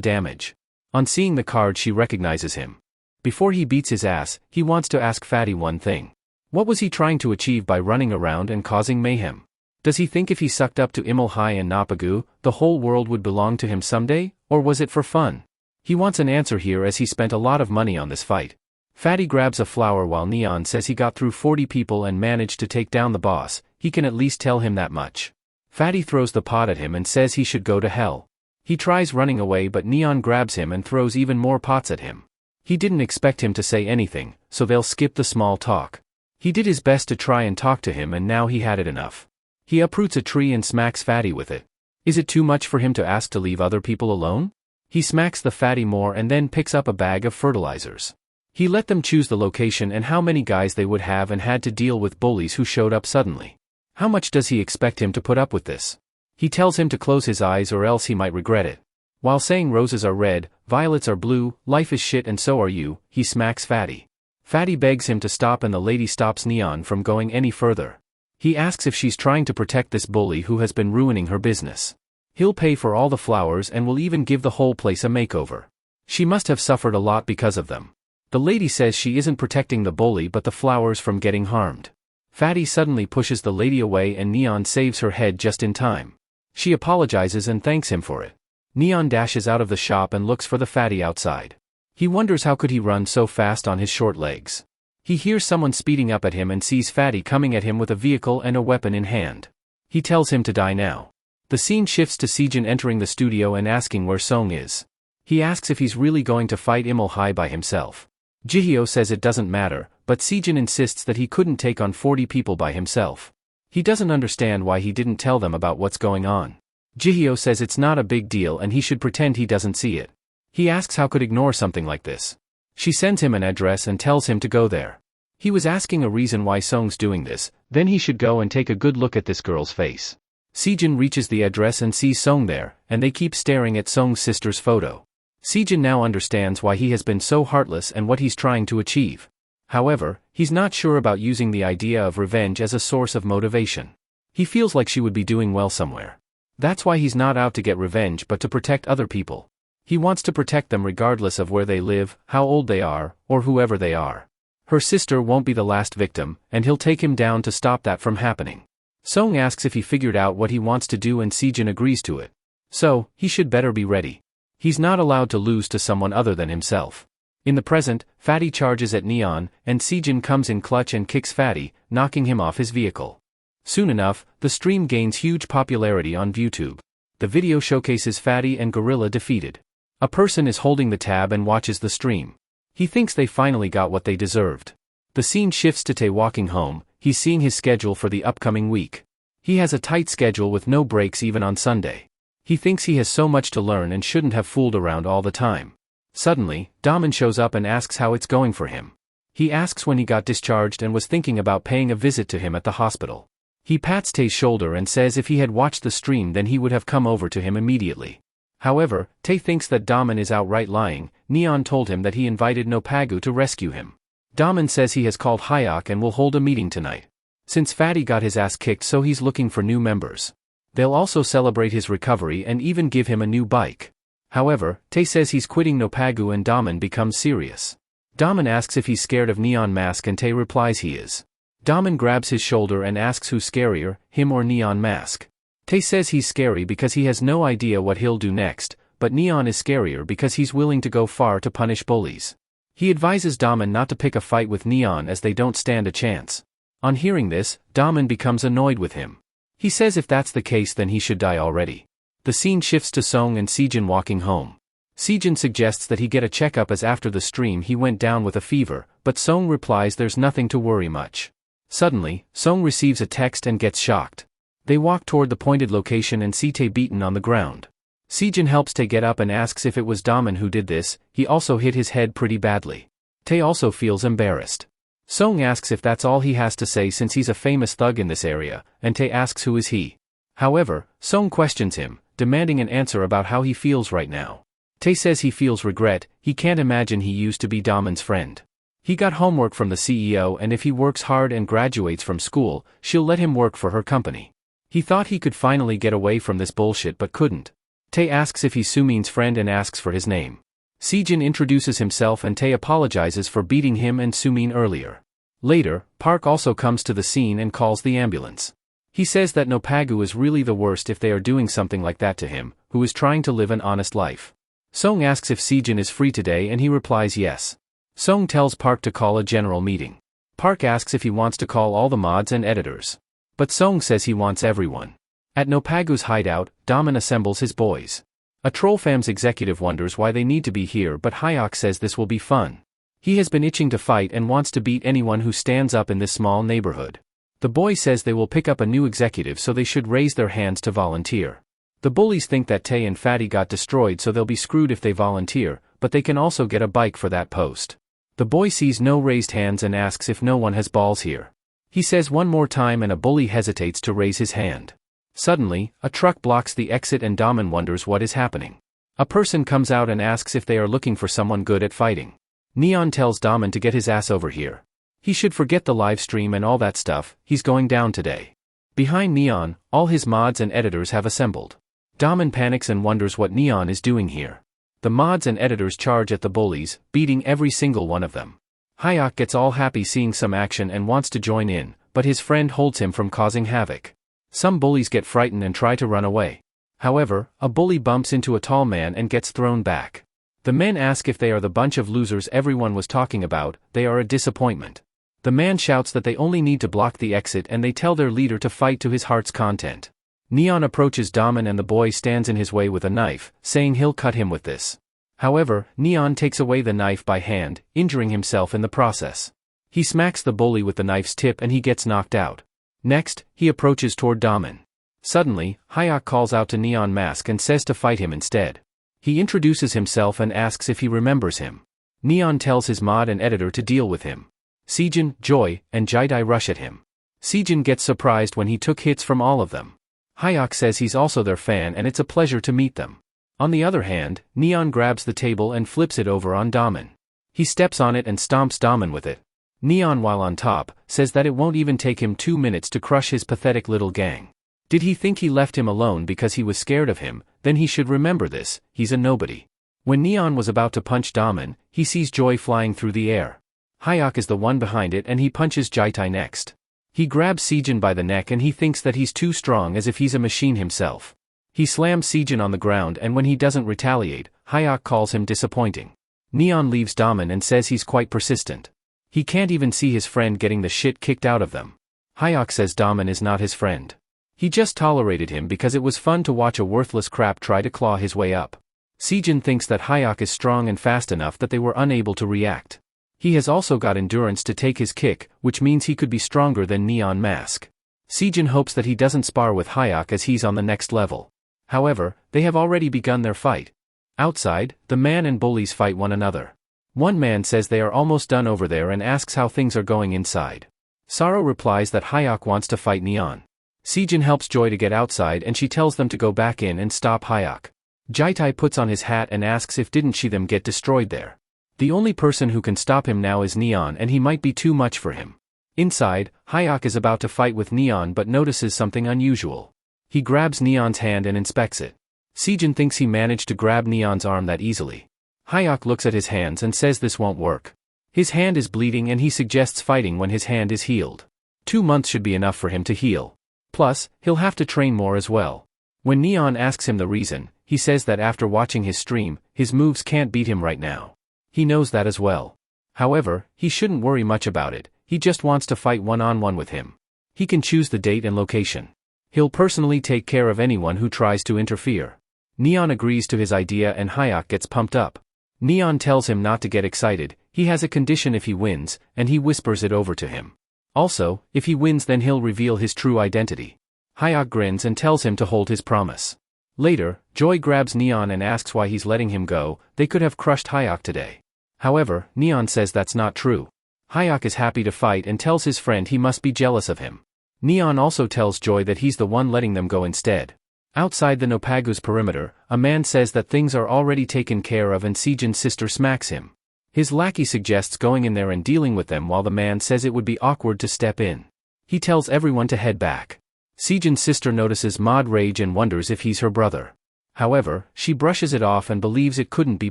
damage. On seeing the card she recognizes him. Before he beats his ass, he wants to ask Fatty one thing. What was he trying to achieve by running around and causing mayhem? Does he think if he sucked up to Imulhai and Napagu, the whole world would belong to him someday, or was it for fun? He wants an answer here as he spent a lot of money on this fight. Fatty grabs a flower while Neon says he got through 40 people and managed to take down the boss. He can at least tell him that much. Fatty throws the pot at him and says he should go to hell. He tries running away but Neon grabs him and throws even more pots at him. He didn't expect him to say anything, so they'll skip the small talk. He did his best to try and talk to him and now he had it enough. He uproots a tree and smacks Fatty with it. Is it too much for him to ask to leave other people alone? He smacks the Fatty more and then picks up a bag of fertilizers. He let them choose the location and how many guys they would have and had to deal with bullies who showed up suddenly. How much does he expect him to put up with this? He tells him to close his eyes or else he might regret it. While saying roses are red, violets are blue, life is shit and so are you, he smacks Fatty. Fatty begs him to stop and the lady stops Neon from going any further. He asks if she's trying to protect this bully who has been ruining her business. He'll pay for all the flowers and will even give the whole place a makeover. She must have suffered a lot because of them. The lady says she isn't protecting the bully but the flowers from getting harmed. Fatty suddenly pushes the lady away and Neon saves her head just in time. She apologizes and thanks him for it. Neon dashes out of the shop and looks for the Fatty outside. He wonders how could he run so fast on his short legs. He hears someone speeding up at him and sees Fatty coming at him with a vehicle and a weapon in hand. He tells him to die now. The scene shifts to Sejin entering the studio and asking where Song is. He asks if he's really going to fight Imulhai by himself. Jihyo says it doesn't matter, but Sejin insists that he couldn't take on 40 people by himself. He doesn't understand why he didn't tell them about what's going on. Jihyo says it's not a big deal and he should pretend he doesn't see it. He asks how could ignore something like this. She sends him an address and tells him to go there. He was asking a reason why Song's doing this, then he should go and take a good look at this girl's face. Sejin reaches the address and sees Song there, and they keep staring at Song's sister's photo. Sejin now understands why he has been so heartless and what he's trying to achieve. However, he's not sure about using the idea of revenge as a source of motivation. He feels like she would be doing well somewhere. That's why he's not out to get revenge but to protect other people. He wants to protect them regardless of where they live, how old they are, or whoever they are. Her sister won't be the last victim, and he'll take him down to stop that from happening. Song asks if he figured out what he wants to do and Sejin agrees to it. So, he should better be ready. He's not allowed to lose to someone other than himself. In the present, Fatty charges at Neon, and Sejin comes in clutch and kicks Fatty, knocking him off his vehicle. Soon enough, the stream gains huge popularity on YouTube. The video showcases Fatty and Gorilla defeated. A person is holding the tab and watches the stream. He thinks they finally got what they deserved. The scene shifts to Tae walking home. He's seeing his schedule for the upcoming week. He has a tight schedule with no breaks even on Sunday. He thinks he has so much to learn and shouldn't have fooled around all the time. Suddenly, Daman shows up and asks how it's going for him. He asks when he got discharged and was thinking about paying a visit to him at the hospital. He pats Tae's shoulder and says if he had watched the stream then he would have come over to him immediately. However, Tae thinks that Daman is outright lying. Neon told him that he invited Nopagu to rescue him. Daman says he has called Hyok and will hold a meeting tonight. Since Fatty got his ass kicked so he's looking for new members. They'll also celebrate his recovery and even give him a new bike. However, Tae says he's quitting Nopagu and Daman becomes serious. Daman asks if he's scared of Neon Mask and Tae replies he is. Daman grabs his shoulder and asks who's scarier, him or Neon Mask. Tae says he's scary because he has no idea what he'll do next, but Neon is scarier because he's willing to go far to punish bullies. He advises Daman not to pick a fight with Neon as they don't stand a chance. On hearing this, Daman becomes annoyed with him. He says if that's the case then he should die already. The scene shifts to Song and Sejin walking home. Sejin suggests that he get a checkup as after the stream he went down with a fever, but Song replies there's nothing to worry much. Suddenly, Song receives a text and gets shocked. They walk toward the pointed location and see Tae beaten on the ground. Sejin helps Tae get up and asks if it was Daman who did this. He also hit his head pretty badly. Tae also feels embarrassed. Song asks if that's all he has to say since he's a famous thug in this area, and Tae asks who is he. However, Song questions him, demanding an answer about how he feels right now. Tae says he feels regret. He can't imagine he used to be Daman's friend. He got homework from the CEO and if he works hard and graduates from school, she'll let him work for her company. He thought he could finally get away from this bullshit but couldn't. Tae asks if he's Sumin's friend and asks for his name. Sejin introduces himself and Tae apologizes for beating him and Sumin earlier. Later, Park also comes to the scene and calls the ambulance. He says that Nopagu is really the worst if they are doing something like that to him, who is trying to live an honest life. Song asks if Sejin is free today and he replies yes. Song tells Park to call a general meeting. Park asks if he wants to call all the mods and editors. But Song says he wants everyone. At Nopagu's hideout, Daman assembles his boys. A Trollfam's executive wonders why they need to be here, but Hyok says this will be fun. He has been itching to fight and wants to beat anyone who stands up in this small neighborhood. The boy says they will pick up a new executive, so they should raise their hands to volunteer. The bullies think that Tay and Fatty got destroyed, so they'll be screwed if they volunteer, but they can also get a bike for that post. The boy sees no raised hands and asks if no one has balls here. He says one more time and a bully hesitates to raise his hand. Suddenly, a truck blocks the exit and Daman wonders what is happening. A person comes out and asks if they are looking for someone good at fighting. Neon tells Daman to get his ass over here. He should forget the live stream and all that stuff, he's going down today. Behind Neon, all his mods and editors have assembled. Daman panics and wonders what Neon is doing here. The mods and editors charge at the bullies, beating every single one of them. Hyok gets all happy seeing some action and wants to join in, but his friend holds him from causing havoc. Some bullies get frightened and try to run away. However, a bully bumps into a tall man and gets thrown back. The men ask if they are the bunch of losers everyone was talking about. They are a disappointment. The man shouts that they only need to block the exit and they tell their leader to fight to his heart's content. Neon approaches Daman and the boy stands in his way with a knife, saying he'll cut him with this. However, Neon takes away the knife by hand, injuring himself in the process. He smacks the bully with the knife's tip and he gets knocked out. Next, he approaches toward Daman. Suddenly, Hyok calls out to Neon Mask and says to fight him instead. He introduces himself and asks if he remembers him. Neon tells his mod and editor to deal with him. Sejin, Joy, and Jidai rush at him. Sejin gets surprised when he took hits from all of them. Hyok says he's also their fan and it's a pleasure to meet them. On the other hand, Neon grabs the table and flips it over on Daman. He steps on it and stomps Daman with it. Neon, while on top, says that it won't even take him 2 minutes to crush his pathetic little gang. Did he think he left him alone because he was scared of him? Then he should remember this, he's a nobody. When Neon was about to punch Daman, he sees Joy flying through the air. Hyok is the one behind it and he punches Jaitai next. He grabs Sejin by the neck and he thinks that he's too strong as if he's a machine himself. He slams Sejin on the ground and when he doesn't retaliate, Hyok calls him disappointing. Neon leaves Daman and says he's quite persistent. He can't even see his friend getting the shit kicked out of them. Hyok says Daman is not his friend. He just tolerated him because it was fun to watch a worthless crap try to claw his way up. Sejin thinks that Hyok is strong and fast enough that they were unable to react. He has also got endurance to take his kick, which means he could be stronger than Neon Mask. Sejin hopes that he doesn't spar with Hyok as he's on the next level. However, they have already begun their fight. Outside, the man and bullies fight one another. One man says they are almost done over there and asks how things are going inside. Saro replies that Hyok wants to fight Neon. Sejin helps Joy to get outside and she tells them to go back in and stop Hyok. Jaitai puts on his hat and asks if didn't she them get destroyed there. The only person who can stop him now is Neon and he might be too much for him. Inside, Hyok is about to fight with Neon but notices something unusual. He grabs Neon's hand and inspects it. Sejin thinks he managed to grab Neon's arm that easily. Hyok looks at his hands and says this won't work. His hand is bleeding and he suggests fighting when his hand is healed. 2 months should be enough for him to heal. Plus, he'll have to train more as well. When Neon asks him the reason, he says that after watching his stream, his moves can't beat him right now. He knows that as well. However, he shouldn't worry much about it, he just wants to fight one-on-one with him. He can choose the date and location. He'll personally take care of anyone who tries to interfere. Neon agrees to his idea and Hyok gets pumped up. Neon tells him not to get excited, he has a condition if he wins, and he whispers it over to him. Also, if he wins then he'll reveal his true identity. Hyok grins and tells him to hold his promise. Later, Joy grabs Neon and asks why he's letting him go. They could have crushed Hyok today. However, Neon says that's not true. Hyok is happy to fight and tells his friend he must be jealous of him. Neon also tells Joy that he's the one letting them go instead. Outside the Nopagu's perimeter, a man says that things are already taken care of and Sejin's sister smacks him. His lackey suggests going in there and dealing with them while the man says it would be awkward to step in. He tells everyone to head back. Sejin's sister notices Mod rage and wonders if he's her brother. However, she brushes it off and believes it couldn't be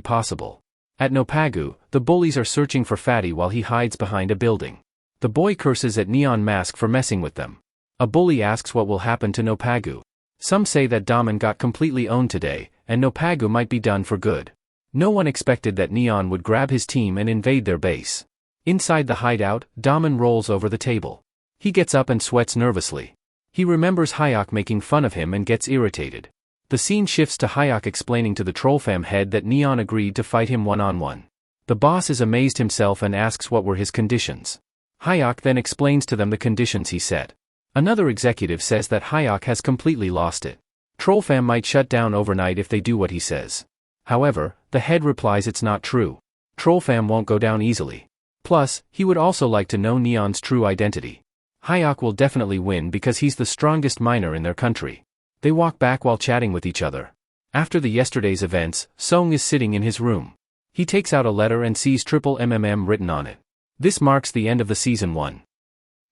possible. At Nopagu, the bullies are searching for Fatty while he hides behind a building. The boy curses at Neon Mask for messing with them. A bully asks what will happen to Nopagu. Some say that Daman got completely owned today, and Nopagu might be done for good. No one expected that Neon would grab his team and invade their base. Inside the hideout, Daman rolls over the table. He gets up and sweats nervously. He remembers Hayek making fun of him and gets irritated. The scene shifts to Hayek explaining to the Trollfam head that Neon agreed to fight him one-on-one. The boss is amazed himself and asks what were his conditions. Hayek then explains to them the conditions he set. Another executive says that Hayek has completely lost it. Trollfam might shut down overnight if they do what he says. However, the head replies it's not true. Trollfam won't go down easily. Plus, he would also like to know Neon's true identity. Hayek will definitely win because he's the strongest miner in their country. They walk back while chatting with each other. After the yesterday's events, Song is sitting in his room. He takes out a letter and sees triple MMM written on it. This marks the end of the Season 1.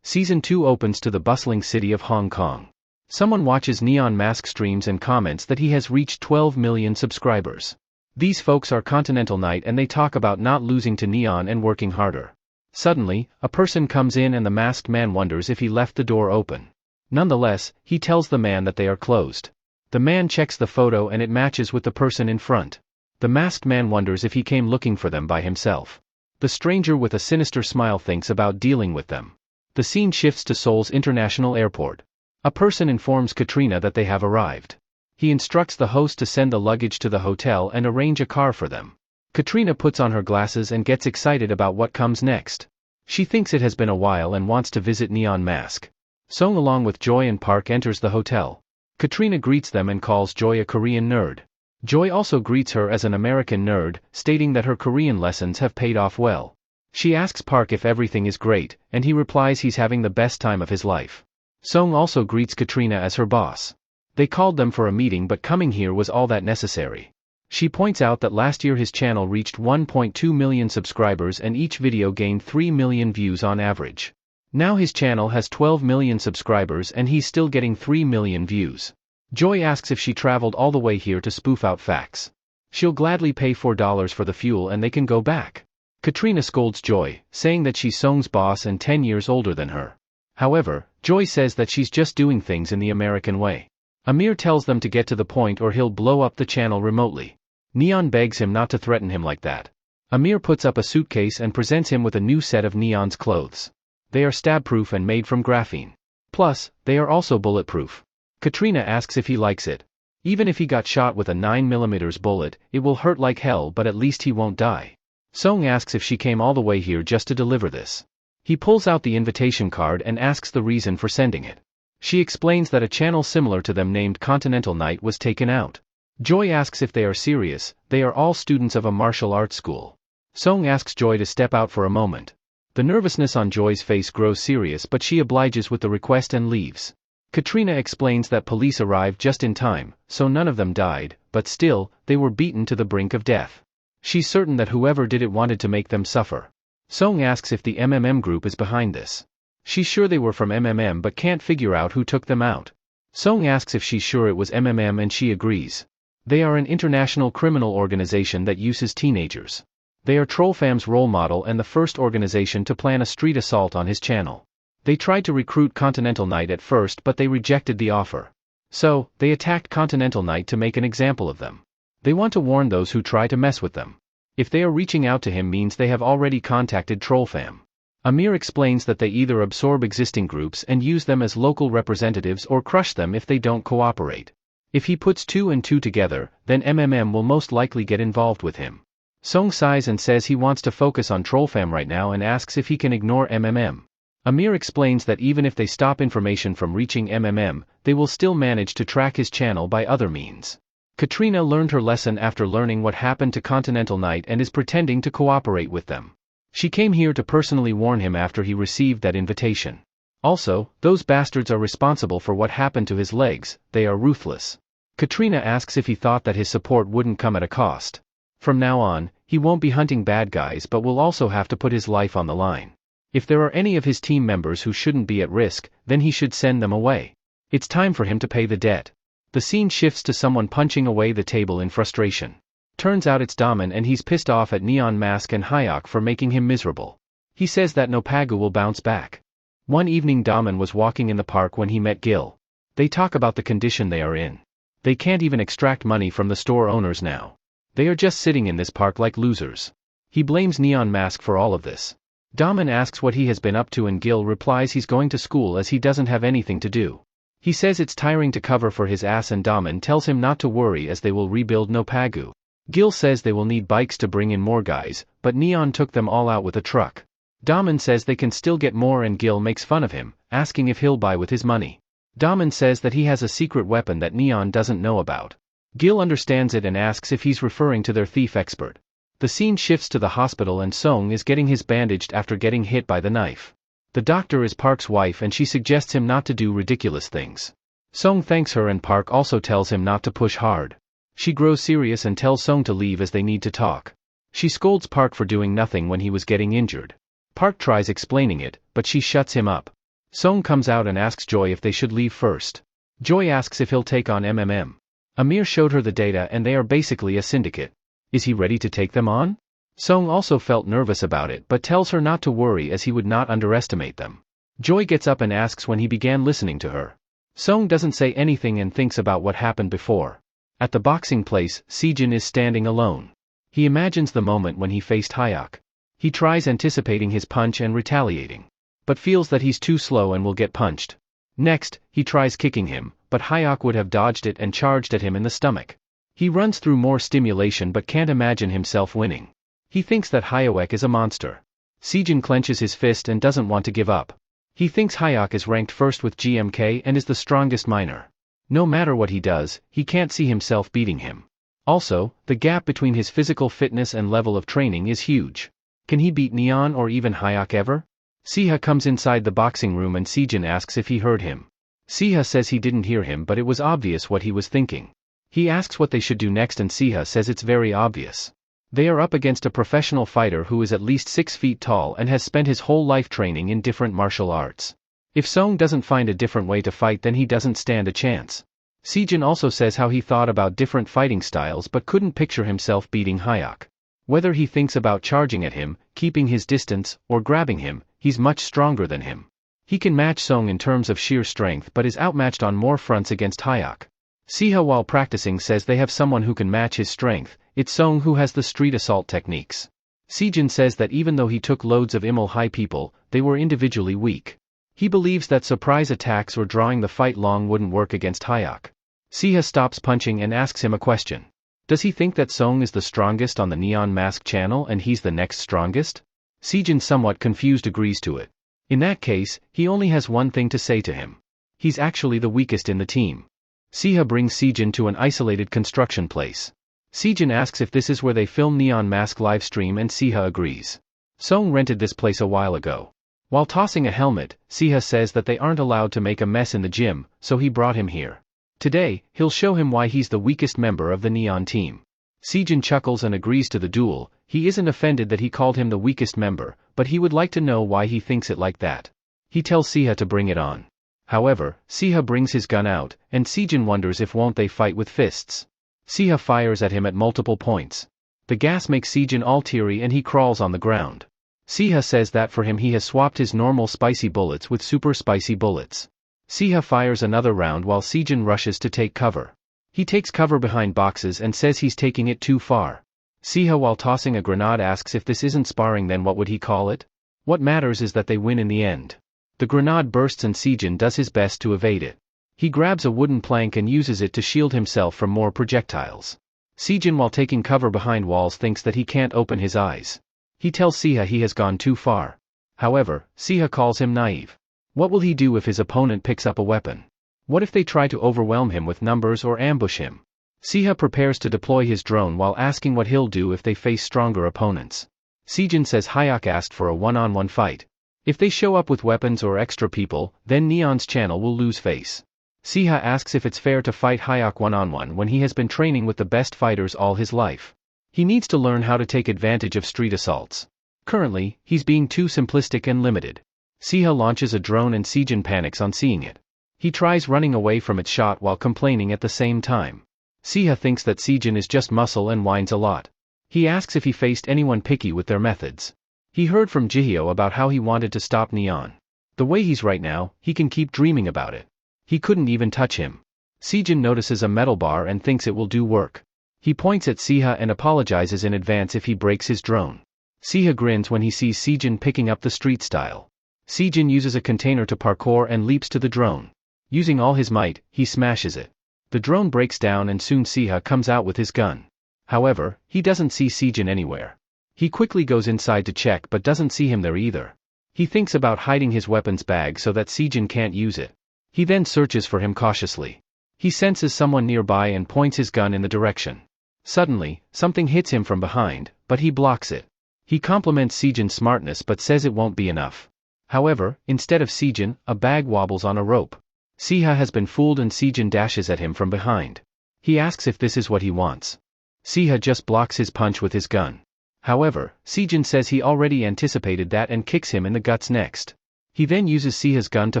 Season 2 opens to the bustling city of Hong Kong. Someone watches Neon Mask streams and comments that he has reached 12 million subscribers. These folks are Continental Knight and they talk about not losing to Neon and working harder. Suddenly, a person comes in and the masked man wonders if he left the door open. Nonetheless, he tells the man that they are closed. The man checks the photo and it matches with the person in front. The masked man wonders if he came looking for them by himself. The stranger with a sinister smile thinks about dealing with them. The scene shifts to Seoul's International Airport. A person informs Katrina that they have arrived. He instructs the host to send the luggage to the hotel and arrange a car for them. Katrina puts on her glasses and gets excited about what comes next. She thinks it has been a while and wants to visit Neon Mask. Song along with Joy and Park enters the hotel. Katrina greets them and calls Joy a Korean nerd. Joy also greets her as an American nerd, stating that her Korean lessons have paid off well. She asks Park if everything is great, and he replies he's having the best time of his life. Song also greets Katrina as her boss. They called them for a meeting but coming here was all that necessary. She points out that last year his channel reached 1.2 million subscribers and each video gained 3 million views on average. Now his channel has 12 million subscribers and he's still getting 3 million views. Joy asks if she traveled all the way here to spoof out facts. She'll gladly pay $4 for the fuel and they can go back. Katrina scolds Joy, saying that she's Song's boss and 10 years older than her. However, Joy says that she's just doing things in the American way. Amir tells them to get to the point or he'll blow up the channel remotely. Neon begs him not to threaten him like that. Amir puts up a suitcase and presents him with a new set of Neon's clothes. They are stab-proof and made from graphene. Plus, they are also bulletproof. Katrina asks if he likes it. Even if he got shot with a 9mm bullet, it will hurt like hell but at least he won't die. Song asks if she came all the way here just to deliver this. He pulls out the invitation card and asks the reason for sending it. She explains that a channel similar to them named Continental Knight was taken out. Joy asks if they are serious. They are all students of a martial arts school. Song asks Joy to step out for a moment. The nervousness on Joy's face grows serious but she obliges with the request and leaves. Katrina explains that police arrived just in time, so none of them died, but still, they were beaten to the brink of death. She's certain that whoever did it wanted to make them suffer. Song asks if the MMM group is behind this. She's sure they were from MMM but can't figure out who took them out. Song asks if she's sure it was MMM and she agrees. They are an international criminal organization that uses teenagers. They are Trollfam's role model and the first organization to plan a street assault on his channel. They tried to recruit Continental Knight at first but they rejected the offer. So, they attacked Continental Knight to make an example of them. They want to warn those who try to mess with them. If they are reaching out to him means they have already contacted Trollfam. Amir explains that they either absorb existing groups and use them as local representatives or crush them if they don't cooperate. If he puts 2 and 2 together, then MMM will most likely get involved with him. Song sighs and says he wants to focus on Trollfam right now and asks if he can ignore MMM. Amir explains that even if they stop information from reaching MMM, they will still manage to track his channel by other means. Katrina learned her lesson after learning what happened to Continental Knight and is pretending to cooperate with them. She came here to personally warn him after he received that invitation. Also, those bastards are responsible for what happened to his legs, they are ruthless. Katrina asks if he thought that his support wouldn't come at a cost. From now on, he won't be hunting bad guys but will also have to put his life on the line. If there are any of his team members who shouldn't be at risk, then he should send them away. It's time for him to pay the debt. The scene shifts to someone punching away the table in frustration. Turns out it's Daman and he's pissed off at Neon Mask and Hayek for making him miserable. He says that Nopagu will bounce back. One evening Daman was walking in the park when he met Gil. They talk about the condition they are in. They can't even extract money from the store owners now. They are just sitting in this park like losers. He blames Neon Mask for all of this. Daman asks what he has been up to and Gil replies he's going to school as he doesn't have anything to do. He says it's tiring to cover for his ass and Daman tells him not to worry as they will rebuild Nopagu. Gil says they will need bikes to bring in more guys, but Neon took them all out with a truck. Daman says they can still get more and Gil makes fun of him, asking if he'll buy with his money. Daman says that he has a secret weapon that Neon doesn't know about. Gil understands it and asks if he's referring to their thief expert. The scene shifts to the hospital and Song is getting his bandaged after getting hit by the knife. The doctor is Park's wife and she suggests him not to do ridiculous things. Song thanks her and Park also tells him not to push hard. She grows serious and tells Song to leave as they need to talk. She scolds Park for doing nothing when he was getting injured. Park tries explaining it, but she shuts him up. Song comes out and asks Joy if they should leave first. Joy asks if he'll take on MMM. Amir showed her the data and they are basically a syndicate. Is he ready to take them on? Song also felt nervous about it but tells her not to worry as he would not underestimate them. Joy gets up and asks when he began listening to her. Song doesn't say anything and thinks about what happened before. At the boxing place, Sejin is standing alone. He imagines the moment when he faced Hyuk. He tries anticipating his punch and retaliating, but feels that he's too slow and will get punched. Next, he tries kicking him, but Hyuk would have dodged it and charged at him in the stomach. He runs through more stimulation but can't imagine himself winning. He thinks that Hyuk is a monster. Sejin clenches his fist and doesn't want to give up. He thinks Hyuk is ranked first with GMK and is the strongest miner. No matter what he does, he can't see himself beating him. Also, the gap between his physical fitness and level of training is huge. Can he beat Neon or even Hyuk ever? Siha comes inside the boxing room and Sejin asks if he heard him. Siha says he didn't hear him but it was obvious what he was thinking. He asks what they should do next and Siha says it's very obvious. They are up against a professional fighter who is at least 6 feet tall and has spent his whole life training in different martial arts. If Song doesn't find a different way to fight then he doesn't stand a chance. Sejin also says how he thought about different fighting styles but couldn't picture himself beating Hyuk. Whether he thinks about charging at him, keeping his distance, or grabbing him, he's much stronger than him. He can match Song in terms of sheer strength but is outmatched on more fronts against Hyuk. Siha while practicing says they have someone who can match his strength, it's Song who has the street assault techniques. Sejin says that even though he took loads of Imul High people, they were individually weak. He believes that surprise attacks or drawing the fight long wouldn't work against Hyuk. Siha stops punching and asks him a question. Does he think that Song is the strongest on the Neon Mask channel and he's the next strongest? Sejin somewhat confused agrees to it. In that case, he only has one thing to say to him. He's actually the weakest in the team. Siha brings Sejin to an isolated construction place. Sejin asks if this is where they film Neon Mask livestream and Siha agrees. Song rented this place a while ago. While tossing a helmet, Siha says that they aren't allowed to make a mess in the gym, so he brought him here. Today, he'll show him why he's the weakest member of the Neon team. Sejin chuckles and agrees to the duel. He isn't offended that he called him the weakest member, but he would like to know why he thinks it like that. He tells Siha to bring it on. However, Siha brings his gun out, and Sejin wonders if won't they fight with fists. Siha fires at him at multiple points. The gas makes Sejin all teary and he crawls on the ground. Siha says that for him he has swapped his normal spicy bullets with super spicy bullets. Siha fires another round while Sejin rushes to take cover. He takes cover behind boxes and says he's taking it too far. Siha while tossing a grenade asks if this isn't sparring then what would he call it? What matters is that they win in the end. The grenade bursts and Sejin does his best to evade it. He grabs a wooden plank and uses it to shield himself from more projectiles. Sejin while taking cover behind walls thinks that he can't open his eyes. He tells Siha he has gone too far. However, Siha calls him naive. What will he do if his opponent picks up a weapon? What if they try to overwhelm him with numbers or ambush him? Siha prepares to deploy his drone while asking what he'll do if they face stronger opponents. Sejin says Hyuk asked for a one-on-one fight. If they show up with weapons or extra people, then Neon's channel will lose face. Siha asks if it's fair to fight Hyuk one-on-one when he has been training with the best fighters all his life. He needs to learn how to take advantage of street assaults. Currently, he's being too simplistic and limited. Siha launches a drone and Sejin panics on seeing it. He tries running away from its shot while complaining at the same time. Siha thinks that Sejin is just muscle and whines a lot. He asks if he faced anyone picky with their methods. He heard from Jihyo about how he wanted to stop Neon. The way he's right now, he can keep dreaming about it. He couldn't even touch him. Sejin notices a metal bar and thinks it will do work. He points at Siha and apologizes in advance if he breaks his drone. Siha grins when he sees Sejin picking up the street style. Sejin uses a container to parkour and leaps to the drone. Using all his might, he smashes it. The drone breaks down and soon Siha comes out with his gun. However, he doesn't see Sejin anywhere. He quickly goes inside to check but doesn't see him there either. He thinks about hiding his weapons bag so that Sejin can't use it. He then searches for him cautiously. He senses someone nearby and points his gun in the direction. Suddenly, something hits him from behind, but he blocks it. He compliments Sejin's smartness but says it won't be enough. However, instead of Sejin, a bag wobbles on a rope. Siha has been fooled and Sejin dashes at him from behind. He asks if this is what he wants. Siha just blocks his punch with his gun. However, Sejin says he already anticipated that and kicks him in the guts next. He then uses Siha's gun to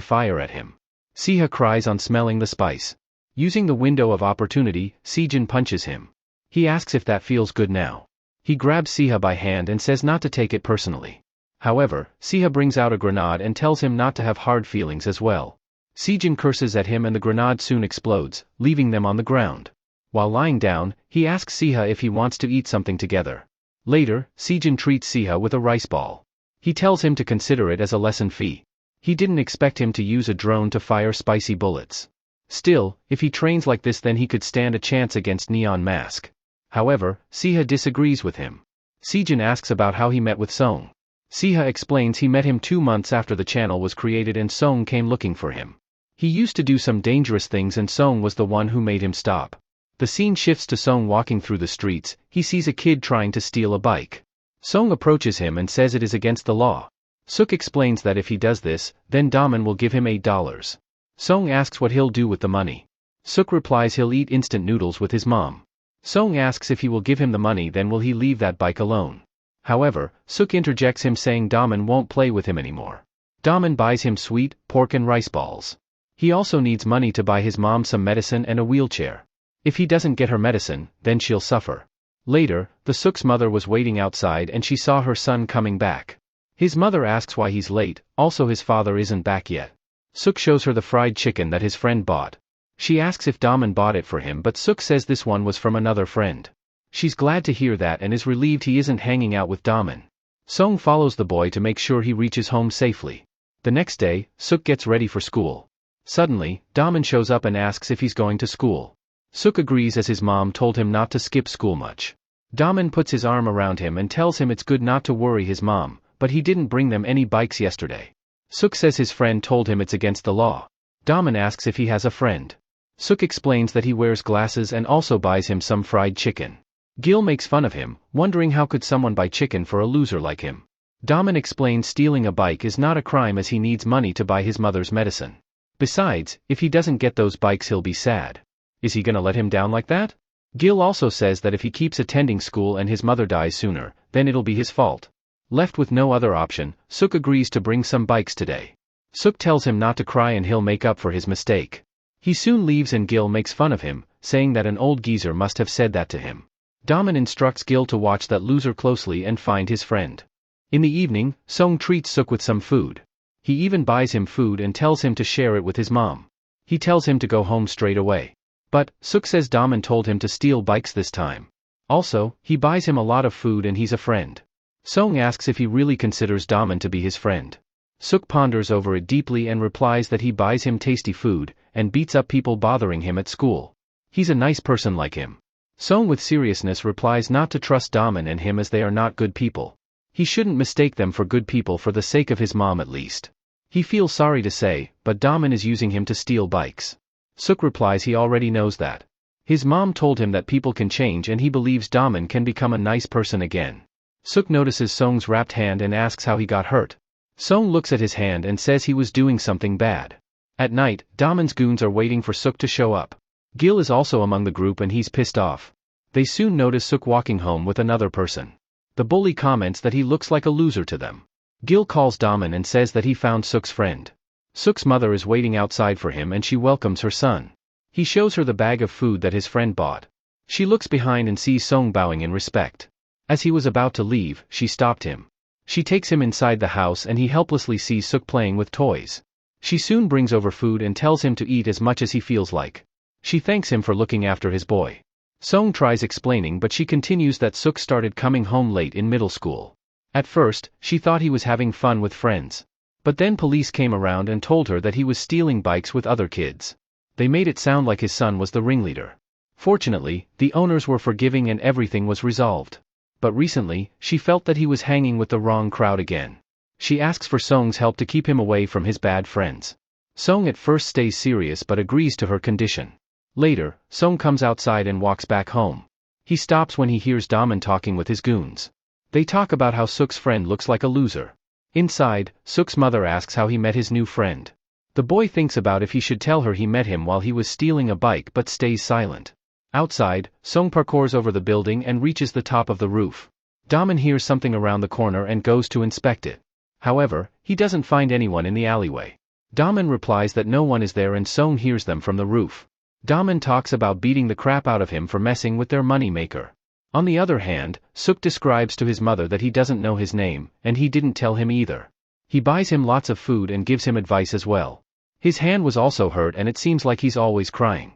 fire at him. Siha cries on smelling the spice. Using the window of opportunity, Sejin punches him. He asks if that feels good now. He grabs Siha by hand and says not to take it personally. However, Siha brings out a grenade and tells him not to have hard feelings as well. Sejin curses at him and the grenade soon explodes, leaving them on the ground. While lying down, he asks Siha if he wants to eat something together. Later, Sejin treats Siha with a rice ball. He tells him to consider it as a lesson fee. He didn't expect him to use a drone to fire spicy bullets. Still, if he trains like this then he could stand a chance against Neon Mask. However, Siha disagrees with him. Sejin asks about how he met with Song. Siha explains he met him 2 months after the channel was created and Song came looking for him. He used to do some dangerous things and Song was the one who made him stop. The scene shifts to Song walking through the streets. He sees a kid trying to steal a bike. Song approaches him and says it is against the law. Suk explains that if he does this, then Daman will give him $8. Song asks what he'll do with the money. Suk replies he'll eat instant noodles with his mom. Song asks if he will give him the money then will he leave that bike alone. However, Suk interjects him saying Daman won't play with him anymore. Daman buys him sweet, pork and rice balls. He also needs money to buy his mom some medicine and a wheelchair. If he doesn't get her medicine, then she'll suffer. Later, the Suk's mother was waiting outside and she saw her son coming back. His mother asks why he's late, also his father isn't back yet. Suk shows her the fried chicken that his friend bought. She asks if Daman bought it for him but Suk says this one was from another friend. She's glad to hear that and is relieved he isn't hanging out with Daman. Song follows the boy to make sure he reaches home safely. The next day, Suk gets ready for school. Suddenly, Daman shows up and asks if he's going to school. Suk agrees as his mom told him not to skip school much. Daman puts his arm around him and tells him it's good not to worry his mom, but he didn't bring them any bikes yesterday. Suk says his friend told him it's against the law. Daman asks if he has a friend. Suk explains that he wears glasses and also buys him some fried chicken. Gil makes fun of him, wondering how could someone buy chicken for a loser like him. Daman explains stealing a bike is not a crime as he needs money to buy his mother's medicine. Besides, if he doesn't get those bikes he'll be sad. Is he gonna let him down like that? Gil also says that if he keeps attending school and his mother dies sooner, then it'll be his fault. Left with no other option, Suk agrees to bring some bikes today. Suk tells him not to cry and he'll make up for his mistake. He soon leaves and Gil makes fun of him, saying that an old geezer must have said that to him. Daman instructs Gil to watch that loser closely and find his friend. In the evening, Song treats Suk with some food. He even buys him food and tells him to share it with his mom. He tells him to go home straight away. But, Suk says Daman told him to steal bikes this time. Also, he buys him a lot of food and he's a friend. Song asks if he really considers Daman to be his friend. Suk ponders over it deeply and replies that he buys him tasty food, and beats up people bothering him at school. He's a nice person like him. Song with seriousness replies not to trust Daman and him as they are not good people. He shouldn't mistake them for good people for the sake of his mom at least. He feels sorry to say, but Daman is using him to steal bikes. Suk replies he already knows that. His mom told him that people can change and he believes Daman can become a nice person again. Suk notices Song's wrapped hand and asks how he got hurt. Song looks at his hand and says he was doing something bad. At night, Daman's goons are waiting for Suk to show up. Gil is also among the group and he's pissed off. They soon notice Suk walking home with another person. The bully comments that he looks like a loser to them. Gil calls Daman and says that he found Suk's friend. Suk's mother is waiting outside for him and she welcomes her son. He shows her the bag of food that his friend bought. She looks behind and sees Song bowing in respect. As he was about to leave, she stopped him. She takes him inside the house and he helplessly sees Suk playing with toys. She soon brings over food and tells him to eat as much as he feels like. She thanks him for looking after his boy. Song tries explaining but she continues that Suk started coming home late in middle school. At first, she thought he was having fun with friends. But then police came around and told her that he was stealing bikes with other kids. They made it sound like his son was the ringleader. Fortunately, the owners were forgiving and everything was resolved. But recently, she felt that he was hanging with the wrong crowd again. She asks for Song's help to keep him away from his bad friends. Song at first stays serious but agrees to her condition. Later, Song comes outside and walks back home. He stops when he hears Daman talking with his goons. They talk about how Suk's friend looks like a loser. Inside, Suk's mother asks how he met his new friend. The boy thinks about if he should tell her he met him while he was stealing a bike but stays silent. Outside, Song parkours over the building and reaches the top of the roof. Daman hears something around the corner and goes to inspect it. However, he doesn't find anyone in the alleyway. Daman replies that no one is there and Song hears them from the roof. Daman talks about beating the crap out of him for messing with their money maker. On the other hand, Suk describes to his mother that he doesn't know his name, and he didn't tell him either. He buys him lots of food and gives him advice as well. His hand was also hurt and it seems like he's always crying.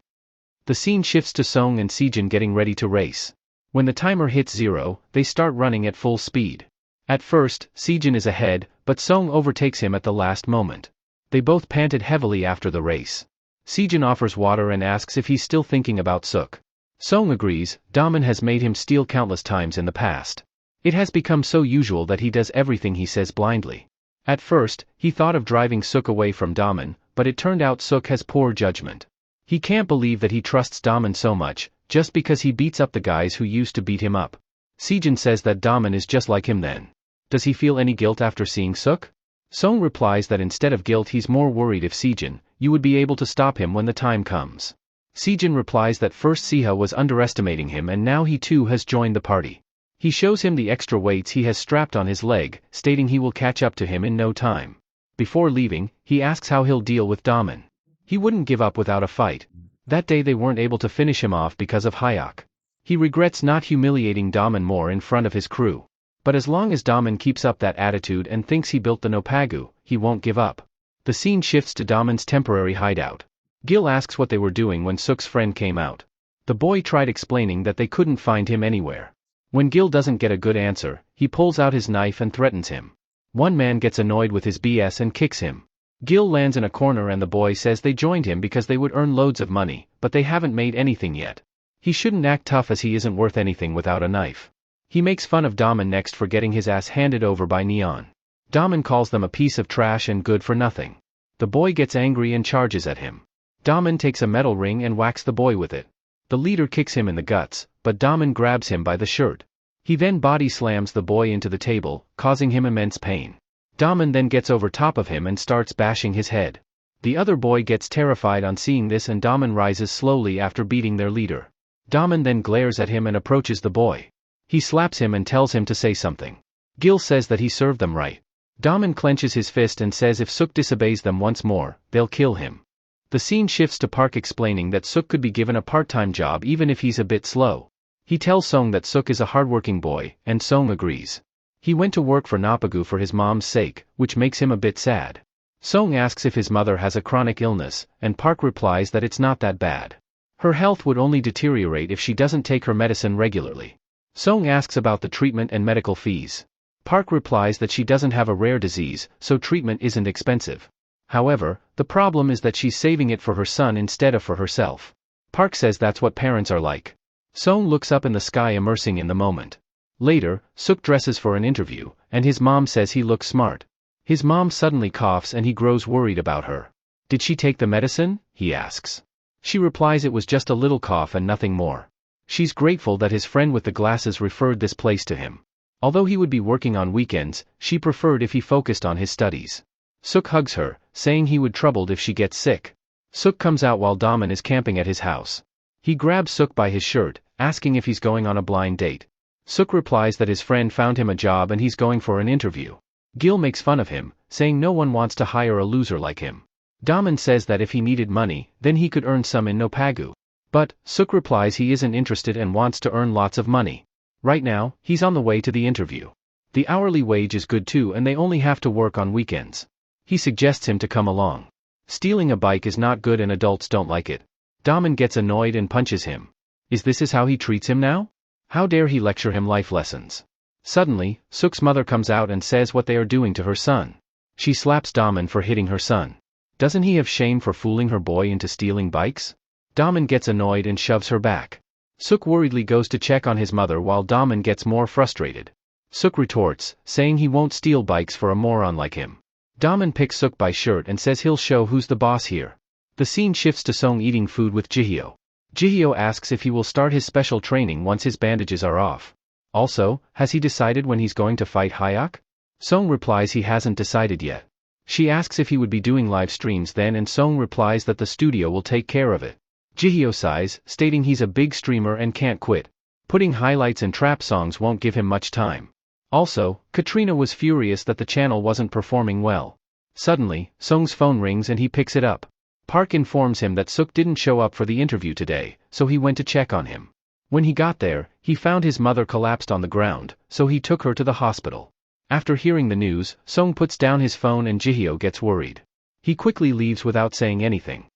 The scene shifts to Song and Sejin getting ready to race. When the timer hits 0, they start running at full speed. At first, Sejin is ahead, but Song overtakes him at the last moment. They both panted heavily after the race. Sejin offers water and asks if he's still thinking about Suk. Song agrees. Daman has made him steal countless times in the past. It has become so usual that he does everything he says blindly. At first, he thought of driving Suk away from Daman, but it turned out Suk has poor judgment. He can't believe that he trusts Daman so much, just because he beats up the guys who used to beat him up. Sejin says that Daman is just like him then. Does he feel any guilt after seeing Suk? Song replies that instead of guilt he's more worried if Sejin, you would be able to stop him when the time comes. Sejin replies that first Siha was underestimating him and now he too has joined the party. He shows him the extra weights he has strapped on his leg, stating he will catch up to him in no time. Before leaving, he asks how he'll deal with Daman. He wouldn't give up without a fight. That day they weren't able to finish him off because of Hyuk. He regrets not humiliating Daman more in front of his crew. But as long as Daman keeps up that attitude and thinks he built the Nopagu, he won't give up. The scene shifts to Daman's temporary hideout. Gil asks what they were doing when Suk's friend came out. The boy tried explaining that they couldn't find him anywhere. When Gil doesn't get a good answer, he pulls out his knife and threatens him. One man gets annoyed with his BS and kicks him. Gil lands in a corner and the boy says they joined him because they would earn loads of money, but they haven't made anything yet. He shouldn't act tough as he isn't worth anything without a knife. He makes fun of Daman next for getting his ass handed over by Neon. Daman calls them a piece of trash and good for nothing. The boy gets angry and charges at him. Daman takes a metal ring and whacks the boy with it. The leader kicks him in the guts, but Daman grabs him by the shirt. He then body slams the boy into the table, causing him immense pain. Daman then gets over top of him and starts bashing his head. The other boy gets terrified on seeing this and Daman rises slowly after beating their leader. Daman then glares at him and approaches the boy. He slaps him and tells him to say something. Gil says that he served them right. Daman clenches his fist and says if Suk disobeys them once more, they'll kill him. The scene shifts to Park explaining that Suk could be given a part-time job even if he's a bit slow. He tells Song that Suk is a hardworking boy, and Song agrees. He went to work for Nopagu for his mom's sake, which makes him a bit sad. Song asks if his mother has a chronic illness, and Park replies that it's not that bad. Her health would only deteriorate if she doesn't take her medicine regularly. Song asks about the treatment and medical fees. Park replies that she doesn't have a rare disease, so treatment isn't expensive. However, the problem is that she's saving it for her son instead of for herself. Park says that's what parents are like. Song looks up in the sky immersing in the moment. Later, Suk dresses for an interview, and his mom says he looks smart. His mom suddenly coughs and he grows worried about her. Did she take the medicine? He asks. She replies it was just a little cough and nothing more. She's grateful that his friend with the glasses referred this place to him. Although he would be working on weekends, she preferred if he focused on his studies. Suk hugs her, saying he would troubled if she gets sick. Suk comes out while Daman is camping at his house. He grabs Suk by his shirt, asking if he's going on a blind date. Suk replies that his friend found him a job and he's going for an interview. Gil makes fun of him, saying no one wants to hire a loser like him. Daman says that if he needed money, then he could earn some in Nopagu. But, Suk replies he isn't interested and wants to earn lots of money. Right now, he's on the way to the interview. The hourly wage is good too and they only have to work on weekends. He suggests him to come along. Stealing a bike is not good and adults don't like it. Daman gets annoyed and punches him. Is this how he treats him now? How dare he lecture him life lessons? Suddenly, Suk's mother comes out and says what they are doing to her son. She slaps Daman for hitting her son. Doesn't he have shame for fooling her boy into stealing bikes? Daman gets annoyed and shoves her back. Suk worriedly goes to check on his mother while Daman gets more frustrated. Suk retorts, saying he won't steal bikes for a moron like him. Daman picks Suk by shirt and says he'll show who's the boss here. The scene shifts to Song eating food with Jihyo. Jihyo asks if he will start his special training once his bandages are off. Also, has he decided when he's going to fight Hyuk? Song replies he hasn't decided yet. She asks if he would be doing live streams then and Song replies that the studio will take care of it. Jihyo sighs, stating he's a big streamer and can't quit. Putting highlights and trap songs won't give him much time. Also, Katrina was furious that the channel wasn't performing well. Suddenly, Song's phone rings and he picks it up. Park informs him that Suk didn't show up for the interview today, so he went to check on him. When he got there, he found his mother collapsed on the ground, so he took her to the hospital. After hearing the news, Song puts down his phone and Jihyo gets worried. He quickly leaves without saying anything.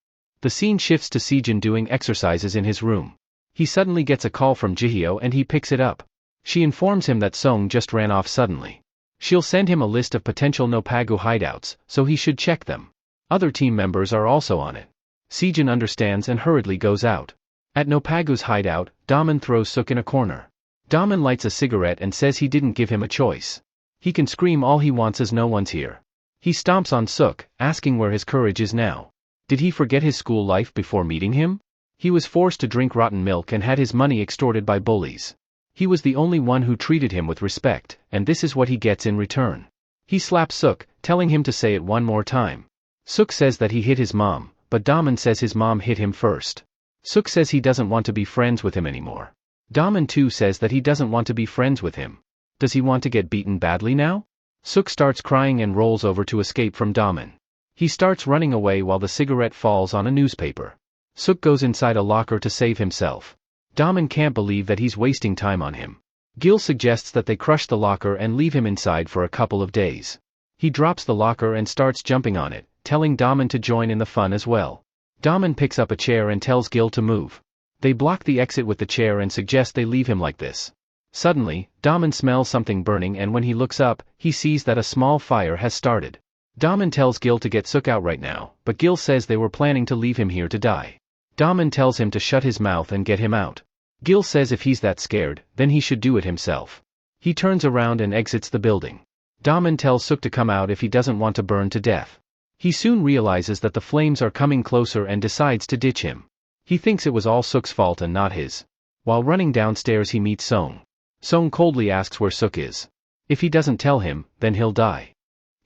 The scene shifts to Sejin doing exercises in his room. He suddenly gets a call from Jihyo and he picks it up. She informs him that Song just ran off suddenly. She'll send him a list of potential Nopagu hideouts, so he should check them. Other team members are also on it. Sejin understands and hurriedly goes out. At Nopagu's hideout, Daman throws Suk in a corner. Daman lights a cigarette and says he didn't give him a choice. He can scream all he wants as no one's here. He stomps on Suk, asking where his courage is now. Did he forget his school life before meeting him? He was forced to drink rotten milk and had his money extorted by bullies. He was the only one who treated him with respect, and this is what he gets in return. He slaps Suk, telling him to say it one more time. Suk says that he hit his mom, but Daman says his mom hit him first. Suk says he doesn't want to be friends with him anymore. Daman too says that he doesn't want to be friends with him. Does he want to get beaten badly now? Suk starts crying and rolls over to escape from Daman. He starts running away while the cigarette falls on a newspaper. Suk goes inside a locker to save himself. Daman can't believe that he's wasting time on him. Gil suggests that they crush the locker and leave him inside for a couple of days. He drops the locker and starts jumping on it, telling Daman to join in the fun as well. Daman picks up a chair and tells Gil to move. They block the exit with the chair and suggest they leave him like this. Suddenly, Daman smells something burning and when he looks up, he sees that a small fire has started. Daman tells Gil to get Suk out right now, but Gil says they were planning to leave him here to die. Daman tells him to shut his mouth and get him out. Gil says if he's that scared, then he should do it himself. He turns around and exits the building. Daman tells Suk to come out if he doesn't want to burn to death. He soon realizes that the flames are coming closer and decides to ditch him. He thinks it was all Suk's fault and not his. While running downstairs he meets Song. Song coldly asks where Suk is. If he doesn't tell him, then he'll die.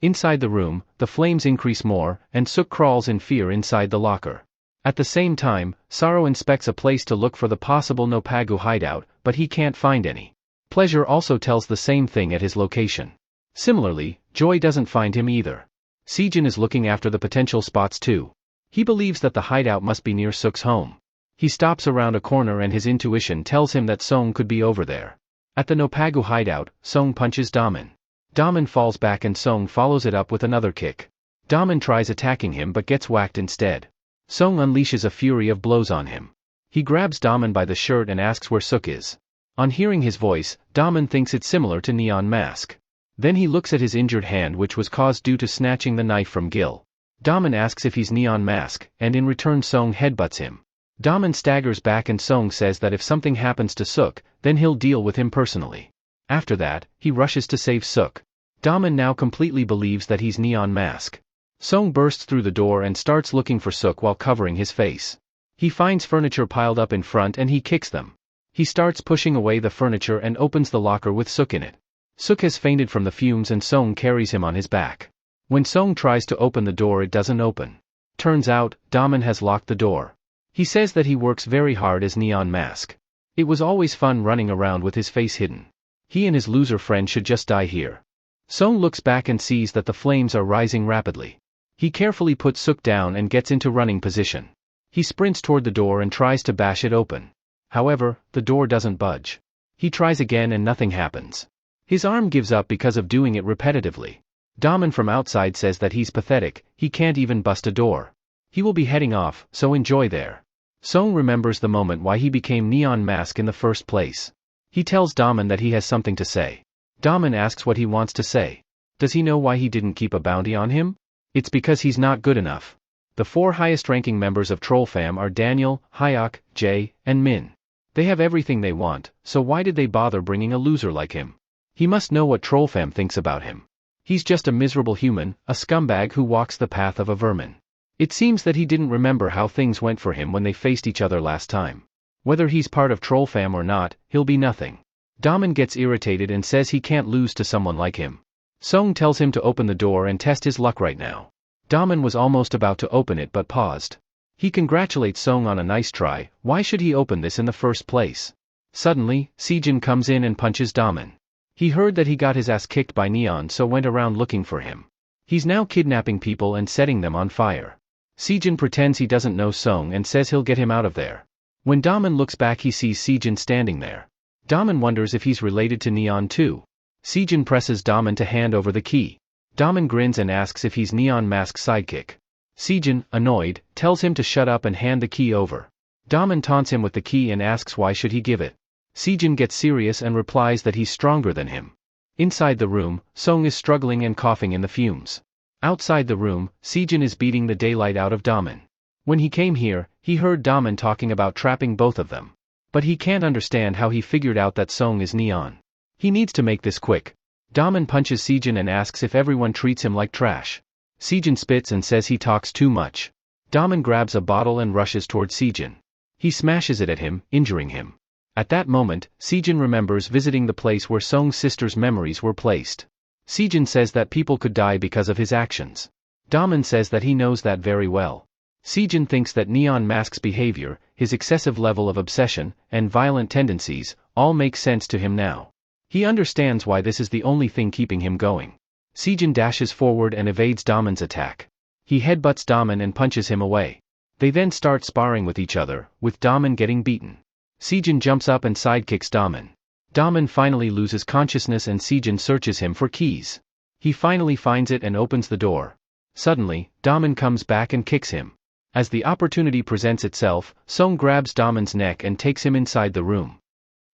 Inside the room, the flames increase more, and Suk crawls in fear inside the locker. At the same time, Saro inspects a place to look for the possible Nopagu hideout, but he can't find any. Pleasure also tells the same thing at his location. Similarly, Joy doesn't find him either. Sejin is looking after the potential spots too. He believes that the hideout must be near Suk's home. He stops around a corner and his intuition tells him that Song could be over there. At the Nopagu hideout, Song punches Daman. Daman falls back and Song follows it up with another kick. Daman tries attacking him but gets whacked instead. Song unleashes a fury of blows on him. He grabs Daman by the shirt and asks where Suk is. On hearing his voice, Daman thinks it's similar to Neon Mask. Then he looks at his injured hand which was caused due to snatching the knife from Gil. Daman asks if he's Neon Mask, and in return Song headbutts him. Daman staggers back and Song says that if something happens to Suk, then he'll deal with him personally. After that, he rushes to save Suk. Daman now completely believes that he's Neon Mask. Song bursts through the door and starts looking for Suk while covering his face. He finds furniture piled up in front and he kicks them. He starts pushing away the furniture and opens the locker with Suk in it. Suk has fainted from the fumes and Song carries him on his back. When Song tries to open the door it doesn't open. Turns out, Daman has locked the door. He says that he works very hard as Neon Mask. It was always fun running around with his face hidden. He and his loser friend should just die here. Song looks back and sees that the flames are rising rapidly. He carefully puts Suk down and gets into running position. He sprints toward the door and tries to bash it open. However, the door doesn't budge. He tries again and nothing happens. His arm gives up because of doing it repetitively. Daman from outside says that he's pathetic, he can't even bust a door. He will be heading off, so enjoy there. Song remembers the moment why he became Neon Mask in the first place. He tells Daman that he has something to say. Daman asks what he wants to say. Does he know why he didn't keep a bounty on him? It's because he's not good enough. The 4 highest-ranking members of Troll Fam are Daniel, Hyuk, Jae, and Min. They have everything they want, so why did they bother bringing a loser like him? He must know what Troll Fam thinks about him. He's just a miserable human, a scumbag who walks the path of a vermin. It seems that he didn't remember how things went for him when they faced each other last time. Whether he's part of Troll Fam or not, he'll be nothing. Daman gets irritated and says he can't lose to someone like him. Song tells him to open the door and test his luck right now. Daman was almost about to open it but paused. He congratulates Song on a nice try. Why should he open this in the first place? Suddenly, Sejin comes in and punches Daman. He heard that he got his ass kicked by Neon, so went around looking for him. He's now kidnapping people and setting them on fire. Sejin pretends he doesn't know Song and says he'll get him out of there. When Daman looks back, he sees Sejin standing there. Daman wonders if he's related to Neon too. Sejin presses Daman to hand over the key. Daman grins and asks if he's Neon Mask's sidekick. Sejin, annoyed, tells him to shut up and hand the key over. Daman taunts him with the key and asks why should he give it. Sejin gets serious and replies that he's stronger than him. Inside the room, Song is struggling and coughing in the fumes. Outside the room, Sejin is beating the daylight out of Daman. When he came here, he heard Daman talking about trapping both of them. But he can't understand how he figured out that Song is Neon. He needs to make this quick. Daman punches Sejin and asks if everyone treats him like trash. Sejin spits and says he talks too much. Daman grabs a bottle and rushes toward Sejin. He smashes it at him, injuring him. At that moment, Sejin remembers visiting the place where Song's sister's memories were placed. Sejin says that people could die because of his actions. Daman says that he knows that very well. Sejin thinks that Neon Mask's behavior, his excessive level of obsession, and violent tendencies, all make sense to him now. He understands why this is the only thing keeping him going. Sejin dashes forward and evades Daman's attack. He headbutts Daman and punches him away. They then start sparring with each other, with Daman getting beaten. Sejin jumps up and sidekicks Daman. Daman finally loses consciousness and Sejin searches him for keys. He finally finds it and opens the door. Suddenly, Daman comes back and kicks him. As the opportunity presents itself, Song grabs Daman's neck and takes him inside the room.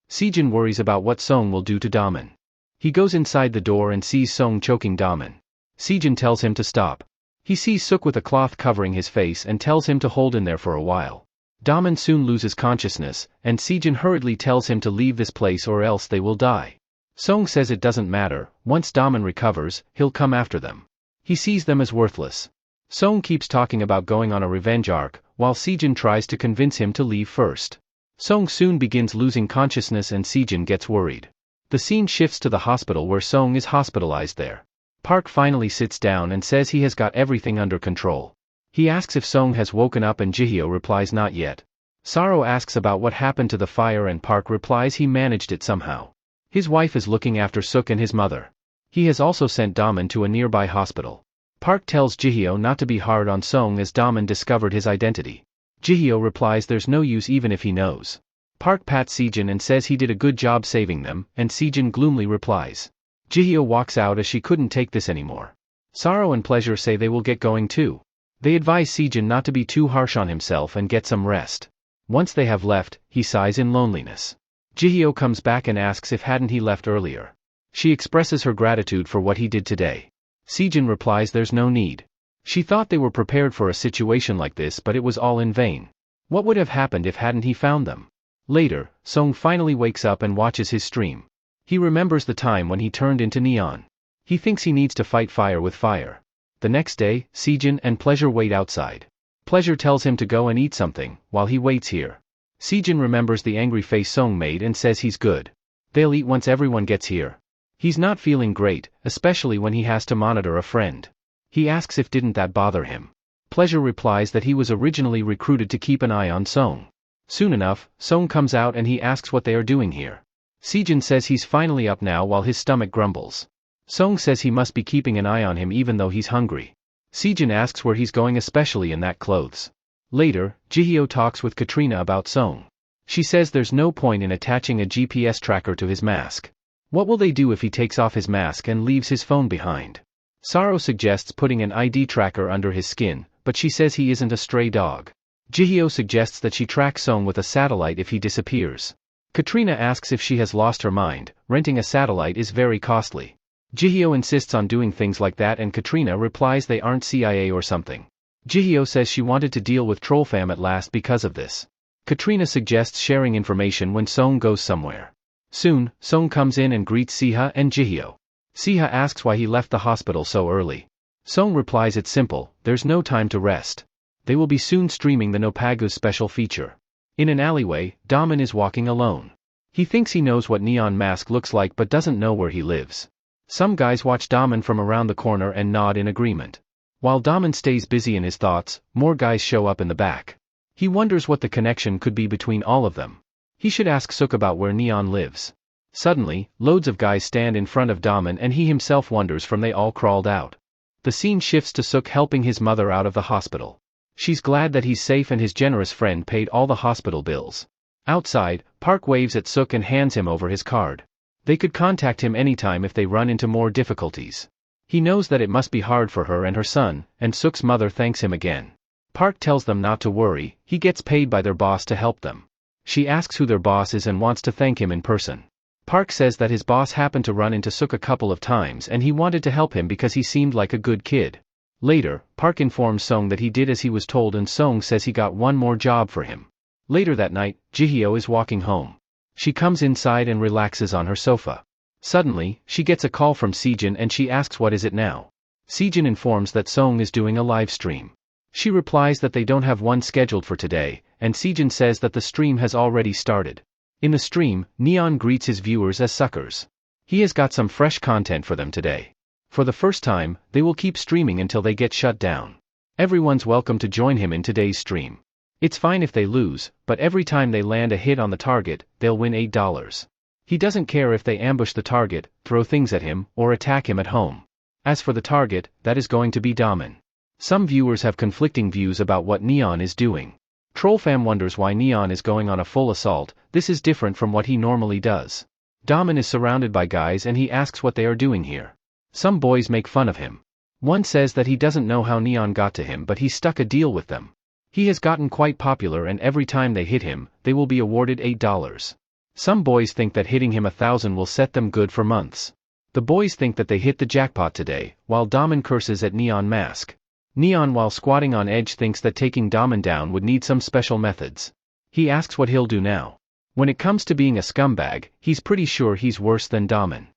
Sejin worries about what Song will do to Daman. He goes inside the door and sees Song choking Daman. Sejin tells him to stop. He sees Suk with a cloth covering his face and tells him to hold in there for a while. Daman soon loses consciousness, and Sejin hurriedly tells him to leave this place or else they will die. Song says it doesn't matter, once Daman recovers, he'll come after them. He sees them as worthless. Song keeps talking about going on a revenge arc, while Sejin tries to convince him to leave first. Song soon begins losing consciousness and Sejin gets worried. The scene shifts to the hospital where Song is hospitalized there. Park finally sits down and says he has got everything under control. He asks if Song has woken up and Jihyo replies not yet. Saro asks about what happened to the fire and Park replies he managed it somehow. His wife is looking after Suk and his mother. He has also sent Daman to a nearby hospital. Park tells Jihyo not to be hard on Song as Daman discovered his identity. Jihyo replies there's no use even if he knows. Park pats Sejin and says he did a good job saving them, and Sejin gloomily replies. Jihyo walks out as she couldn't take this anymore. Saro and Pleasure say they will get going too. They advise Sejin not to be too harsh on himself and get some rest. Once they have left, he sighs in loneliness. Jihyo comes back and asks if hadn't he left earlier. She expresses her gratitude for what he did today. Sejin replies there's no need. She thought they were prepared for a situation like this but it was all in vain. What would have happened if hadn't he found them? Later, Song finally wakes up and watches his stream. He remembers the time when he turned into Neon. He thinks he needs to fight fire with fire. The next day, Sejin and Pleasure wait outside. Pleasure tells him to go and eat something, while he waits here. Sejin remembers the angry face Song made and says he's good. They'll eat once everyone gets here. He's not feeling great, especially when he has to monitor a friend. He asks if didn't that bother him. Pleasure replies that he was originally recruited to keep an eye on Song. Soon enough, Song comes out and he asks what they are doing here. Sejin says he's finally up now while his stomach grumbles. Song says he must be keeping an eye on him even though he's hungry. Sejin asks where he's going especially in that clothes. Later, Jihyo talks with Katrina about Song. She says there's no point in attaching a GPS tracker to his mask. What will they do if he takes off his mask and leaves his phone behind? Saro suggests putting an ID tracker under his skin, but she says he isn't a stray dog. Jihyo suggests that she track Song with a satellite if he disappears. Katrina asks if she has lost her mind. Renting a satellite is very costly. Jihyo insists on doing things like that and Katrina replies they aren't CIA or something. Jihyo says she wanted to deal with Trollfam at last because of this. Katrina suggests sharing information when Song goes somewhere. Soon, Song comes in and greets Siha and Jihyo. Siha asks why he left the hospital so early. Song replies it's simple, there's no time to rest. They will be soon streaming the Nopagu's special feature. In an alleyway, Daman is walking alone. He thinks he knows what Neon Mask looks like but doesn't know where he lives. Some guys watch Daman from around the corner and nod in agreement. While Daman stays busy in his thoughts, more guys show up in the back. He wonders what the connection could be between all of them. He should ask Suk about where Neon lives. Suddenly, loads of guys stand in front of Daman and he himself wonders from they all crawled out. The scene shifts to Suk helping his mother out of the hospital. She's glad that he's safe and his generous friend paid all the hospital bills. Outside, Park waves at Suk and hands him over his card. They could contact him anytime if they run into more difficulties. He knows that it must be hard for her and her son, and Suk's mother thanks him again. Park tells them not to worry, he gets paid by their boss to help them. She asks who their boss is and wants to thank him in person. Park says that his boss happened to run into Suk a couple of times and he wanted to help him because he seemed like a good kid. Later, Park informs Song that he did as he was told and Song says he got one more job for him. Later that night, Jihyo is walking home. She comes inside and relaxes on her sofa. Suddenly, she gets a call from Sejin and she asks what is it now. Sejin informs that Song is doing a live stream. She replies that they don't have one scheduled for today, and Sejin says that the stream has already started. In the stream, Neon greets his viewers as suckers. He has got some fresh content for them today. For the first time, they will keep streaming until they get shut down. Everyone's welcome to join him in today's stream. It's fine if they lose, but every time they land a hit on the target, they'll win $8. He doesn't care if they ambush the target, throw things at him, or attack him at home. As for the target, that is going to be Daman. Some viewers have conflicting views about what Neon is doing. Trollfam wonders why Neon is going on a full assault. This is different from what he normally does. Daman is surrounded by guys and he asks what they are doing here. Some boys make fun of him. One says that he doesn't know how Neon got to him but he stuck a deal with them. He has gotten quite popular and every time they hit him, they will be awarded $8. Some boys think that hitting him 1,000 will set them good for months. The boys think that they hit the jackpot today, while Daman curses at Neon Mask. Neon while squatting on edge thinks that taking Daman down would need some special methods. He asks what he'll do now. When it comes to being a scumbag, he's pretty sure he's worse than Daman.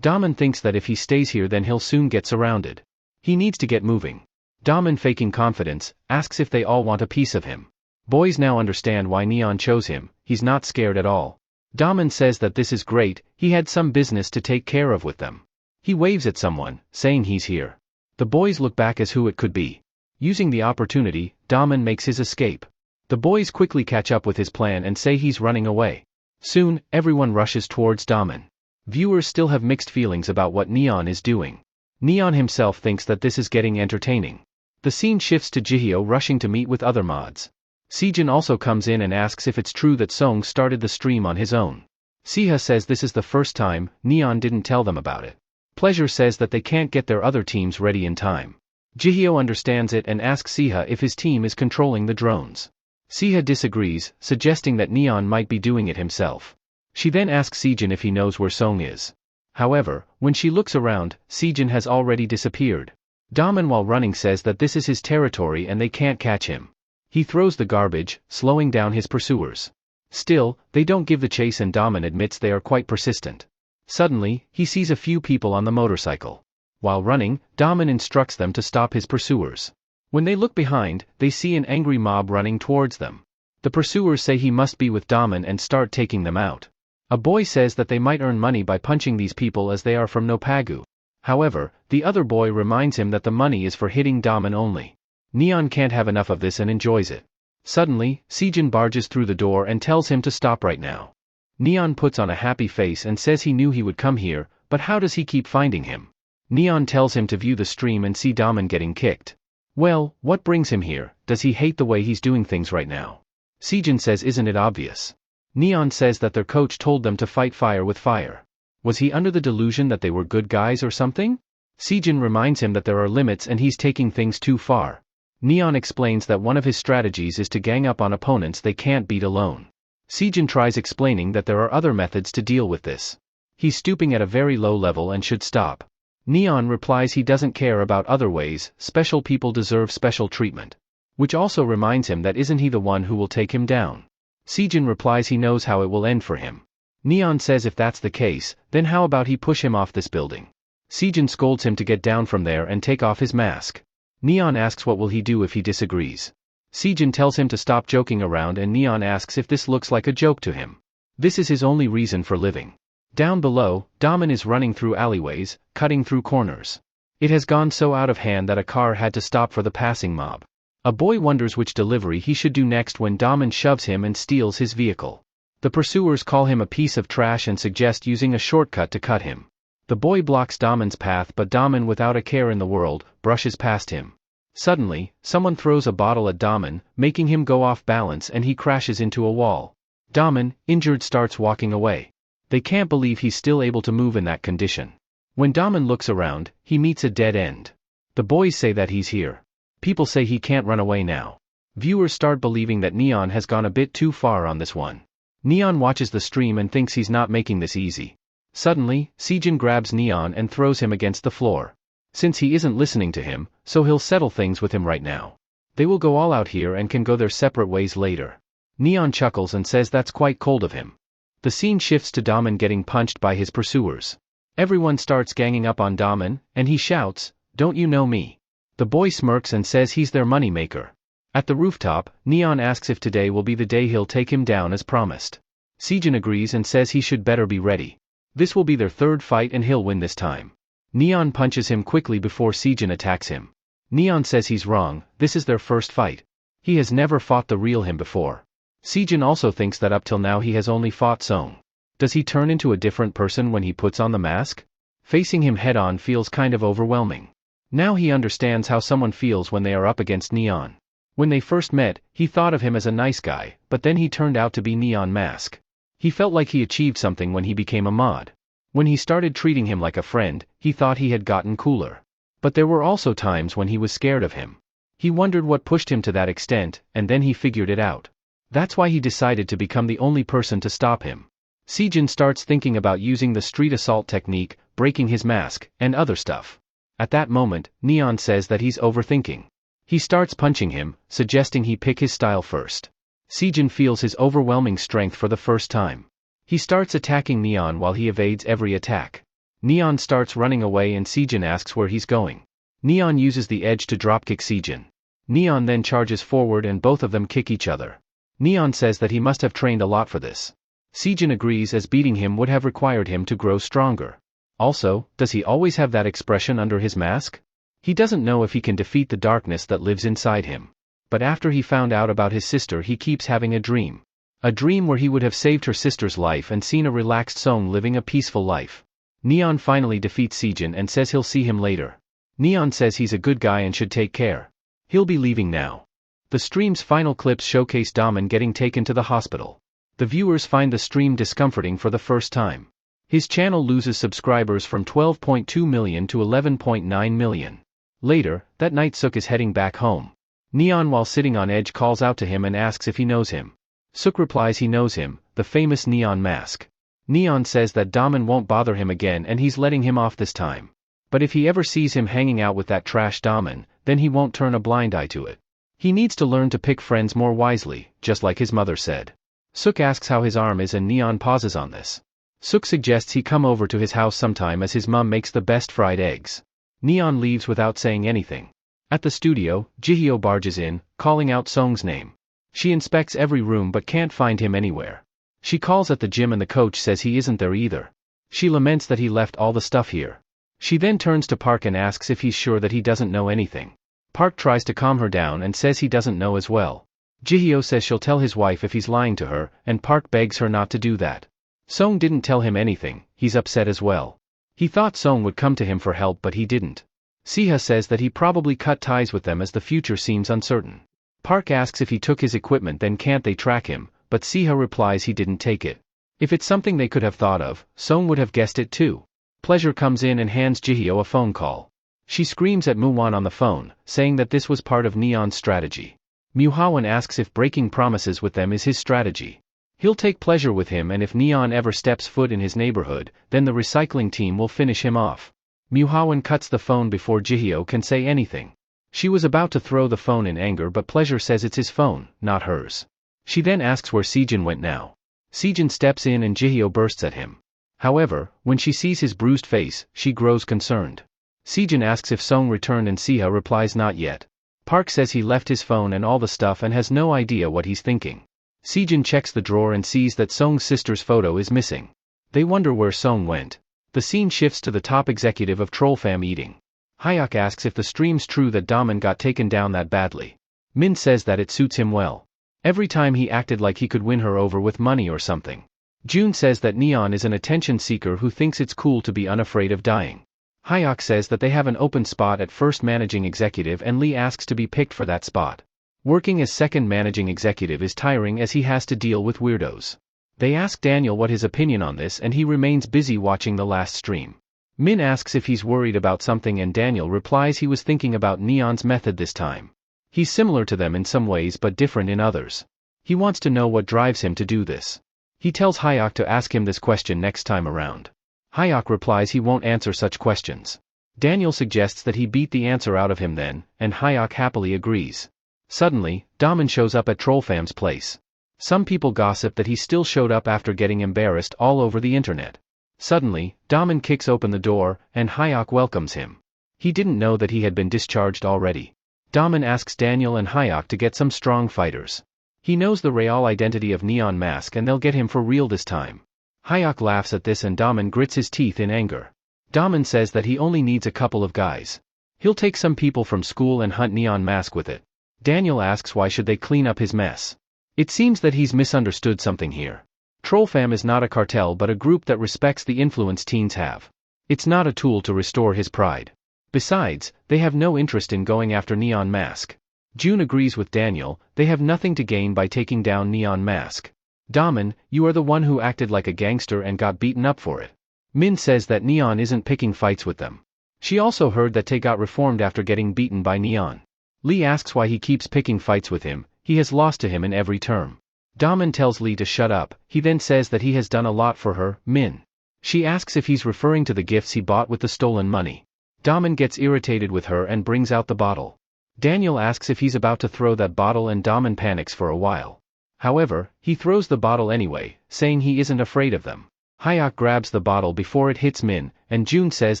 Daman thinks that if he stays here then he'll soon get surrounded. He needs to get moving. Daman faking confidence, asks if they all want a piece of him. Boys now understand why Neon chose him, he's not scared at all. Daman says that this is great, he had some business to take care of with them. He waves at someone, saying he's here. The boys look back as who it could be. Using the opportunity, Daman makes his escape. The boys quickly catch up with his plan and say he's running away. Soon, everyone rushes towards Daman. Viewers still have mixed feelings about what Neon is doing. Neon himself thinks that this is getting entertaining. The scene shifts to Jihyo rushing to meet with other mods. Sejin also comes in and asks if it's true that Song started the stream on his own. Siha says this is the first time, Neon didn't tell them about it. Pleasure says that they can't get their other teams ready in time. Jihyo understands it and asks Siha if his team is controlling the drones. Siha disagrees, suggesting that Neon might be doing it himself. She then asks Sejin if he knows where Song is. However, when she looks around, Sejin has already disappeared. Daman while running says that this is his territory and they can't catch him. He throws the garbage, slowing down his pursuers. Still, they don't give the chase and Daman admits they are quite persistent. Suddenly, he sees a few people on the motorcycle. While running, Daman instructs them to stop his pursuers. When they look behind, they see an angry mob running towards them. The pursuers say he must be with Daman and start taking them out. A boy says that they might earn money by punching these people as they are from Nopagu. However, the other boy reminds him that the money is for hitting Daman only. Neon can't have enough of this and enjoys it. Suddenly, Sejin barges through the door and tells him to stop right now. Neon puts on a happy face and says he knew he would come here, but how does he keep finding him? Neon tells him to view the stream and see Daman getting kicked. Well, what brings him here? Does he hate the way he's doing things right now? Sejin says isn't it obvious? Neon says that their coach told them to fight fire with fire. Was he under the delusion that they were good guys or something? Sejin reminds him that there are limits and he's taking things too far. Neon explains that one of his strategies is to gang up on opponents they can't beat alone. Sejin tries explaining that there are other methods to deal with this. He's stooping at a very low level and should stop. Neon replies he doesn't care about other ways, special people deserve special treatment. Which also reminds him that isn't he the one who will take him down. Sejin replies he knows how it will end for him. Neon says if that's the case, then how about he push him off this building? Sejin scolds him to get down from there and take off his mask. Neon asks what will he do if he disagrees. Sejin tells him to stop joking around and Neon asks if this looks like a joke to him. This is his only reason for living. Down below, Daman is running through alleyways, cutting through corners. It has gone so out of hand that a car had to stop for the passing mob. A boy wonders which delivery he should do next when Daman shoves him and steals his vehicle. The pursuers call him a piece of trash and suggest using a shortcut to cut him. The boy blocks Daman's path but Daman, without a care in the world, brushes past him. Suddenly, someone throws a bottle at Daman, making him go off balance and he crashes into a wall. Daman, injured, starts walking away. They can't believe he's still able to move in that condition. When Daman looks around, he meets a dead end. The boys say that he's here. People say he can't run away now. Viewers start believing that Neon has gone a bit too far on this one. Neon watches the stream and thinks he's not making this easy. Suddenly, Sejin grabs Neon and throws him against the floor. Since he isn't listening to him, so he'll settle things with him right now. They will go all out here and can go their separate ways later. Neon chuckles and says that's quite cold of him. The scene shifts to Daman getting punched by his pursuers. Everyone starts ganging up on Daman, and he shouts, "Don't you know me?" The boy smirks and says he's their moneymaker. At the rooftop, Neon asks if today will be the day he'll take him down as promised. Sejin agrees and says he should better be ready. This will be their third fight and he'll win this time. Neon punches him quickly before Sejin attacks him. Neon says he's wrong, this is their first fight. He has never fought the real him before. Sejin also thinks that up till now he has only fought Song. Does he turn into a different person when he puts on the mask? Facing him head-on feels kind of overwhelming. Now he understands how someone feels when they are up against Neon. When they first met, he thought of him as a nice guy, but then he turned out to be Neon Mask. He felt like he achieved something when he became a mod. When he started treating him like a friend, he thought he had gotten cooler. But there were also times when he was scared of him. He wondered what pushed him to that extent, and then he figured it out. That's why he decided to become the only person to stop him. Sejin starts thinking about using the street assault technique, breaking his mask, and other stuff. At that moment, Neon says that he's overthinking. He starts punching him, suggesting he pick his style first. Sejin feels his overwhelming strength for the first time. He starts attacking Neon while he evades every attack. Neon starts running away and Sejin asks where he's going. Neon uses the edge to dropkick Sejin. Neon then charges forward and both of them kick each other. Neon says that he must have trained a lot for this. Sejin agrees as beating him would have required him to grow stronger. Also, does he always have that expression under his mask? He doesn't know if he can defeat the darkness that lives inside him. But after he found out about his sister he keeps having a dream. A dream where he would have saved her sister's life and seen a relaxed Song living a peaceful life. Neon finally defeats Sejin and says he'll see him later. Neon says he's a good guy and should take care. He'll be leaving now. The stream's final clips showcase Daman getting taken to the hospital. The viewers find the stream discomforting for the first time. His channel loses subscribers from 12.2 million to 11.9 million. Later, that night Suk is heading back home. Neon, while sitting on edge, calls out to him and asks if he knows him. Suk replies he knows him, the famous Neon Mask. Neon says that Daman won't bother him again and he's letting him off this time. But if he ever sees him hanging out with that trash Daman, then he won't turn a blind eye to it. He needs to learn to pick friends more wisely, just like his mother said. Suk asks how his arm is and Neon pauses on this. Suk suggests he come over to his house sometime as his mum makes the best fried eggs. Neon leaves without saying anything. At the studio, Jihyo barges in, calling out Song's name. She inspects every room but can't find him anywhere. She calls at the gym and the coach says he isn't there either. She laments that he left all the stuff here. She then turns to Park and asks if he's sure that he doesn't know anything. Park tries to calm her down and says he doesn't know as well. Jihyo says she'll tell his wife if he's lying to her, and Park begs her not to do that. Song didn't tell him anything, he's upset as well. He thought Song would come to him for help but he didn't. Siha says that he probably cut ties with them as the future seems uncertain. Park asks if he took his equipment then can't they track him, but Siha replies he didn't take it. If it's something they could have thought of, Song would have guessed it too. Pleasure comes in and hands Jihyo a phone call. She screams at Muwan on the phone, saying that this was part of Neon's strategy. Muhawan asks if breaking promises with them is his strategy. He'll take pleasure with him, and if Neon ever steps foot in his neighborhood, then the recycling team will finish him off. Muhawan cuts the phone before Jihyo can say anything. She was about to throw the phone in anger, but Pleasure says it's his phone, not hers. She then asks where Sejin went now. Sejin steps in and Jihyo bursts at him. However, when she sees his bruised face, she grows concerned. Sejin asks if Song returned and Siha replies not yet. Park says he left his phone and all the stuff and has no idea what he's thinking. Sejin checks the drawer and sees that Song's sister's photo is missing. They wonder where Song went. The scene shifts to the top executive of Trollfam eating. Hyuk asks if the stream's true that Daman got taken down that badly. Min says that it suits him well. Every time he acted like he could win her over with money or something. June says that Neon is an attention seeker who thinks it's cool to be unafraid of dying. Hyuk says that they have an open spot at first managing executive and Lee asks to be picked for that spot. Working as second managing executive is tiring as he has to deal with weirdos. They ask Daniel what his opinion on this and he remains busy watching the last stream. Min asks if he's worried about something and Daniel replies he was thinking about Neon's method this time. He's similar to them in some ways but different in others. He wants to know what drives him to do this. He tells Hyuk to ask him this question next time around. Hyuk replies he won't answer such questions. Daniel suggests that he beat the answer out of him then, and Hyuk happily agrees. Suddenly, Daman shows up at Trollfam's place. Some people gossip that he still showed up after getting embarrassed all over the internet. Suddenly, Daman kicks open the door, and Hyuk welcomes him. He didn't know that he had been discharged already. Daman asks Daniel and Hyuk to get some strong fighters. He knows the real identity of Neon Mask and they'll get him for real this time. Hyuk laughs at this and Daman grits his teeth in anger. Daman says that he only needs a couple of guys. He'll take some people from school and hunt Neon Mask with it. Daniel asks why should they clean up his mess. It seems that he's misunderstood something here. Trollfam is not a cartel but a group that respects the influence teens have. It's not a tool to restore his pride. Besides, they have no interest in going after Neon Mask. June agrees with Daniel, they have nothing to gain by taking down Neon Mask. Daman, you are the one who acted like a gangster and got beaten up for it. Min says that Neon isn't picking fights with them. She also heard that Tae got reformed after getting beaten by Neon. Lee asks why he keeps picking fights with him, he has lost to him in every term. Daman tells Lee to shut up, he then says that he has done a lot for her, Min. She asks if he's referring to the gifts he bought with the stolen money. Daman gets irritated with her and brings out the bottle. Daniel asks if he's about to throw that bottle and Daman panics for a while. However, he throws the bottle anyway, saying he isn't afraid of them. Hyuk grabs the bottle before it hits Min, and June says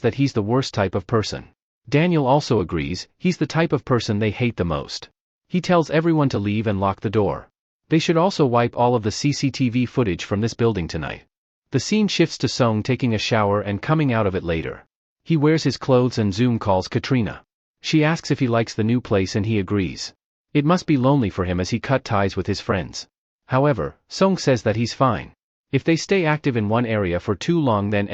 that he's the worst type of person. Daniel also agrees, he's the type of person they hate the most. He tells everyone to leave and lock the door. They should also wipe all of the CCTV footage from this building tonight. The scene shifts to Song taking a shower and coming out of it later. He wears his clothes and Zoom calls Katrina. She asks if he likes the new place and he agrees. It must be lonely for him as he cut ties with his friends. However, Song says that he's fine. If they stay active in one area for too long then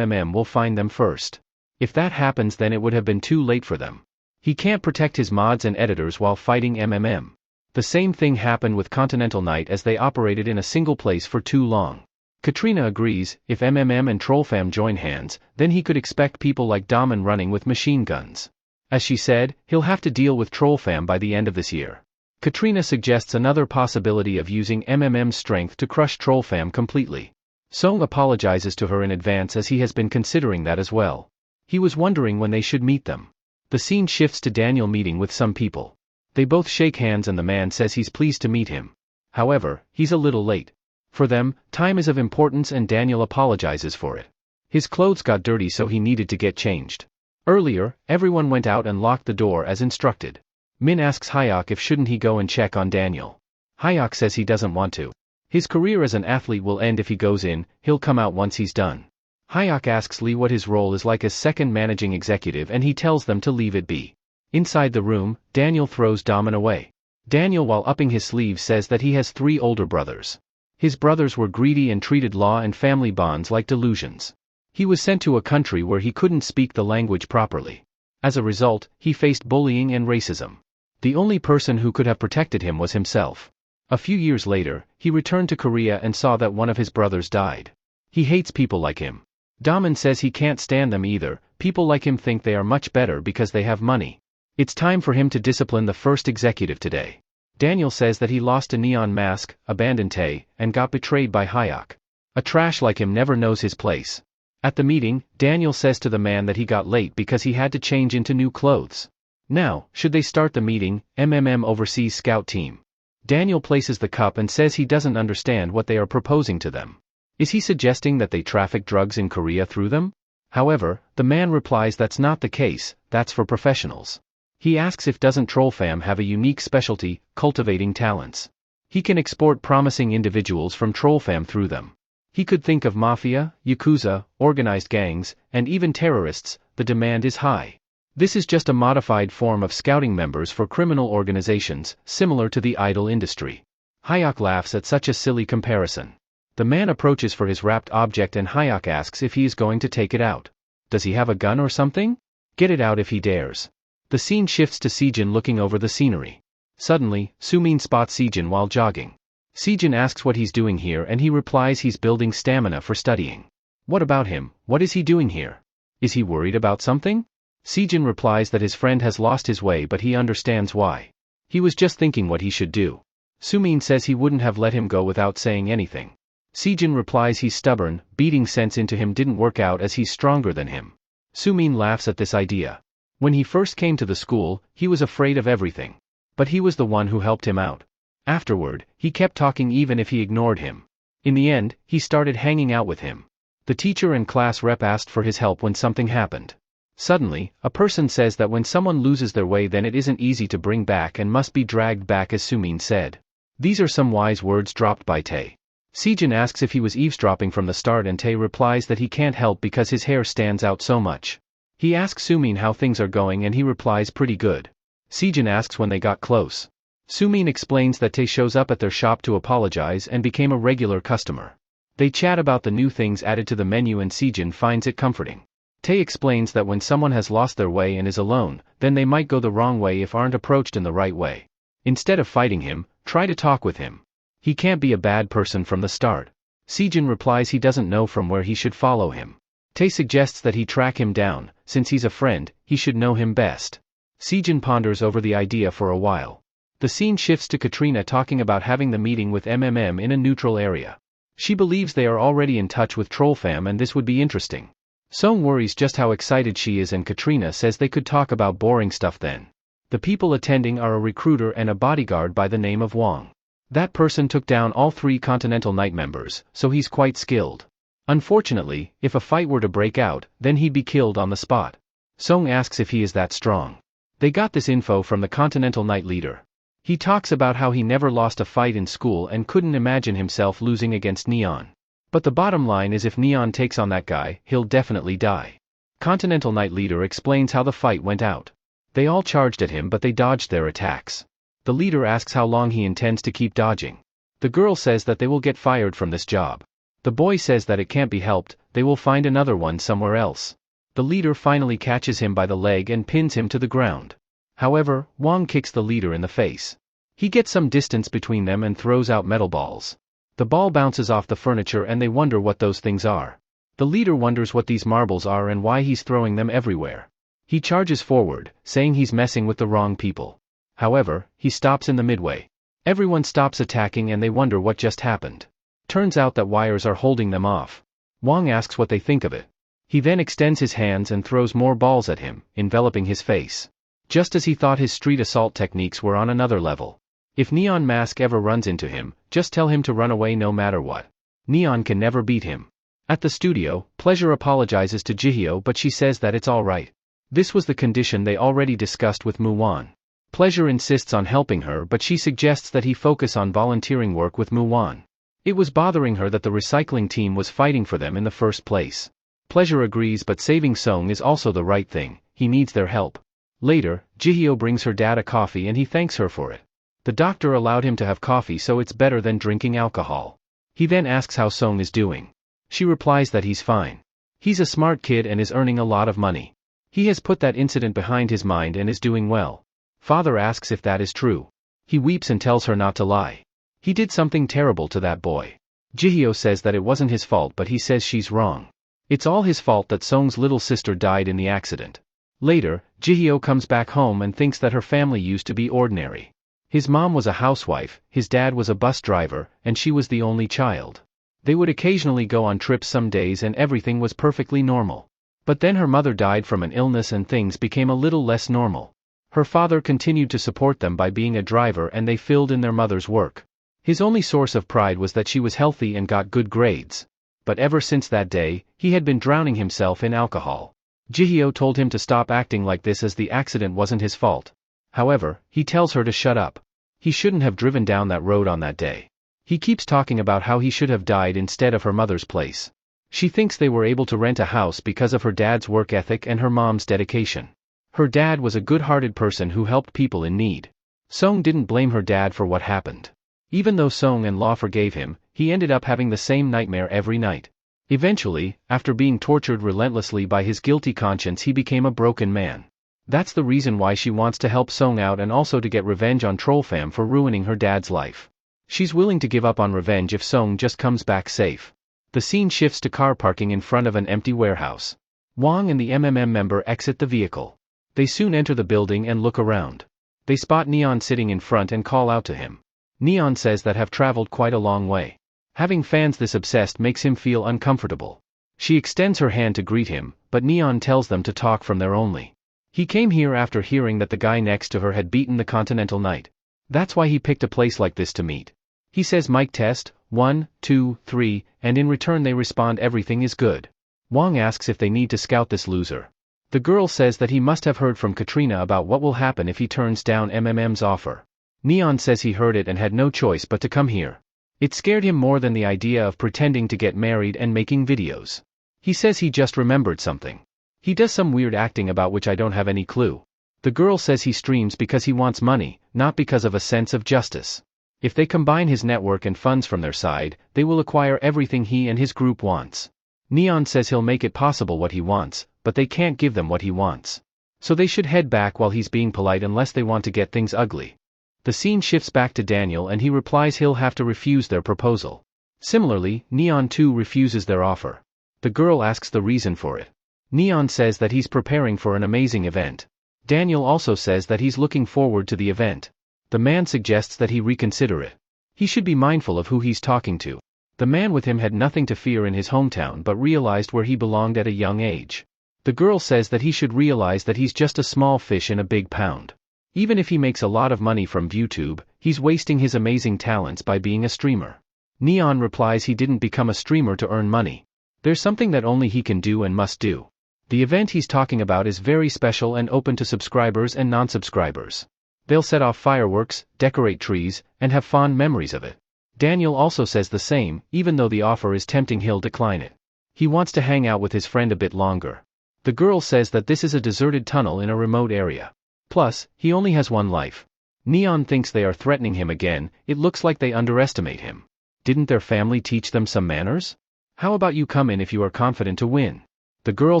will find them first. If that happens then it would have been too late for them. He can't protect his mods and editors while fighting The same thing happened with Continental Night as they operated in a single place for too long. Katrina agrees, if and Trollfam join hands, then he could expect people like Daman running with machine guns. As she said, he'll have to deal with Trollfam by the end of this year. Katrina suggests another possibility of using MMM's strength to crush Trollfam completely. Song apologizes to her in advance as he has been considering that as well. He was wondering when they should meet them. The scene shifts to Daniel meeting with some people. They both shake hands and the man says he's pleased to meet him. However, he's a little late. For them, time is of importance and Daniel apologizes for it. His clothes got dirty so he needed to get changed. Earlier, everyone went out and locked the door as instructed. Min asks Hyuk if shouldn't he go and check on Daniel. Hyuk says he doesn't want to. His career as an athlete will end if he goes in, he'll come out once he's done. Hyuk asks Lee what his role is like as second managing executive and he tells them to leave it be. Inside the room, Daniel throws Daman away. Daniel while upping his sleeves says that he has 3 older brothers. His brothers were greedy and treated law and family bonds like delusions. He was sent to a country where he couldn't speak the language properly. As a result, he faced bullying and racism. The only person who could have protected him was himself. A few years later, he returned to Korea and saw that one of his brothers died. He hates people like him. Daman says he can't stand them either. People like him think they are much better because they have money. It's time for him to discipline the first executive today. Daniel says that he lost a neon mask, abandoned Tae, and got betrayed by Hyuk. A trash like him never knows his place. At the meeting, Daniel says to the man that he got late because he had to change into new clothes. Now, should they start the meeting? Oversees scout team. Daniel places the cup and says he doesn't understand what they are proposing to them. Is he suggesting that they traffic drugs in Korea through them? However, the man replies that's not the case, that's for professionals. He asks if doesn't Trollfam have a unique specialty, cultivating talents. He can export promising individuals from Trollfam through them. He could think of mafia, yakuza, organized gangs, and even terrorists. The demand is high. This is just a modified form of scouting members for criminal organizations, similar to the idol industry. Hyuk laughs at such a silly comparison. The man approaches for his wrapped object and Hyuk asks if he is going to take it out. Does he have a gun or something? Get it out if he dares. The scene shifts to Sejin looking over the scenery. Suddenly, Sumin spots Sejin while jogging. Sejin asks what he's doing here and he replies he's building stamina for studying. What about him? What is he doing here? Is he worried about something? Sejin replies that his friend has lost his way but he understands why. He was just thinking what he should do. Sumin says he wouldn't have let him go without saying anything. Sejin replies he's stubborn, beating sense into him didn't work out as he's stronger than him. Sumin laughs at this idea. When he first came to the school, he was afraid of everything. But he was the one who helped him out. Afterward, he kept talking even if he ignored him. In the end, he started hanging out with him. The teacher and class rep asked for his help when something happened. Suddenly, a person says that when someone loses their way then it isn't easy to bring back and must be dragged back as Sumin said. These are some wise words dropped by Tae. Sejin asks if he was eavesdropping from the start and Tae replies that he can't help because his hair stands out so much. He asks Sumin how things are going and he replies pretty good. Sejin asks when they got close. Sumin explains that Tae shows up at their shop to apologize and became a regular customer. They chat about the new things added to the menu and Sejin finds it comforting. Tae explains that when someone has lost their way and is alone, then they might go the wrong way if aren't approached in the right way. Instead of fighting him, try to talk with him. He can't be a bad person from the start. Sejin replies he doesn't know from where he should follow him. Tae suggests that he track him down, since he's a friend, he should know him best. Sejin ponders over the idea for a while. The scene shifts to Katrina talking about having the meeting with MMM in a neutral area. She believes they are already in touch with Trollfam and this would be interesting. Song worries just how excited she is and Katrina says they could talk about boring stuff then. The people attending are a recruiter and a bodyguard by the name of Wong. That person took down all 3 Continental Night members, so he's quite skilled. Unfortunately, if a fight were to break out, then he'd be killed on the spot. Song asks if he is that strong. They got this info from the Continental Night leader. He talks about how he never lost a fight in school and couldn't imagine himself losing against Neon. But the bottom line is if Neon takes on that guy, he'll definitely die. Continental Night leader explains how the fight went out. They all charged at him but they dodged their attacks. The leader asks how long he intends to keep dodging. The girl says that they will get fired from this job. The boy says that it can't be helped, they will find another one somewhere else. The leader finally catches him by the leg and pins him to the ground. However, Wong kicks the leader in the face. He gets some distance between them and throws out metal balls. The ball bounces off the furniture and they wonder what those things are. The leader wonders what these marbles are and why he's throwing them everywhere. He charges forward, saying he's messing with the wrong people. However, he stops in the midway. Everyone stops attacking and they wonder what just happened. Turns out that wires are holding them off. Wong asks what they think of it. He then extends his hands and throws more balls at him, enveloping his face. Just as he thought his street assault techniques were on another level. If Neon Mask ever runs into him, just tell him to run away no matter what. Neon can never beat him. At the studio, Pleasure apologizes to Jihyo but she says that it's alright. This was the condition they already discussed with Muwan. Pleasure insists on helping her but she suggests that he focus on volunteering work with Muwan. It was bothering her that the recycling team was fighting for them in the first place. Pleasure agrees but saving Song is also the right thing, he needs their help. Later, Jihyo brings her dad a coffee and he thanks her for it. The doctor allowed him to have coffee so it's better than drinking alcohol. He then asks how Song is doing. She replies that he's fine. He's a smart kid and is earning a lot of money. He has put that incident behind his mind and is doing well. Father asks if that is true. He weeps and tells her not to lie. He did something terrible to that boy. Jihyo says that it wasn't his fault, but he says she's wrong. It's all his fault that Song's little sister died in the accident. Later, Jihyo comes back home and thinks that her family used to be ordinary. His mom was a housewife, his dad was a bus driver, and she was the only child. They would occasionally go on trips some days and everything was perfectly normal. But then her mother died from an illness and things became a little less normal. Her father continued to support them by being a driver and they filled in their mother's work. His only source of pride was that she was healthy and got good grades. But ever since that day, he had been drowning himself in alcohol. Jihyo told him to stop acting like this as the accident wasn't his fault. However, he tells her to shut up. He shouldn't have driven down that road on that day. He keeps talking about how he should have died instead of her mother's place. She thinks they were able to rent a house because of her dad's work ethic and her mom's dedication. Her dad was a good-hearted person who helped people in need. Song didn't blame her dad for what happened. Even though Song and Law forgave him, he ended up having the same nightmare every night. Eventually, after being tortured relentlessly by his guilty conscience, he became a broken man. That's the reason why she wants to help Song out and also to get revenge on Trollfam for ruining her dad's life. She's willing to give up on revenge if Song just comes back safe. The scene shifts to car parking in front of an empty warehouse. Wang and the member exit the vehicle. They soon enter the building and look around. They spot Neon sitting in front and call out to him. Neon says that have traveled quite a long way. Having fans this obsessed makes him feel uncomfortable. She extends her hand to greet him, but Neon tells them to talk from there only. He came here after hearing that the guy next to her had beaten the Continental Knight. That's why he picked a place like this to meet. He says mic test, 1, 2, 3, and in return they respond everything is good. Wang asks if they need to scout this loser. The girl says that he must have heard from Katrina about what will happen if he turns down MMM's offer. Neon says he heard it and had no choice but to come here. It scared him more than the idea of pretending to get married and making videos. He says he just remembered something. He does some weird acting about which I don't have any clue. The girl says he streams because he wants money, not because of a sense of justice. If they combine his network and funds from their side, they will acquire everything he and his group wants. Neon says he'll make it possible what he wants, but they can't give them what he wants. So they should head back while he's being polite unless they want to get things ugly. The scene shifts back to Daniel and he replies he'll have to refuse their proposal. Similarly, Neon too refuses their offer. The girl asks the reason for it. Neon says that he's preparing for an amazing event. Daniel also says that he's looking forward to the event. The man suggests that he reconsider it. He should be mindful of who he's talking to. The man with him had nothing to fear in his hometown but realized where he belonged at a young age. The girl says that he should realize that he's just a small fish in a big pond. Even if he makes a lot of money from YouTube, he's wasting his amazing talents by being a streamer. Neon replies he didn't become a streamer to earn money. There's something that only he can do and must do. The event he's talking about is very special and open to subscribers and non-subscribers. They'll set off fireworks, decorate trees, and have fond memories of it. Daniel also says the same, even though the offer is tempting he'll decline it. He wants to hang out with his friend a bit longer. The girl says that this is a deserted tunnel in a remote area. Plus, he only has one life. Neon thinks they are threatening him again. It looks like they underestimate him. Didn't their family teach them some manners? How about you come in if you are confident to win? The girl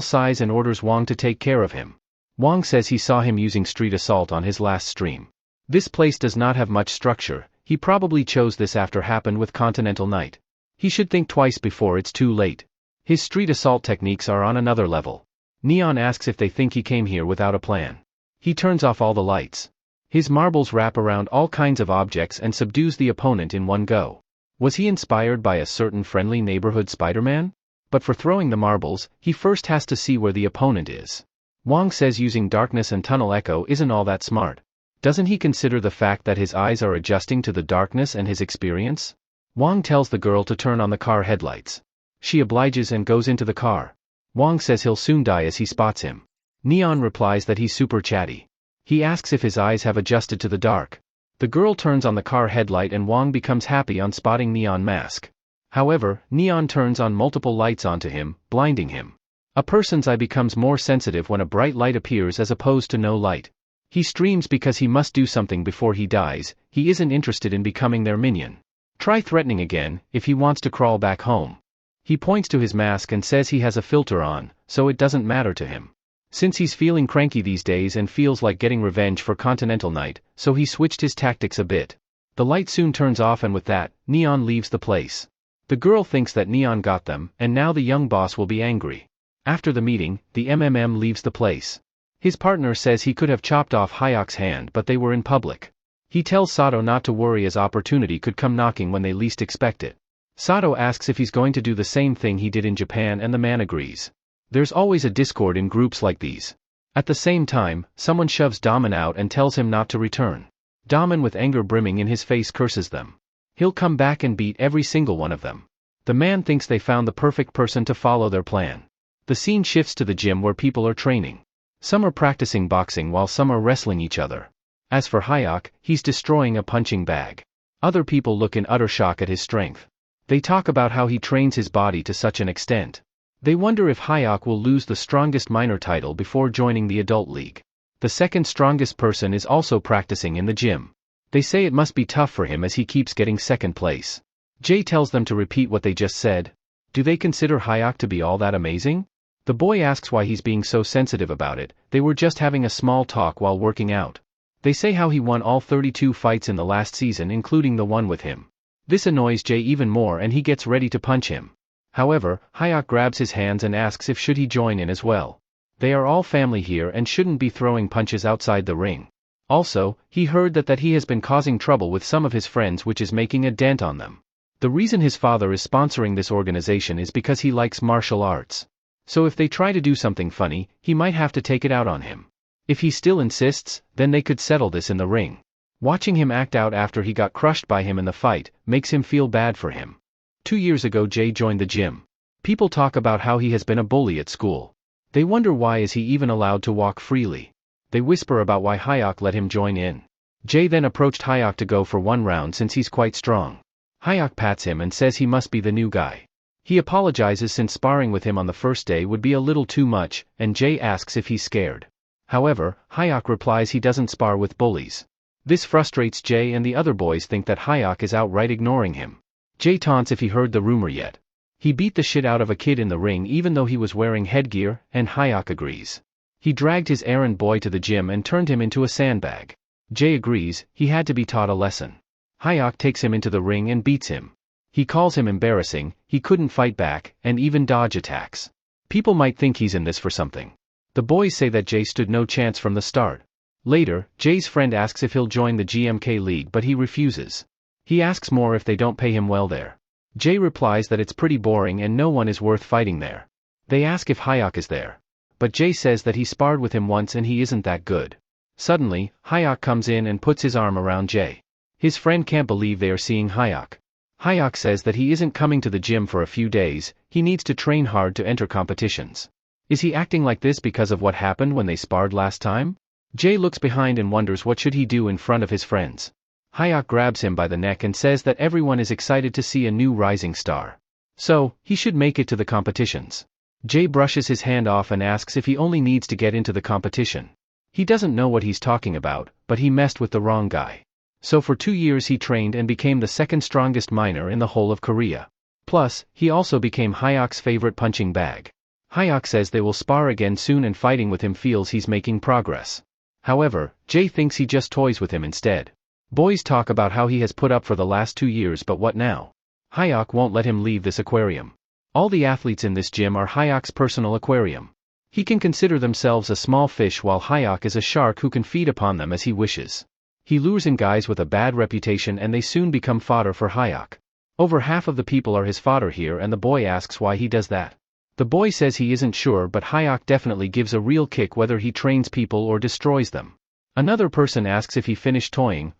sighs and orders Wang to take care of him. Wang says he saw him using street assault on his last stream. This place does not have much structure. He probably chose this after happened with Continental Knight. He should think twice before it's too late. His street assault techniques are on another level. Neon asks if they think he came here without a plan. He turns off all the lights. His marbles wrap around all kinds of objects and subdues the opponent in one go. Was he inspired by a certain friendly neighborhood Spider-Man? But for throwing the marbles, he first has to see where the opponent is. Wang says using darkness and tunnel echo isn't all that smart. Doesn't he consider the fact that his eyes are adjusting to the darkness and his experience? Wang tells the girl to turn on the car headlights. She obliges and goes into the car. Wang says he'll soon die as he spots him. Neon replies that he's super chatty. He asks if his eyes have adjusted to the dark. The girl turns on the car headlight and Wang becomes happy on spotting Neon mask. However, Neon turns on multiple lights onto him, blinding him. A person's eye becomes more sensitive when a bright light appears as opposed to no light. He streams because he must do something before he dies. He isn't interested in becoming their minion. Try threatening again, if he wants to crawl back home. He points to his mask and says he has a filter on, so it doesn't matter to him. Since he's feeling cranky these days and feels like getting revenge for Continental Knight, so he switched his tactics a bit. The light soon turns off and with that, Neon leaves the place. The girl thinks that Neon got them, and now the young boss will be angry. After the meeting, the leaves the place. His partner says he could have chopped off Hyak's hand, but they were in public. He tells Sato not to worry as opportunity could come knocking when they least expect it. Sato asks if he's going to do the same thing he did in Japan, and the man agrees. There's always a discord in groups like these. At the same time, someone shoves Daman out and tells him not to return. Daman, with anger brimming in his face, curses them. He'll come back and beat every single one of them. The man thinks they found the perfect person to follow their plan. The scene shifts to the gym where people are training. Some are practicing boxing while some are wrestling each other. As for Hyak, he's destroying a punching bag. Other people look in utter shock at his strength. They talk about how he trains his body to such an extent. They wonder if Hyak will lose the strongest minor title before joining the adult league. The second strongest person is also practicing in the gym. They say it must be tough for him as he keeps getting second place. Jay tells them to repeat what they just said. Do they consider Hyak to be all that amazing? The boy asks why he's being so sensitive about it. They were just having a small talk while working out. They say how he won all 32 fights in the last season, including the one with him. This annoys Jay even more and he gets ready to punch him. However, Hyak grabs his hands and asks if should he join in as well. They are all family here and shouldn't be throwing punches outside the ring. Also, he heard that he has been causing trouble with some of his friends, which is making a dent on them. The reason his father is sponsoring this organization is because he likes martial arts. So if they try to do something funny, he might have to take it out on him. If he still insists, then they could settle this in the ring. Watching him act out after he got crushed by him in the fight makes him feel bad for him. 2 years ago, Jay joined the gym. People talk about how he has been a bully at school. They wonder why is he even allowed to walk freely. They whisper about why Hyak let him join in. Jay then approached Hyak to go for one round since he's quite strong. Hyak pats him and says he must be the new guy. He apologizes since sparring with him on the first day would be a little too much, and Jay asks if he's scared. However, Hyak replies he doesn't spar with bullies. This frustrates Jay and the other boys think that Hyak is outright ignoring him. Jay taunts if he heard the rumor yet. He beat the shit out of a kid in the ring even though he was wearing headgear, and Hyak agrees. He dragged his errand boy to the gym and turned him into a sandbag. Jay agrees, he had to be taught a lesson. Hyak takes him into the ring and beats him. He calls him embarrassing, he couldn't fight back, and even dodge attacks. People might think he's in this for something. The boys say that Jay stood no chance from the start. Later, Jay's friend asks if he'll join the GMK League, but he refuses. He asks more if they don't pay him well there. Jay replies that it's pretty boring and no one is worth fighting there. They ask if Hyak is there. But Jay says that he sparred with him once and he isn't that good. Suddenly, Hyak comes in and puts his arm around Jay. His friend can't believe they are seeing Hyak. Hyak says that he isn't coming to the gym for a few days, he needs to train hard to enter competitions. Is he acting like this because of what happened when they sparred last time? Jay looks behind and wonders what should he do in front of his friends. Hyak grabs him by the neck and says that everyone is excited to see a new rising star. So, he should make it to the competitions. Jay brushes his hand off and asks if he only needs to get into the competition. He doesn't know what he's talking about, but he messed with the wrong guy. So for 2 years he trained and became the second strongest minor in the whole of Korea. Plus, he also became Hyak's favorite punching bag. Hyak says they will spar again soon and fighting with him feels he's making progress. However, Jay thinks he just toys with him instead. Boys talk about how he has put up for the last 2 years, but what now? Hyak won't let him leave this aquarium. All the athletes in this gym are Hyak's personal aquarium. He can consider themselves a small fish while Hyak is a shark who can feed upon them as he wishes. He lures in guys with a bad reputation and they soon become fodder for Hyak. Over half of the people are his fodder here and the boy asks why he does that. The boy says he isn't sure, but Hyak definitely gives a real kick whether he trains people or destroys them. Another person asks if he finished toying,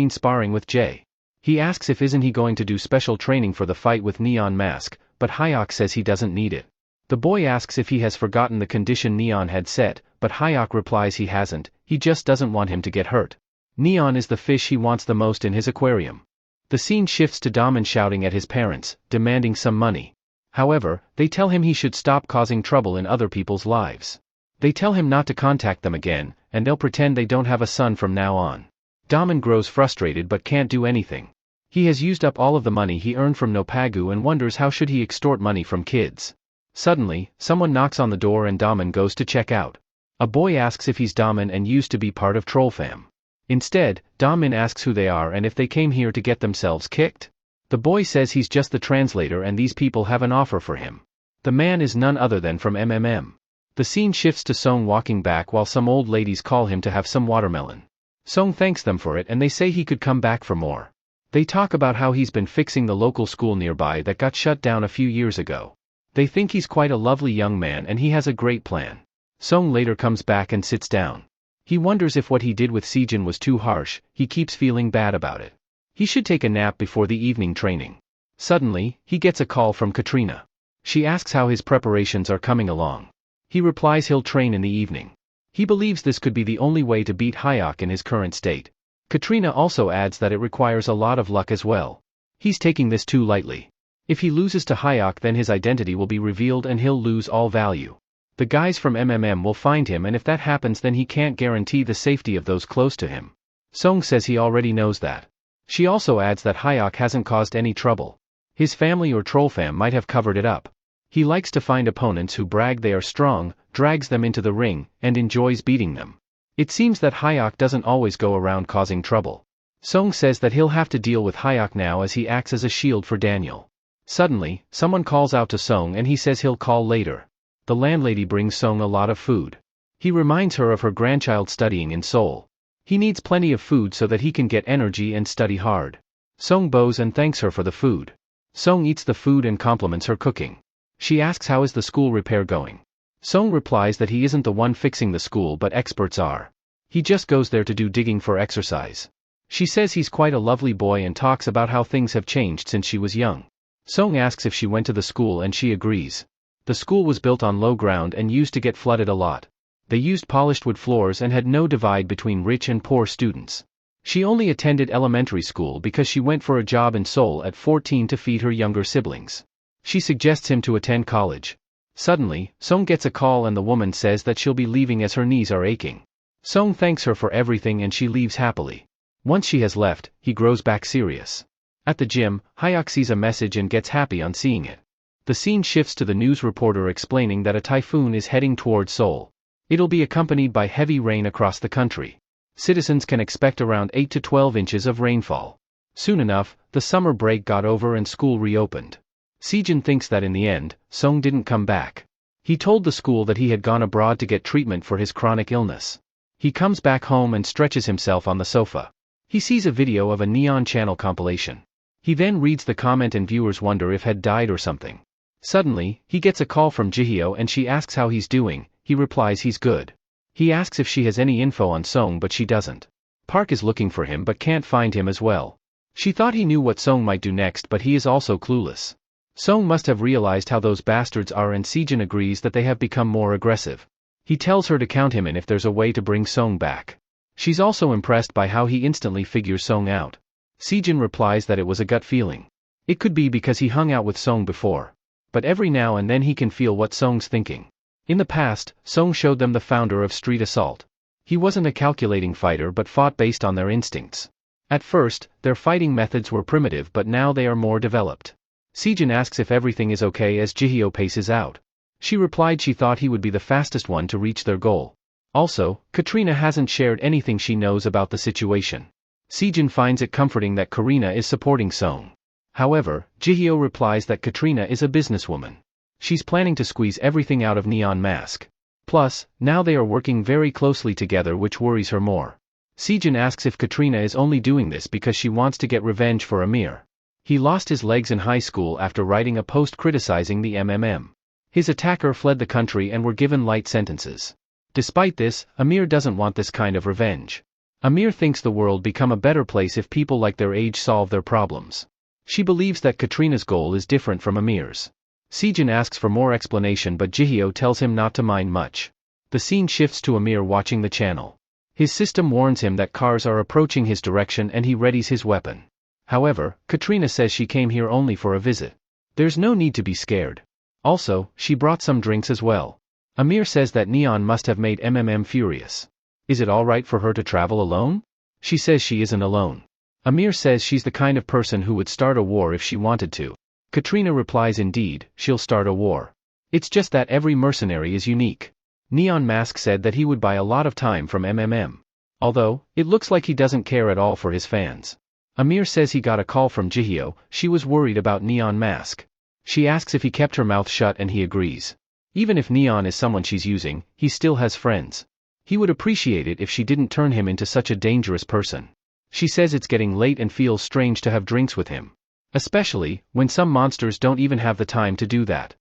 sparring with Jay. He asks if isn't he going to do special training for the fight with Neon Mask, but Hyak says he doesn't need it. The boy asks if he has forgotten the condition Neon had set, but Hyak replies he hasn't, he just doesn't want him to get hurt. Neon is the fish he wants the most in his aquarium. The scene shifts to Daman shouting at his parents, demanding some money. However, they tell him he should stop causing trouble in other people's lives. They tell him not to contact them again, and they'll pretend they don't have a son from now on. Daman grows frustrated but can't do anything. He has used up all of the money he earned from Nopagu and wonders how should he extort money from kids. Suddenly, someone knocks on the door and Daman goes to check out. A boy asks if he's Daman and used to be part of Trollfam. Instead, Daman asks who they are and if they came here to get themselves kicked. The boy says he's just the translator and these people have an offer for him. The man is none other than from MMM. The scene shifts to Song walking back while some old ladies call him to have some watermelon. Song thanks them for it and they say he could come back for more. They talk about how he's been fixing the local school nearby that got shut down a few years ago. They think he's quite a lovely young man and he has a great plan. Song later comes back and sits down. He wonders if what he did with Sejin was too harsh. He keeps feeling bad about it. He should take a nap before the evening training. Suddenly, he gets a call from Katrina. She asks how his preparations are coming along. He replies he'll train in the evening. He believes this could be the only way to beat Hyuk in his current state. Katrina also adds that it requires a lot of luck as well. He's taking this too lightly. If he loses to Hyuk then his identity will be revealed and he'll lose all value. The guys from MMM will find him and if that happens then he can't guarantee the safety of those close to him. Song says he already knows that. She also adds that Hyuk hasn't caused any trouble. His family or Trollfam might have covered it up. He likes to find opponents who brag they are strong, drags them into the ring, and enjoys beating them. It seems that Hyuk doesn't always go around causing trouble. Song says that he'll have to deal with Hyuk now as he acts as a shield for Daniel. Suddenly, someone calls out to Song and he says he'll call later. The landlady brings Song a lot of food. He reminds her of her grandchild studying in Seoul. He needs plenty of food so that he can get energy and study hard. Song bows and thanks her for the food. Song eats the food and compliments her cooking. She asks how is the school repair going. Song replies that he isn't the one fixing the school but experts are. He just goes there to do digging for exercise. She says he's quite a lovely boy and talks about how things have changed since she was young. Song asks if she went to the school and she agrees. The school was built on low ground and used to get flooded a lot. They used polished wood floors and had no divide between rich and poor students. She only attended elementary school because she went for a job in Seoul at 14 to feed her younger siblings. She suggests him to attend college. Suddenly, Song gets a call and the woman says that she'll be leaving as her knees are aching. Song thanks her for everything and she leaves happily. Once she has left, he grows back serious. At the gym, Hyuk sees a message and gets happy on seeing it. The scene shifts to the news reporter explaining that a typhoon is heading toward Seoul. It'll be accompanied by heavy rain across the country. Citizens can expect around 8 to 12 inches of rainfall. Soon enough, the summer break got over and school reopened. Sejin thinks that in the end, Song didn't come back. He told the school that he had gone abroad to get treatment for his chronic illness. He comes back home and stretches himself on the sofa. He sees a video of a Neon Channel compilation. He then reads the comment and viewers wonder if had died or something. Suddenly, he gets a call from Jihyo and she asks how he's doing. He replies he's good. He asks if she has any info on Song but she doesn't. Park is looking for him but can't find him as well. She thought he knew what Song might do next but he is also clueless. Song must have realized how those bastards are and Sejin agrees that they have become more aggressive. He tells her to count him in if there's a way to bring Song back. She's also impressed by how he instantly figures Song out. Sejin replies that it was a gut feeling. It could be because he hung out with Song before. But every now and then he can feel what Song's thinking. In the past, Song showed them the founder of Street Assault. He wasn't a calculating fighter but fought based on their instincts. At first, their fighting methods were primitive but now they are more developed. Sejin asks if everything is okay as Jihyo paces out. She replied she thought he would be the fastest one to reach their goal. Also, Katrina hasn't shared anything she knows about the situation. Sejin finds it comforting that Karina is supporting Song. However, Jihyo replies that Katrina is a businesswoman. She's planning to squeeze everything out of Neon Mask. Plus, now they are working very closely together which worries her more. Sejin asks if Katrina is only doing this because she wants to get revenge for Amir. He lost his legs in high school after writing a post criticizing the MMM. His attacker fled the country and were given light sentences. Despite this, Amir doesn't want this kind of revenge. Amir thinks the world become a better place if people like their age solve their problems. She believes that Katrina's goal is different from Amir's. Sejin asks for more explanation but Jihyo tells him not to mind much. The scene shifts to Amir watching the channel. His system warns him that cars are approaching his direction and he readies his weapon. However, Katrina says she came here only for a visit. There's no need to be scared. Also, she brought some drinks as well. Amir says that Neon must have made MMM furious. Is it alright for her to travel alone? She says she isn't alone. Amir says she's the kind of person who would start a war if she wanted to. Katrina replies indeed, she'll start a war. It's just that every mercenary is unique. Neon Mask said that he would buy a lot of time from MMM. Although, it looks like he doesn't care at all for his fans. Amir says he got a call from Jihyo. She was worried about Neon Mask. She asks if he kept her mouth shut and he agrees. Even if Neon is someone she's using, he still has friends. He would appreciate it if she didn't turn him into such a dangerous person. She says it's getting late and feels strange to have drinks with him. Especially, when some monsters don't even have the time to do that.